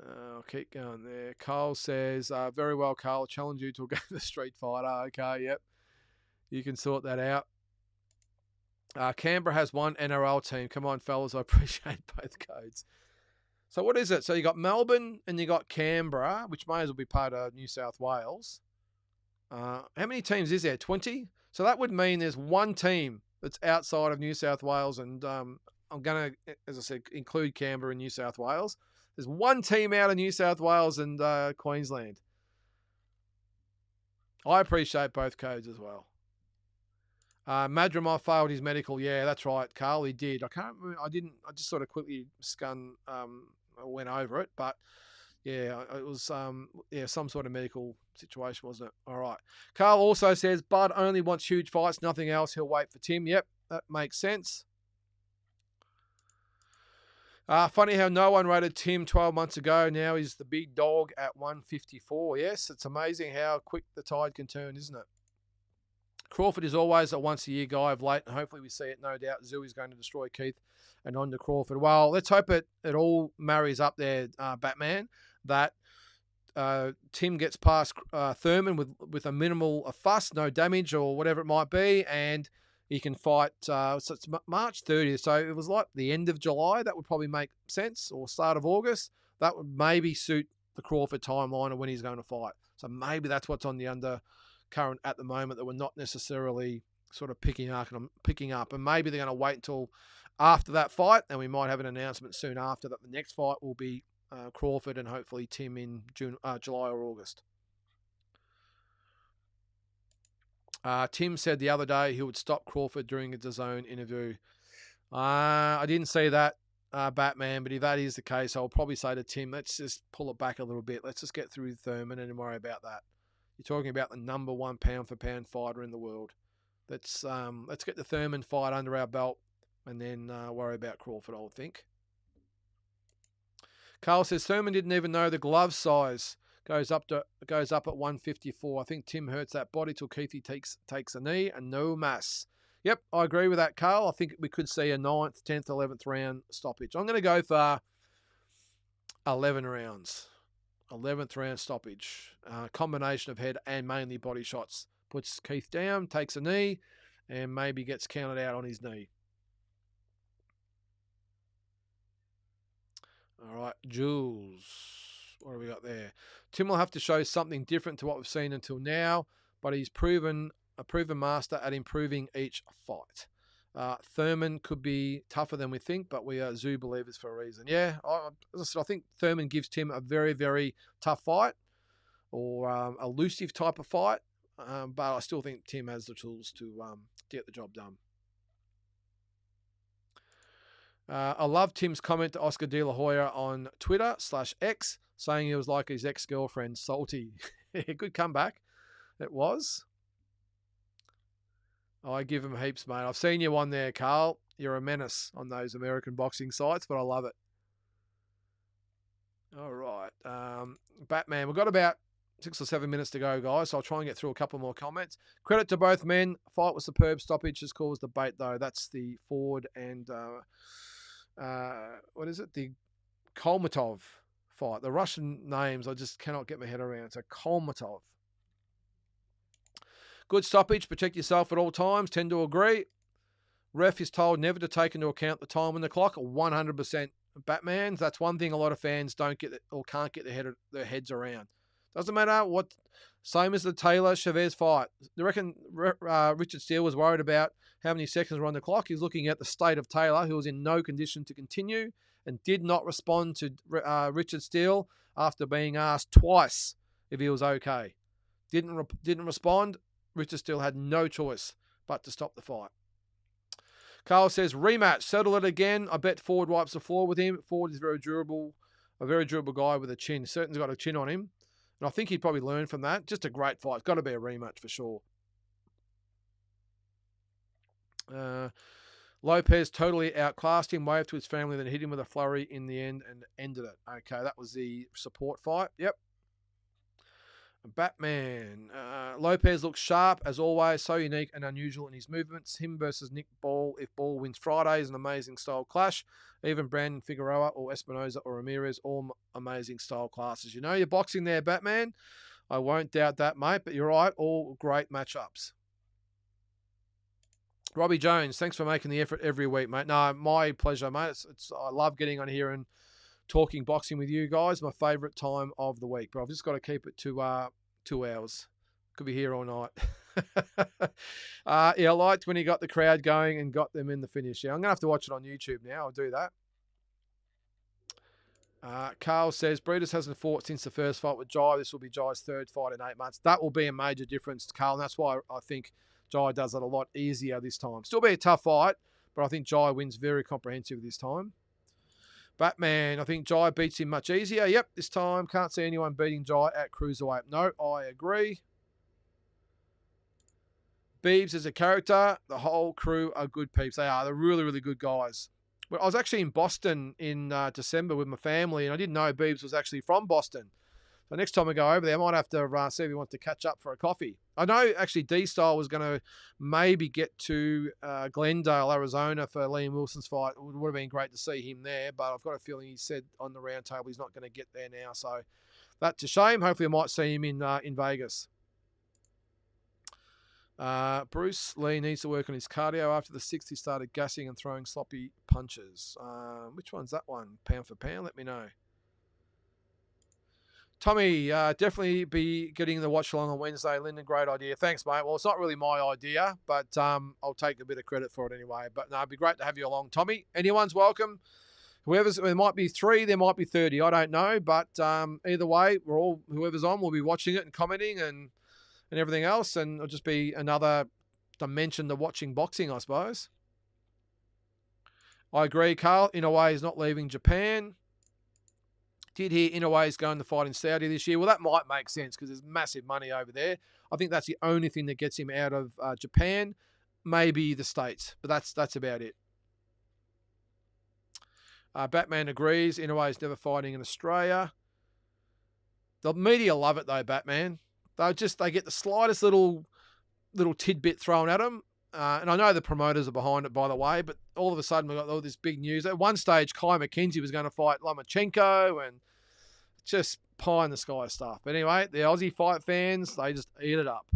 I'll keep going there. Carl says, very well, Carl. Challenge you to go to the Street Fighter. Okay, yep. You can sort that out. Canberra has one NRL team. Come on, fellas. I appreciate both codes. So what is it? So you got Melbourne and you got Canberra, which may as well be part of New South Wales. How many teams is there? 20? So that would mean there's one team that's outside of New South Wales. And I'm going to, as I said, include Canberra and New South Wales. There's one team out of New South Wales and Queensland. I appreciate both codes as well. Madrimov failed his medical. Yeah, that's right, Carl. He did. I can't remember. I just sort of quickly went over it, but yeah, it was some sort of medical situation, wasn't it? All right. Carl also says Bud only wants huge fights, nothing else. He'll wait for Tim. Yep, that makes sense. Funny how no one rated Tim 12 months ago. Now he's the big dog at 154. Yes, it's amazing how quick the tide can turn, isn't it? Crawford is always a once-a-year guy of late, and hopefully we see it, no doubt. Zoo is going to destroy Keith and on to Crawford. Well, let's hope it all marries up there, Batman, that Tim gets past Thurman with a minimal fuss, no damage or whatever it might be, and he can fight. So it's March 30th, so it was like the end of July. That would probably make sense, or start of August. That would maybe suit the Crawford timeline of when he's going to fight. So maybe that's what's on the undercurrent at the moment that we're not necessarily sort of picking up, and maybe they're going to wait until after that fight, and we might have an announcement soon after that the next fight will be Crawford and hopefully Tim in July or August. Tim said the other day he would stop Crawford during a DAZN interview. I didn't see that, Batman, but if that is the case, I'll probably say to Tim, let's just pull it back a little bit. Let's just get through Thurman and worry about that. You're talking about the number one pound-for-pound fighter in the world. Let's get the Thurman fight under our belt and then worry about Crawford, I would think. Carl says Thurman didn't even know the glove size goes up at 154. I think Tim hurts that body till Keithy takes a knee and no mass. Yep, I agree with that, Carl. I think we could see a 9th, 10th, 11th round stoppage. I'm going to go for 11 rounds. 11th round stoppage. Combination of head and mainly body shots. Puts Keith down, takes a knee, and maybe gets counted out on his knee. All right, Jules. What have we got there? Tim will have to show something different to what we've seen until now, but he's a proven master at improving each fight. Thurman could be tougher than we think, but we are Zoo believers for a reason. Yeah, I think Thurman gives Tim a very, very tough fight or elusive type of fight, but I still think Tim has the tools to get the job done. I love Tim's comment to Oscar De La Hoya on Twitter /X saying he was like his ex-girlfriend, salty. Good comeback. It was. I give him heaps, mate. I've seen you on there, Carl. You're a menace on those American boxing sites, but I love it. All right. Batman, we've got about 6 or 7 minutes to go, guys, so I'll try and get through a couple more comments. Credit to both men. Fight was superb. Stoppage has caused debate, though. That's the Ford and... what is it? The Kolmatov fight. The Russian names, I just cannot get my head around. So Kolmatov. Good stoppage. Protect yourself at all times. Tend to agree. Ref is told never to take into account the time on the clock. 100% Batman. That's one thing a lot of fans don't get or can't get their heads around. Doesn't matter what. Same as the Taylor Chavez fight. You reckon Richard Steele was worried about how many seconds were on the clock? He's looking at the state of Taylor, who was in no condition to continue and did not respond to Richard Steele after being asked twice if he was okay. Didn't respond. Richard Steele had no choice but to stop the fight. Carl says, rematch, settle it again. I bet Ford wipes the floor with him. Ford is very durable, a very durable guy with a chin. Certainly's got a chin on him. And I think he'd probably learn from that. Just a great fight. It's got to be a rematch for sure. Lopez totally outclassed him, waved to his family, then hit him with a flurry in the end and ended it. Okay, that was the support fight. Yep. Batman. Lopez looks sharp, as always, so unique and unusual in his movements. Him versus Nick Ball, if Ball wins Friday, is an amazing style clash. Even Brandon Figueroa or Espinoza or Ramirez, all amazing style classes. You know your boxing there, Batman. I won't doubt that, mate, but you're right, all great matchups. Robbie Jones, thanks for making the effort every week, mate. No, my pleasure, mate. I love getting on here and talking boxing with you guys. My favourite time of the week, but I've just got to keep it to 2 hours. Could be here all night. Yeah, I liked when he got the crowd going and got them in the finish. Yeah, I'm going to have to watch it on YouTube now. I'll do that. Carl says, Breeders hasn't fought since the first fight with Jai. This will be Jai's third fight in 8 months. That will be a major difference, Carl, and that's why I think Jai does it a lot easier this time. Still be a tough fight, but I think Jai wins very comprehensive this time. Batman, I think Jai beats him much easier. Yep, this time can't see anyone beating Jai at cruiserweight. No, I agree. Beebs is a character. The whole crew are good peeps. They are. They're really, really good guys. Well, I was actually in Boston in December with my family, and I didn't know Beebs was actually from Boston. So next time I go over there, I might have to see if he wants to catch up for a coffee. I know actually D-Style was going to maybe get to Glendale, Arizona for Liam Wilson's fight. It would have been great to see him there, but I've got a feeling he said on the round table he's not going to get there now. So that's a shame. Hopefully I might see him in Vegas. Bruce Lee needs to work on his cardio. After the 6th, he started gassing and throwing sloppy punches. Which one's that one? Pound for pound? Let me know. Tommy, definitely be getting the watch along on Wednesday. Lynden, great idea. Thanks, mate. Well, it's not really my idea, but I'll take a bit of credit for it anyway. But no, it'd be great to have you along, Tommy. Anyone's welcome. There might be 3, there might be 30. I don't know, but either way, whoever's on will be watching it and commenting and everything else, and it'll just be another dimension to watching boxing, I suppose. I agree, Carl. Inoue is not leaving Japan. Did hear Inoue's going to fight in Saudi this year. Well, that might make sense because there's massive money over there. I think that's the only thing that gets him out of Japan. Maybe the States, but that's about it. Batman agrees. Inoue's never fighting in Australia. The media love it though, Batman. They get the slightest little tidbit thrown at them. And I know the promoters are behind it, by the way, but all of a sudden we've got all this big news. At one stage, Kai McKenzie was going to fight Lomachenko and just pie in the sky stuff. But anyway, the Aussie fight fans, they just eat it up.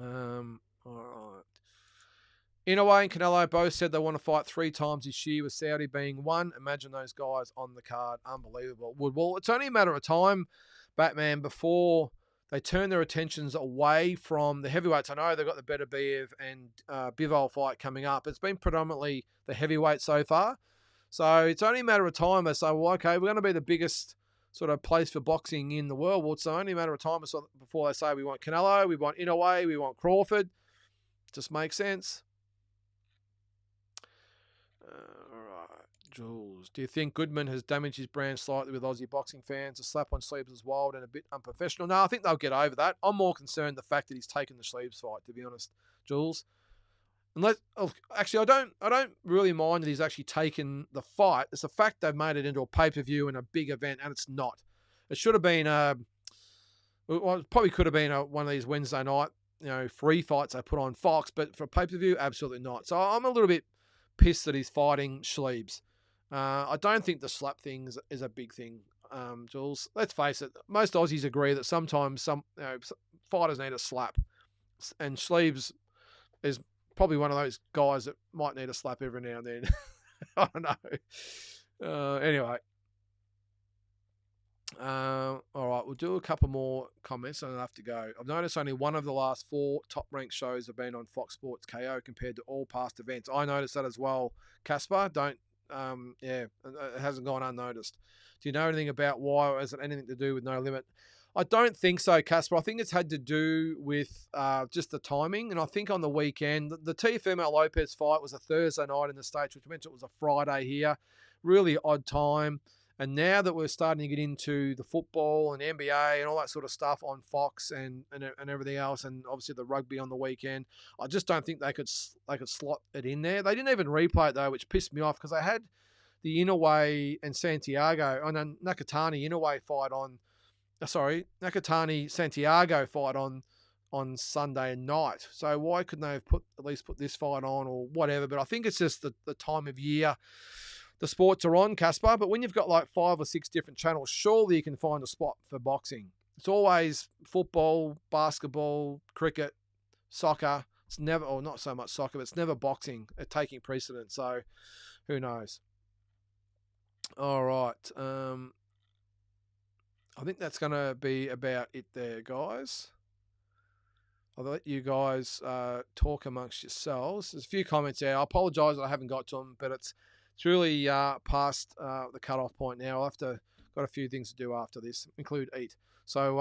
All right. Inoue and Canelo both said they want to fight 3 times this year, with Saudi being one. Imagine those guys on the card. Unbelievable. Well, it's only a matter of time, Batman, before they turn their attentions away from the heavyweights. I know they've got the Beterbiev and Bivol fight coming up. It's been predominantly the heavyweight so far. So it's only a matter of time. They say, well, okay, we're going to be the biggest sort of place for boxing in the world. Well, it's only a matter of time before they say we want Canelo, we want Inoue, we want Crawford. Just makes sense. All right, Jules. Do you think Goodman has damaged his brand slightly with Aussie boxing fans? A slap on sleeves is wild and a bit unprofessional. No, I think they'll get over that. I'm more concerned the fact that he's taken the sleeves fight, to be honest, Jules. Actually, I don't really mind that he's actually taken the fight. It's the fact they've made it into a pay-per-view and a big event, and it's not. It should have been it probably could have been one of these Wednesday night, free fights they put on Fox, but for pay-per-view, absolutely not. So I'm a little bit pissed that he's fighting Schliebs. I don't think the slap thing is a big thing, Jules. Let's face it, most Aussies agree that sometimes some fighters need a slap, and Schliebs is probably one of those guys that might need a slap every now and then. I don't know. Anyway. All right, we'll do a couple more comments and I'll have to go. I've noticed only one of the last 4 top-ranked shows have been on Fox Sports KO compared to all past events. I noticed that as well, Caspar. It hasn't gone unnoticed. Do you know anything about why, or has it anything to do with No Limit? I don't think so, Caspar. I think it's had to do with just the timing. And I think on the weekend, the Teofimo Lopez fight was a Thursday night in the States, which meant it was a Friday here. Really odd time. And now that we're starting to get into the football and NBA and all that sort of stuff on Fox and everything else, and obviously the rugby on the weekend, I just don't think they could slot it in there. They didn't even replay it though, which pissed me off because they had the Inouye and Santiago, and then Nakatani Inouye fight on. Nakatani Santiago fight on Sunday night. So why couldn't they have at least put this fight on or whatever? But I think it's just the time of year the sports are on, Caspar. But when you've got like 5 or 6 different channels, surely you can find a spot for boxing. It's always football, basketball, cricket, soccer. It's never, or not so much soccer, but it's never boxing taking precedence. So who knows? All right. I think that's going to be about it there, guys. I'll let you guys talk amongst yourselves. There's a few comments there. I apologise that I haven't got to them, but it's really past the cutoff point now. Got a few things to do after this, include eat. So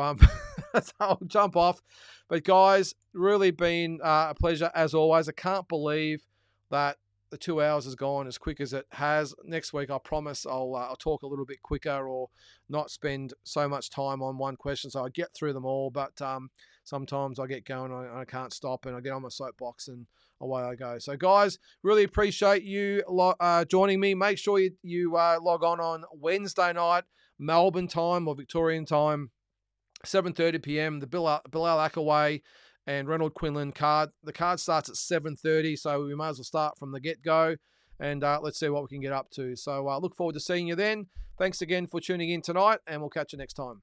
I'll jump off. But guys, really been a pleasure as always. I can't believe that the 2 hours has gone as quick as it has. Next week, I promise I'll talk a little bit quicker or not spend so much time on one question, so I get through them all. But sometimes I get going and I can't stop, and I get on my soapbox and away I go. So guys, really appreciate you joining me. Make sure you log on Wednesday night, Melbourne time or Victorian time, 7:30 p.m. The Bilal Akaway and Reynold Quinlan card. The card starts at 7:30, so we may as well start from the get-go, and let's see what we can get up to. So look forward to seeing you then. Thanks again for tuning in tonight, and we'll catch you next time.